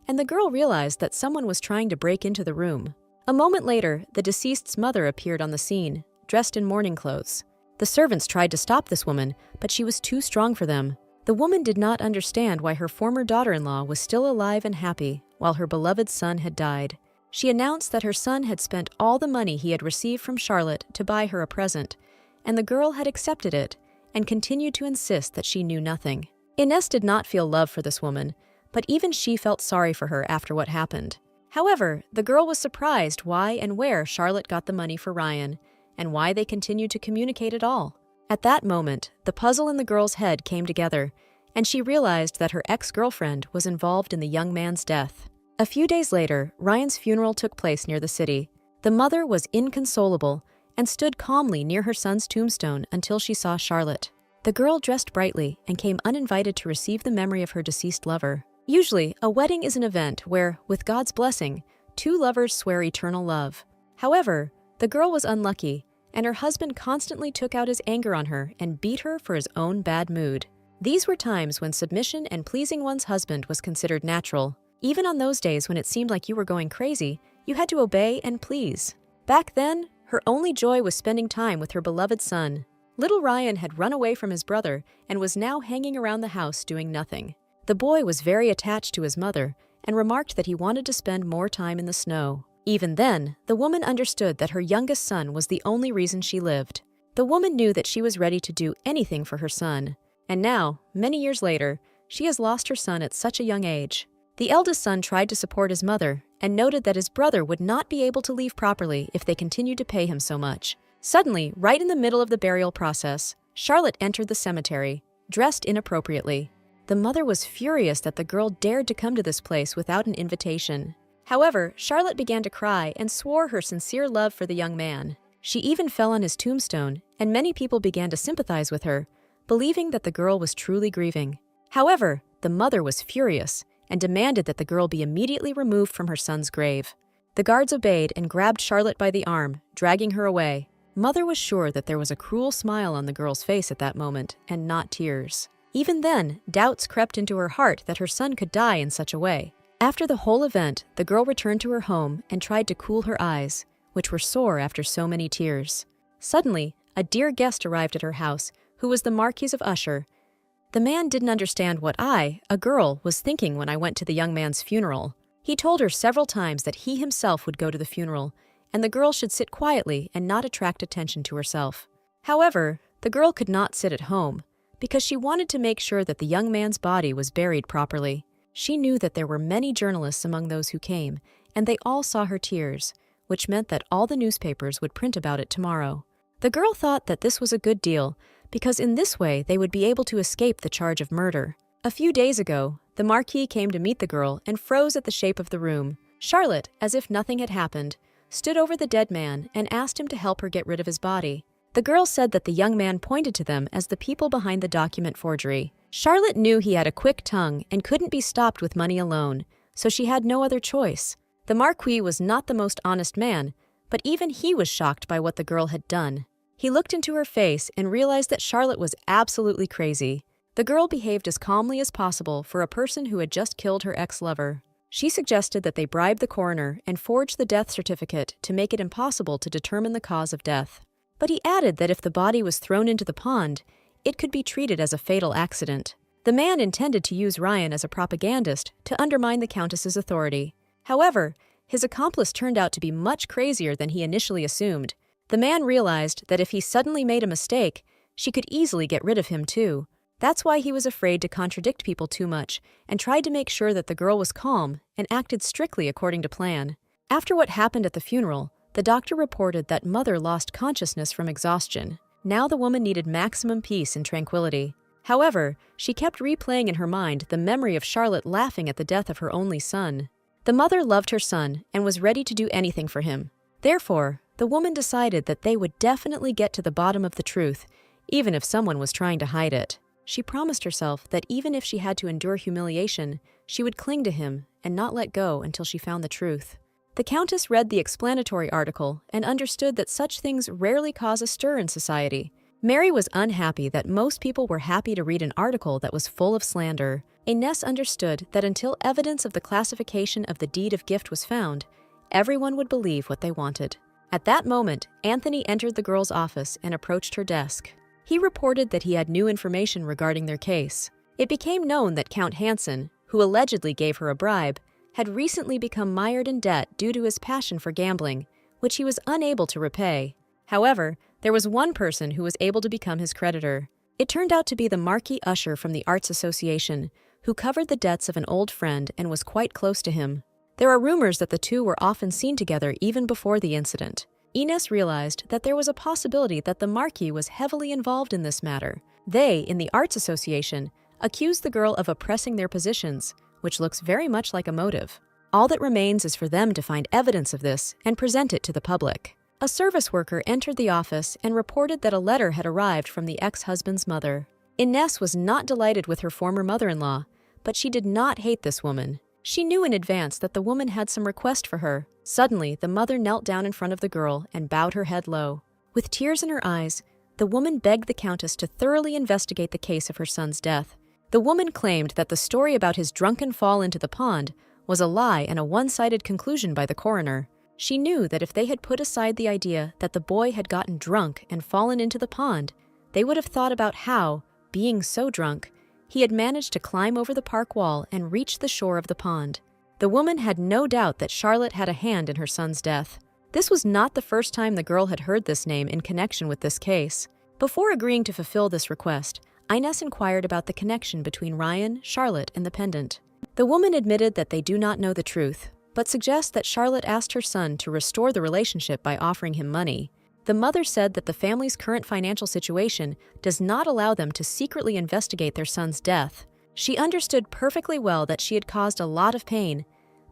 and the girl realized that someone was trying to break into the room. A moment later, the deceased's mother appeared on the scene, dressed in mourning clothes. The servants tried to stop this woman, but she was too strong for them. The woman did not understand why her former daughter-in-law was still alive and happy, while her beloved son had died. She announced that her son had spent all the money he had received from Charlotte to buy her a present, and the girl had accepted it and continued to insist that she knew nothing. Ines did not feel love for this woman, but even she felt sorry for her after what happened. However, the girl was surprised why and where Charlotte got the money for Ryan, and why they continued to communicate at all. At that moment, the puzzle in the girl's head came together, and she realized that her ex-girlfriend was involved in the young man's death. A few days later, Ryan's funeral took place near the city. The mother was inconsolable and stood calmly near her son's tombstone until she saw Charlotte. The girl dressed brightly and came uninvited to receive the memory of her deceased lover. Usually, a wedding is an event where, with God's blessing, two lovers swear eternal love. However, the girl was unlucky, and her husband constantly took out his anger on her and beat her for his own bad mood. These were times when submission and pleasing one's husband was considered natural. Even on those days when it seemed like you were going crazy, you had to obey and please. Back then, her only joy was spending time with her beloved son. Little Ryan had run away from his brother and was now hanging around the house doing nothing. The boy was very attached to his mother and remarked that he wanted to spend more time in the snow. Even then, the woman understood that her youngest son was the only reason she lived. The woman knew that she was ready to do anything for her son. And now, many years later, she has lost her son at such a young age. The eldest son tried to support his mother and noted that his brother would not be able to leave properly if they continued to pay him so much. Suddenly, right in the middle of the burial process, Charlotte entered the cemetery, dressed inappropriately. The mother was furious that the girl dared to come to this place without an invitation. However, Charlotte began to cry and swore her sincere love for the young man. She even fell on his tombstone, and many people began to sympathize with her, believing that the girl was truly grieving. However, the mother was furious and demanded that the girl be immediately removed from her son's grave. The guards obeyed and grabbed Charlotte by the arm, dragging her away. Mother was sure that there was a cruel smile on the girl's face at that moment, and not tears. Even then, doubts crept into her heart that her son could die in such a way. After the whole event, the girl returned to her home and tried to cool her eyes, which were sore after so many tears. Suddenly, a dear guest arrived at her house, who was the Marquis of Usher. The man didn't understand what I, a girl, was thinking when I went to the young man's funeral. He told her several times that he himself would go to the funeral, and the girl should sit quietly and not attract attention to herself. However, the girl could not sit at home, because she wanted to make sure that the young man's body was buried properly. She knew that there were many journalists among those who came, and they all saw her tears, which meant that all the newspapers would print about it tomorrow. The girl thought that this was a good deal, because in this way they would be able to escape the charge of murder. A few days ago, the Marquis came to meet the girl and froze at the shape of the room. Charlotte, as if nothing had happened, stood over the dead man and asked him to help her get rid of his body. The girl said that the young man pointed to them as the people behind the document forgery. Charlotte knew he had a quick tongue and couldn't be stopped with money alone, so she had no other choice. The Marquis was not the most honest man, but even he was shocked by what the girl had done. He looked into her face and realized that Charlotte was absolutely crazy. The girl behaved as calmly as possible for a person who had just killed her ex-lover. She suggested that they bribe the coroner and forge the death certificate to make it impossible to determine the cause of death. But he added that if the body was thrown into the pond, it could be treated as a fatal accident. The man intended to use Ryan as a propagandist to undermine the Countess's authority. However, his accomplice turned out to be much crazier than he initially assumed. The man realized that if he suddenly made a mistake, she could easily get rid of him too. That's why he was afraid to contradict people too much and tried to make sure that the girl was calm and acted strictly according to plan. After what happened at the funeral, the doctor reported that Mother lost consciousness from exhaustion. Now the woman needed maximum peace and tranquility. However, she kept replaying in her mind the memory of Charlotte laughing at the death of her only son. The mother loved her son and was ready to do anything for him. Therefore, the woman decided that they would definitely get to the bottom of the truth, even if someone was trying to hide it. She promised herself that even if she had to endure humiliation, she would cling to him and not let go until she found the truth. The Countess read the explanatory article and understood that such things rarely cause a stir in society. Mary was unhappy that most people were happy to read an article that was full of slander. Inez understood that until evidence of the classification of the deed of gift was found, everyone would believe what they wanted. At that moment, Anthony entered the girl's office and approached her desk. He reported that he had new information regarding their case. It became known that Count Hansen, who allegedly gave her a bribe, had recently become mired in debt due to his passion for gambling, which he was unable to repay. However, there was one person who was able to become his creditor. It turned out to be the Marquis Usher from the Arts Association, who covered the debts of an old friend and was quite close to him. There are rumors that the two were often seen together even before the incident. Inez realized that there was a possibility that the Marquis was heavily involved in this matter. They, in the Arts Association, accused the girl of oppressing their positions, which looks very much like a motive. All that remains is for them to find evidence of this and present it to the public. A service worker entered the office and reported that a letter had arrived from the ex-husband's mother. Inez was not delighted with her former mother-in-law, but she did not hate this woman. She knew in advance that the woman had some request for her. Suddenly, the mother knelt down in front of the girl and bowed her head low. With tears in her eyes, the woman begged the Countess to thoroughly investigate the case of her son's death. The woman claimed that the story about his drunken fall into the pond was a lie and a one-sided conclusion by the coroner. She knew that if they had put aside the idea that the boy had gotten drunk and fallen into the pond, they would have thought about how, being so drunk, he had managed to climb over the park wall and reach the shore of the pond. The woman had no doubt that Charlotte had a hand in her son's death. This was not the first time the girl had heard this name in connection with this case. Before agreeing to fulfill this request, Inez inquired about the connection between Ryan, Charlotte, and the pendant. The woman admitted that they do not know the truth, but suggests that Charlotte asked her son to restore the relationship by offering him money. The mother said that the family's current financial situation does not allow them to secretly investigate their son's death. She understood perfectly well that she had caused a lot of pain,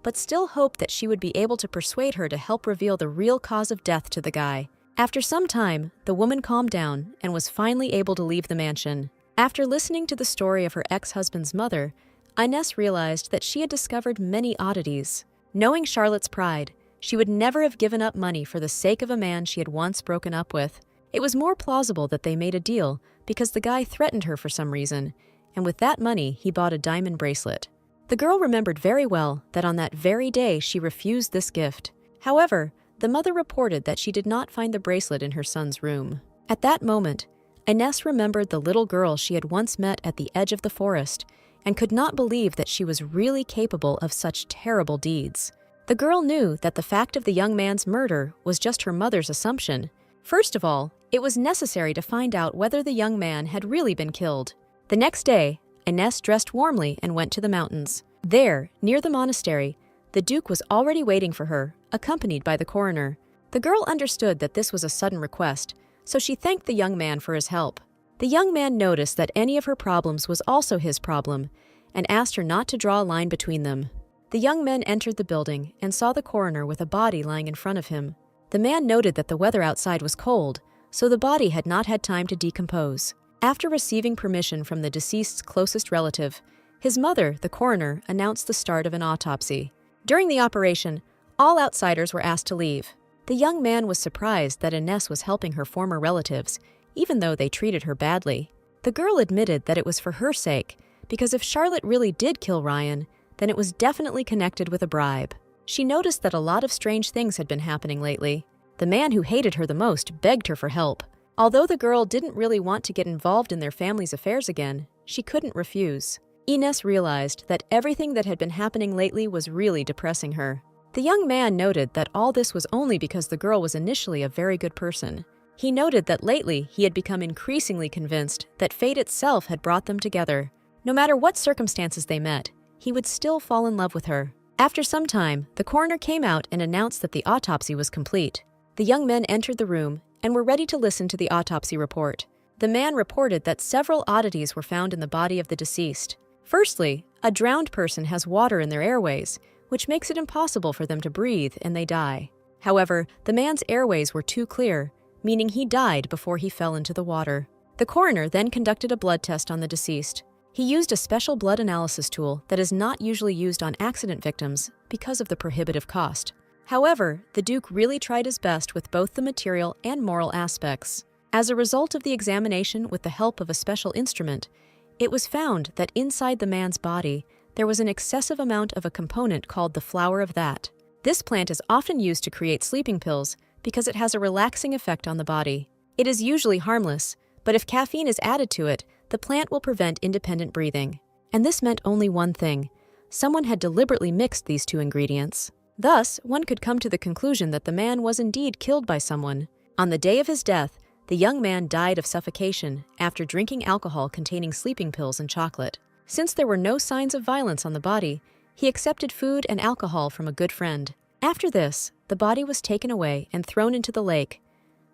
but still hoped that she would be able to persuade her to help reveal the real cause of death to the guy. After some time, the woman calmed down and was finally able to leave the mansion. After listening to the story of her ex-husband's mother, Inez realized that she had discovered many oddities. Knowing Charlotte's pride, she would never have given up money for the sake of a man she had once broken up with. It was more plausible that they made a deal because the guy threatened her for some reason, and with that money he bought a diamond bracelet. The girl remembered very well that on that very day she refused this gift. However, the mother reported that she did not find the bracelet in her son's room. At that moment, Inez remembered the little girl she had once met at the edge of the forest and could not believe that she was really capable of such terrible deeds. The girl knew that the fact of the young man's murder was just her mother's assumption. First of all, it was necessary to find out whether the young man had really been killed. The next day, Ines dressed warmly and went to the mountains. There, near the monastery, the Duke was already waiting for her, accompanied by the coroner. The girl understood that this was a sudden request, so she thanked the young man for his help. The young man noticed that any of her problems was also his problem, and asked her not to draw a line between them. The young man entered the building and saw the coroner with a body lying in front of him. The man noted that the weather outside was cold, so the body had not had time to decompose. After receiving permission from the deceased's closest relative, his mother, the coroner, announced the start of an autopsy. During the operation, all outsiders were asked to leave. The young man was surprised that Ines was helping her former relatives, even though they treated her badly. The girl admitted that it was for her sake, because if Charlotte really did kill Ryan, then it was definitely connected with a bribe. She noticed that a lot of strange things had been happening lately. The man who hated her the most begged her for help. Although the girl didn't really want to get involved in their family's affairs again, she couldn't refuse. Ines realized that everything that had been happening lately was really depressing her. The young man noted that all this was only because the girl was initially a very good person. He noted that lately he had become increasingly convinced that fate itself had brought them together. No matter what circumstances they met, he would still fall in love with her. After some time, the coroner came out and announced that the autopsy was complete. The young men entered the room and were ready to listen to the autopsy report. The man reported that several oddities were found in the body of the deceased. Firstly, a drowned person has water in their airways, which makes it impossible for them to breathe and they die. However, the man's airways were too clear, meaning he died before he fell into the water. The coroner then conducted a blood test on the deceased. He used a special blood analysis tool that is not usually used on accident victims because of the prohibitive cost. However, the Duke really tried his best with both the material and moral aspects. As a result of the examination with the help of a special instrument, it was found that inside the man's body, there was an excessive amount of a component called the flower of that. This plant is often used to create sleeping pills because it has a relaxing effect on the body. It is usually harmless, but if caffeine is added to it, the plant will prevent independent breathing. And this meant only one thing: someone had deliberately mixed these two ingredients. Thus, one could come to the conclusion that the man was indeed killed by someone. On the day of his death, the young man died of suffocation after drinking alcohol containing sleeping pills and chocolate. Since there were no signs of violence on the body, he accepted food and alcohol from a good friend. After this, the body was taken away and thrown into the lake.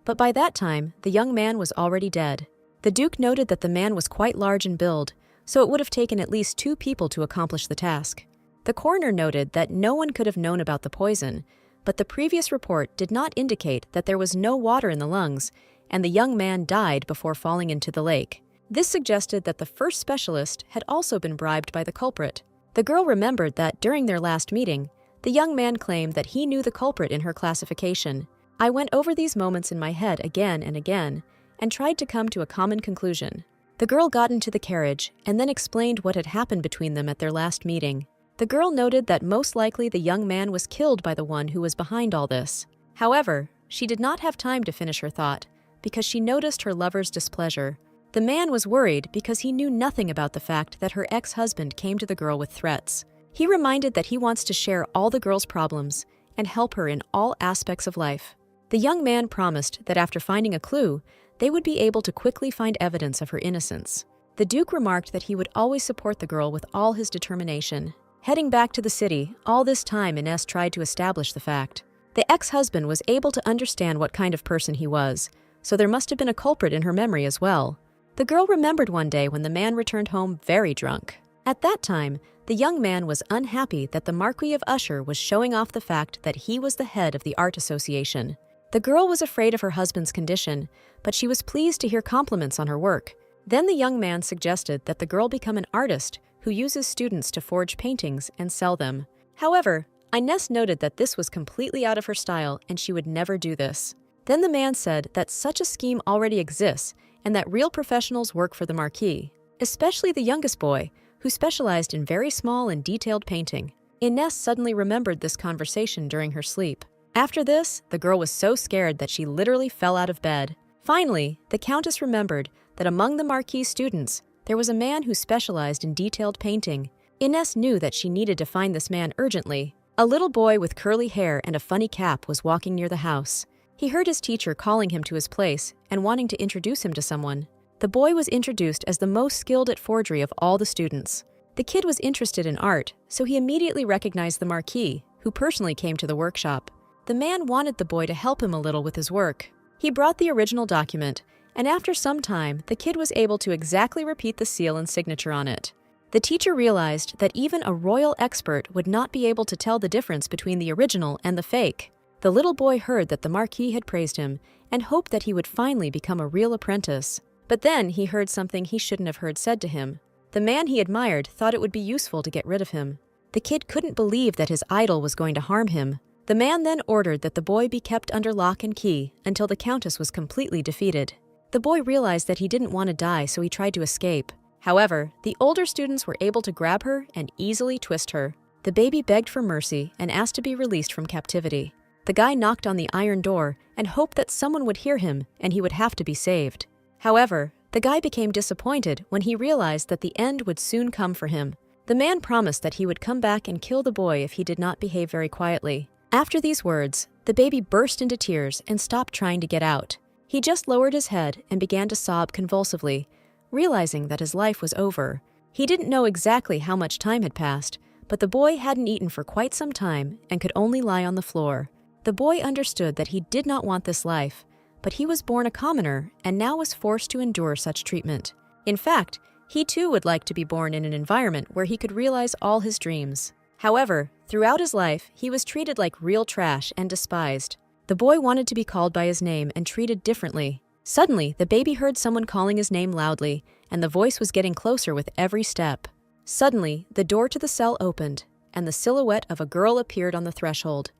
But by that time, the young man was already dead. The Duke noted that the man was quite large in build, so it would have taken at least 2 people to accomplish the task. The coroner noted that no one could have known about the poison, but the previous report did not indicate that there was no water in the lungs, and the young man died before falling into the lake. This suggested that the first specialist had also been bribed by the culprit. The girl remembered that during their last meeting, the young man claimed that he knew the culprit in her classification. I went over these moments in my head again and again, and tried to come to a common conclusion. The girl got into the carriage and then explained what had happened between them at their last meeting. The girl noted that most likely the young man was killed by the one who was behind all this. However, she did not have time to finish her thought, because she noticed her lover's displeasure. The man was worried because he knew nothing about the fact that her ex-husband came to the girl with threats. He reminded that he wants to share all the girl's problems and help her in all aspects of life. The young man promised that after finding a clue, they would be able to quickly find evidence of her innocence. The Duke remarked that he would always support the girl with all his determination. Heading back to the city, all this time Ines tried to establish the fact. The ex-husband was able to understand what kind of person he was, so there must have been a culprit in her memory as well. The girl remembered one day when the man returned home very drunk. At that time, the young man was unhappy that the Marquis of Usher was showing off the fact that he was the head of the art association. The girl was afraid of her husband's condition, but she was pleased to hear compliments on her work. Then the young man suggested that the girl become an artist who uses students to forge paintings and sell them. However, Ines noted that this was completely out of her style and she would never do this. Then the man said that such a scheme already exists and that real professionals work for the Marquis, especially the youngest boy, who specialized in very small and detailed painting. Ines suddenly remembered this conversation during her sleep. After this, the girl was so scared that she literally fell out of bed. Finally, the Countess remembered that among the Marquis students, there was a man who specialized in detailed painting. Ines knew that she needed to find this man urgently. A little boy with curly hair and a funny cap was walking near the house. He heard his teacher calling him to his place and wanting to introduce him to someone. The The boy was introduced as the most skilled at forgery of all the students. The kid was interested in art, so he immediately recognized the Marquis, who personally came to the workshop. The man wanted the boy to help him a little with his work. He brought the original document, and after some time, the kid was able to exactly repeat the seal and signature on it. The teacher realized that even a royal expert would not be able to tell the difference between the original and the fake. The little boy heard that the Marquis had praised him and hoped that he would finally become a real apprentice. But then he heard something he shouldn't have heard said to him. The man he admired thought it would be useful to get rid of him. The kid couldn't believe that his idol was going to harm him. The man then ordered that the boy be kept under lock and key until the Countess was completely defeated. The boy realized that he didn't want to die, so he tried to escape. However, the older students were able to grab her and easily twist her. The baby begged for mercy and asked to be released from captivity. The guy knocked on the iron door and hoped that someone would hear him and he would have to be saved. However, the guy became disappointed when he realized that the end would soon come for him. The man promised that he would come back and kill the boy if he did not behave very quietly. After these words, the baby burst into tears and stopped trying to get out. He just lowered his head and began to sob convulsively, realizing that his life was over. He didn't know exactly how much time had passed, but the boy hadn't eaten for quite some time and could only lie on the floor. The boy understood that he did not want this life, but he was born a commoner and now was forced to endure such treatment. In fact, he too would like to be born in an environment where he could realize all his dreams. However, throughout his life, he was treated like real trash and despised. The boy wanted to be called by his name and treated differently. Suddenly, the baby heard someone calling his name loudly, and the voice was getting closer with every step. Suddenly, the door to the cell opened, and the silhouette of a girl appeared on the threshold.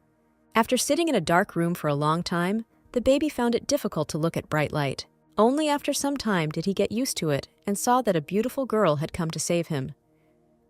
After sitting in a dark room for a long time, the baby found it difficult to look at bright light. Only after some time did he get used to it and saw that a beautiful girl had come to save him.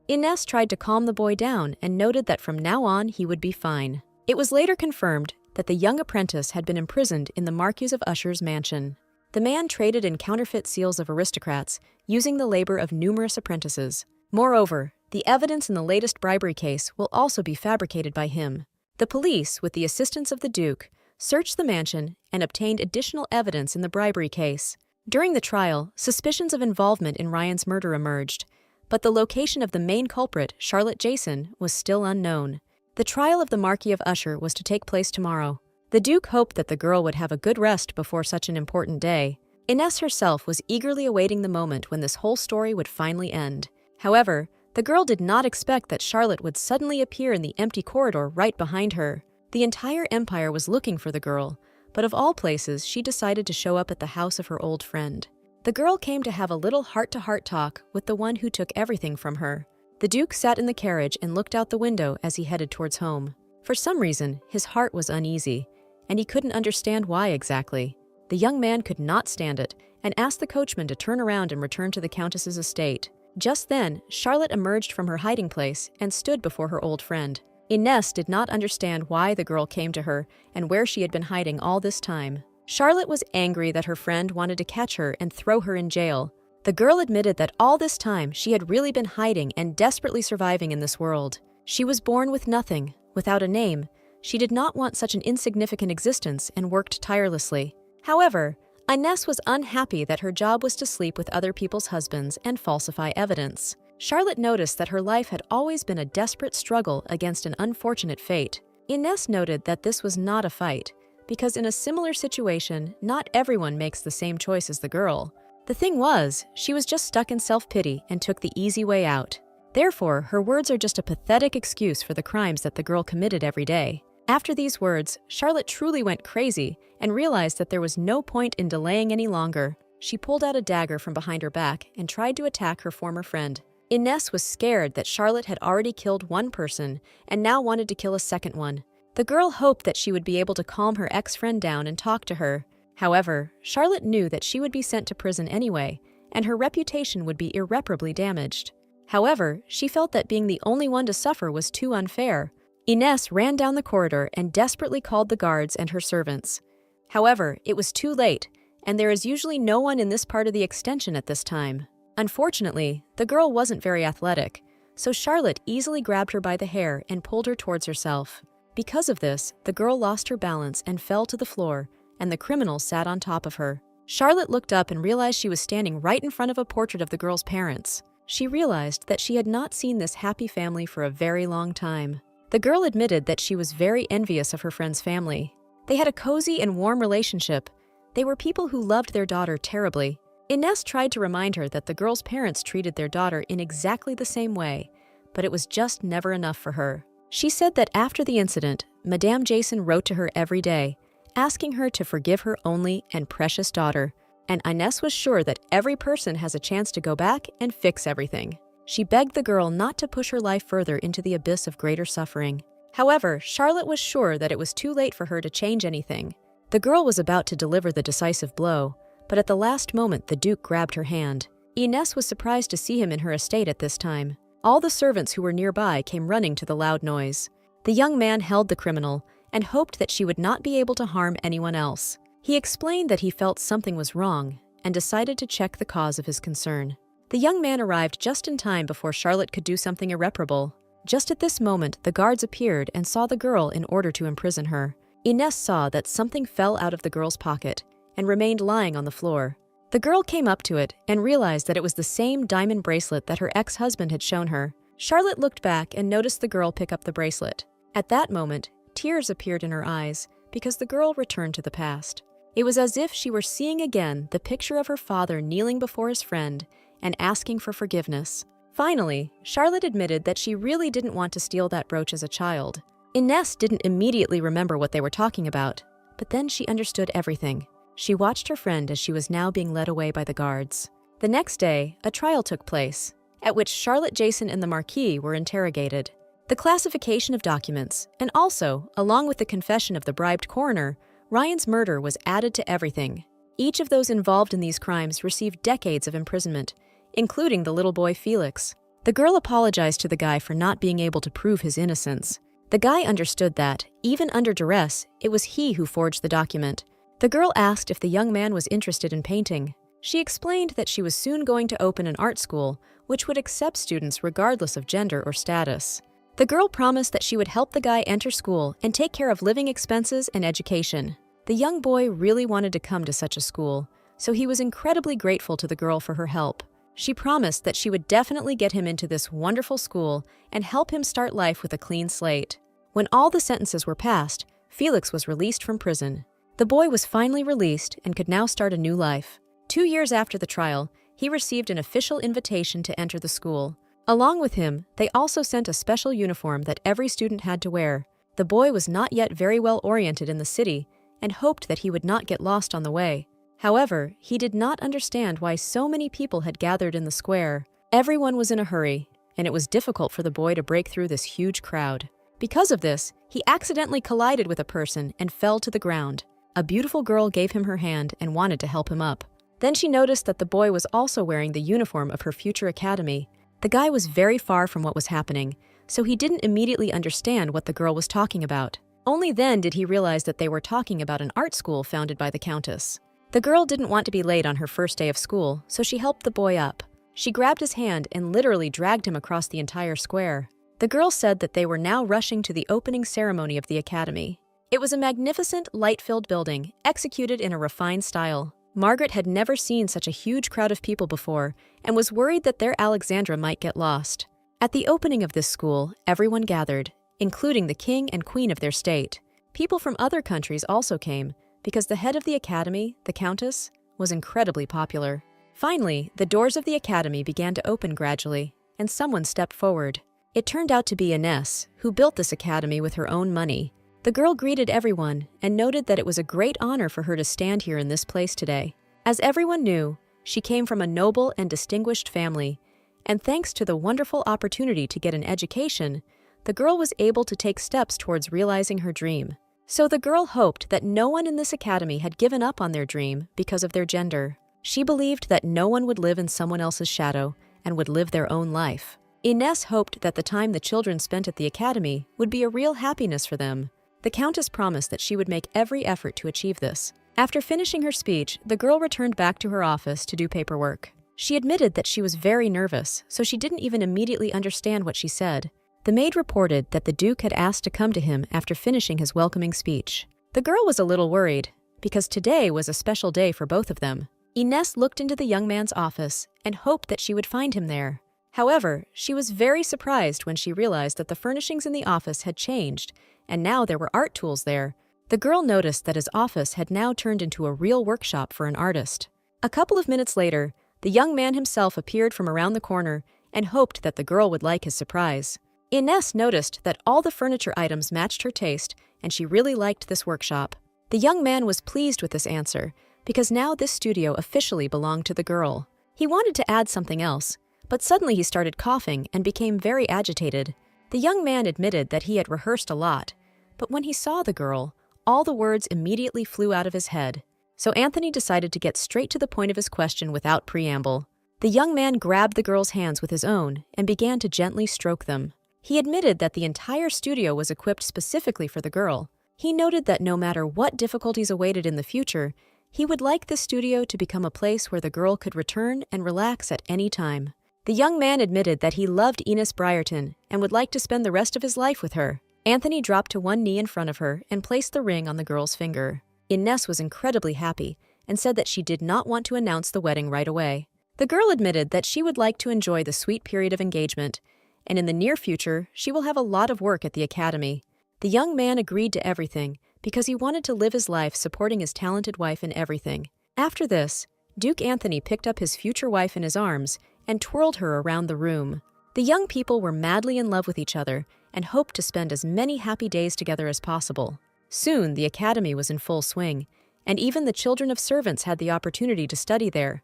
Ines tried to calm the boy down and noted that from now on he would be fine. It was later confirmed that the young apprentice had been imprisoned in the Marquis of Usher's mansion. The man traded in counterfeit seals of aristocrats, using the labor of numerous apprentices. Moreover, the evidence in the latest bribery case will also be fabricated by him. The police, with the assistance of the Duke, searched the mansion and obtained additional evidence in the bribery case. During the trial, suspicions of involvement in Ryan's murder emerged, but the location of the main culprit, Charlotte Jason, was still unknown. The trial of the Marquis of Usher was to take place tomorrow. The Duke hoped that the girl would have a good rest before such an important day. Ines herself was eagerly awaiting the moment when this whole story would finally end. However, the girl did not expect that Charlotte would suddenly appear in the empty corridor right behind her. The entire empire was looking for the girl, but of all places, she decided to show up at the house of her old friend. The girl came to have a little heart-to-heart talk with the one who took everything from her. The Duke sat in the carriage and looked out the window as he headed towards home. For some reason, his heart was uneasy, and he couldn't understand why exactly. The young man could not stand it and asked the coachman to turn around and return to the Countess's estate. Just then, Charlotte emerged from her hiding place and stood before her old friend. Ines did not understand why the girl came to her and where she had been hiding all this time. Charlotte was angry that her friend wanted to catch her and throw her in jail. The girl admitted that all this time she had really been hiding and desperately surviving in this world. She was born with nothing, without a name. She did not want such an insignificant existence and worked tirelessly. However, Ines was unhappy that her job was to sleep with other people's husbands and falsify evidence. Charlotte noticed that her life had always been a desperate struggle against an unfortunate fate. Ines noted that this was not a fight, because in a similar situation, not everyone makes the same choice as the girl. The thing was, she was just stuck in self-pity and took the easy way out. Therefore, her words are just a pathetic excuse for the crimes that the girl committed every day. After these words, Charlotte truly went crazy and realized that there was no point in delaying any longer. She pulled out a dagger from behind her back and tried to attack her former friend. Ines was scared that Charlotte had already killed one person and now wanted to kill a second one. The girl hoped that she would be able to calm her ex-friend down and talk to her. However, Charlotte knew that she would be sent to prison anyway, and her reputation would be irreparably damaged. However, she felt that being the only one to suffer was too unfair. Ines ran down the corridor and desperately called the guards and her servants. However, it was too late, and there is usually no one in this part of the extension at this time. Unfortunately, the girl wasn't very athletic, so Charlotte easily grabbed her by the hair and pulled her towards herself. Because of this, the girl lost her balance and fell to the floor, and the criminal sat on top of her. Charlotte looked up and realized she was standing right in front of a portrait of the girl's parents. She realized that she had not seen this happy family for a very long time. The girl admitted that she was very envious of her friend's family. They had a cozy and warm relationship. They were people who loved their daughter terribly. Ines tried to remind her that the girl's parents treated their daughter in exactly the same way, but it was just never enough for her. She said that after the incident, Madame Jason wrote to her every day, asking her to forgive her only and precious daughter, and Ines was sure that every person has a chance to go back and fix everything. She begged the girl not to push her life further into the abyss of greater suffering. However, Charlotte was sure that it was too late for her to change anything. The girl was about to deliver the decisive blow, but at the last moment the Duke grabbed her hand. Ines was surprised to see him in her estate at this time. All the servants who were nearby came running to the loud noise. The young man held the criminal and hoped that she would not be able to harm anyone else. He explained that he felt something was wrong and decided to check the cause of his concern. The young man arrived just in time before Charlotte could do something irreparable. Just at this moment, the guards appeared and saw the girl in order to imprison her. Ines saw that something fell out of the girl's pocket and remained lying on the floor. The girl came up to it and realized that it was the same diamond bracelet that her ex-husband had shown her. Charlotte looked back and noticed the girl pick up the bracelet. At that moment, tears appeared in her eyes because the girl returned to the past. It was as if she were seeing again the picture of her father kneeling before his friend and asking for forgiveness. Finally, Charlotte admitted that she really didn't want to steal that brooch as a child. Ines didn't immediately remember what they were talking about, but then she understood everything. She watched her friend as she was now being led away by the guards. The next day, a trial took place, at which Charlotte, Jason, and the Marquis were interrogated. The classification of documents, and also, along with the confession of the bribed coroner, Ryan's murder was added to everything. Each of those involved in these crimes received decades of imprisonment, including the little boy Felix. The girl apologized to the guy for not being able to prove his innocence. The guy understood that, even under duress, it was he who forged the document. The girl asked if the young man was interested in painting. She explained that she was soon going to open an art school, which would accept students regardless of gender or status. The girl promised that she would help the guy enter school and take care of living expenses and education. The young boy really wanted to come to such a school, so he was incredibly grateful to the girl for her help. She promised that she would definitely get him into this wonderful school and help him start life with a clean slate. When all the sentences were passed, Felix was released from prison. The boy was finally released and could now start a new life. 2 years after the trial, he received an official invitation to enter the school. Along with him, they also sent a special uniform that every student had to wear. The boy was not yet very well oriented in the city and hoped that he would not get lost on the way. However, he did not understand why so many people had gathered in the square. Everyone was in a hurry, and it was difficult for the boy to break through this huge crowd. Because of this, he accidentally collided with a person and fell to the ground. A beautiful girl gave him her hand and wanted to help him up. Then she noticed that the boy was also wearing the uniform of her future academy. The guy was very far from what was happening, so he didn't immediately understand what the girl was talking about. Only then did he realize that they were talking about an art school founded by the Countess. The girl didn't want to be late on her first day of school, so she helped the boy up. She grabbed his hand and literally dragged him across the entire square. The girl said that they were now rushing to the opening ceremony of the academy. It was a magnificent, light-filled building, executed in a refined style. Margaret had never seen such a huge crowd of people before and was worried that their Alexandra might get lost. At the opening of this school, everyone gathered, including the king and queen of their state. People from other countries also came, because the head of the academy, the Countess, was incredibly popular. Finally, the doors of the academy began to open gradually, and someone stepped forward. It turned out to be Ines, who built this academy with her own money. The girl greeted everyone and noted that it was a great honor for her to stand here in this place today. As everyone knew, she came from a noble and distinguished family, and thanks to the wonderful opportunity to get an education, the girl was able to take steps towards realizing her dream. So the girl hoped that no one in this academy had given up on their dream because of their gender. She believed that no one would live in someone else's shadow and would live their own life. Ines hoped that the time the children spent at the academy would be a real happiness for them. The Countess promised that she would make every effort to achieve this. After finishing her speech, the girl returned back to her office to do paperwork. She admitted that she was very nervous, so she didn't even immediately understand what she said. The maid reported that the Duke had asked to come to him after finishing his welcoming speech. The girl was a little worried, because today was a special day for both of them. Ines looked into the young man's office and hoped that she would find him there. However, she was very surprised when she realized that the furnishings in the office had changed, and now there were art tools there. The girl noticed that his office had now turned into a real workshop for an artist. A couple of minutes later, the young man himself appeared from around the corner and hoped that the girl would like his surprise. Ines noticed that all the furniture items matched her taste, and she really liked this workshop. The young man was pleased with this answer, because now this studio officially belonged to the girl. He wanted to add something else, but suddenly he started coughing and became very agitated. The young man admitted that he had rehearsed a lot, but when he saw the girl, all the words immediately flew out of his head. So Anthony decided to get straight to the point of his question without preamble. The young man grabbed the girl's hands with his own and began to gently stroke them. He admitted that the entire studio was equipped specifically for the girl. He noted that no matter what difficulties awaited in the future, he would like the studio to become a place where the girl could return and relax at any time. The young man admitted that he loved Ines Brierton and would like to spend the rest of his life with her. Anthony dropped to one knee in front of her and placed the ring on the girl's finger. Ines was incredibly happy and said that she did not want to announce the wedding right away. The girl admitted that she would like to enjoy the sweet period of engagement, and in the near future, she will have a lot of work at the academy. The young man agreed to everything because he wanted to live his life supporting his talented wife in everything. After this, Duke Anthony picked up his future wife in his arms and twirled her around the room. The young people were madly in love with each other and hoped to spend as many happy days together as possible. Soon, the academy was in full swing, and even the children of servants had the opportunity to study there.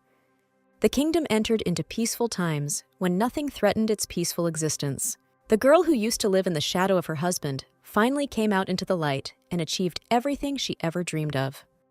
The kingdom entered into peaceful times when nothing threatened its peaceful existence. The girl who used to live in the shadow of her husband finally came out into the light and achieved everything she ever dreamed of.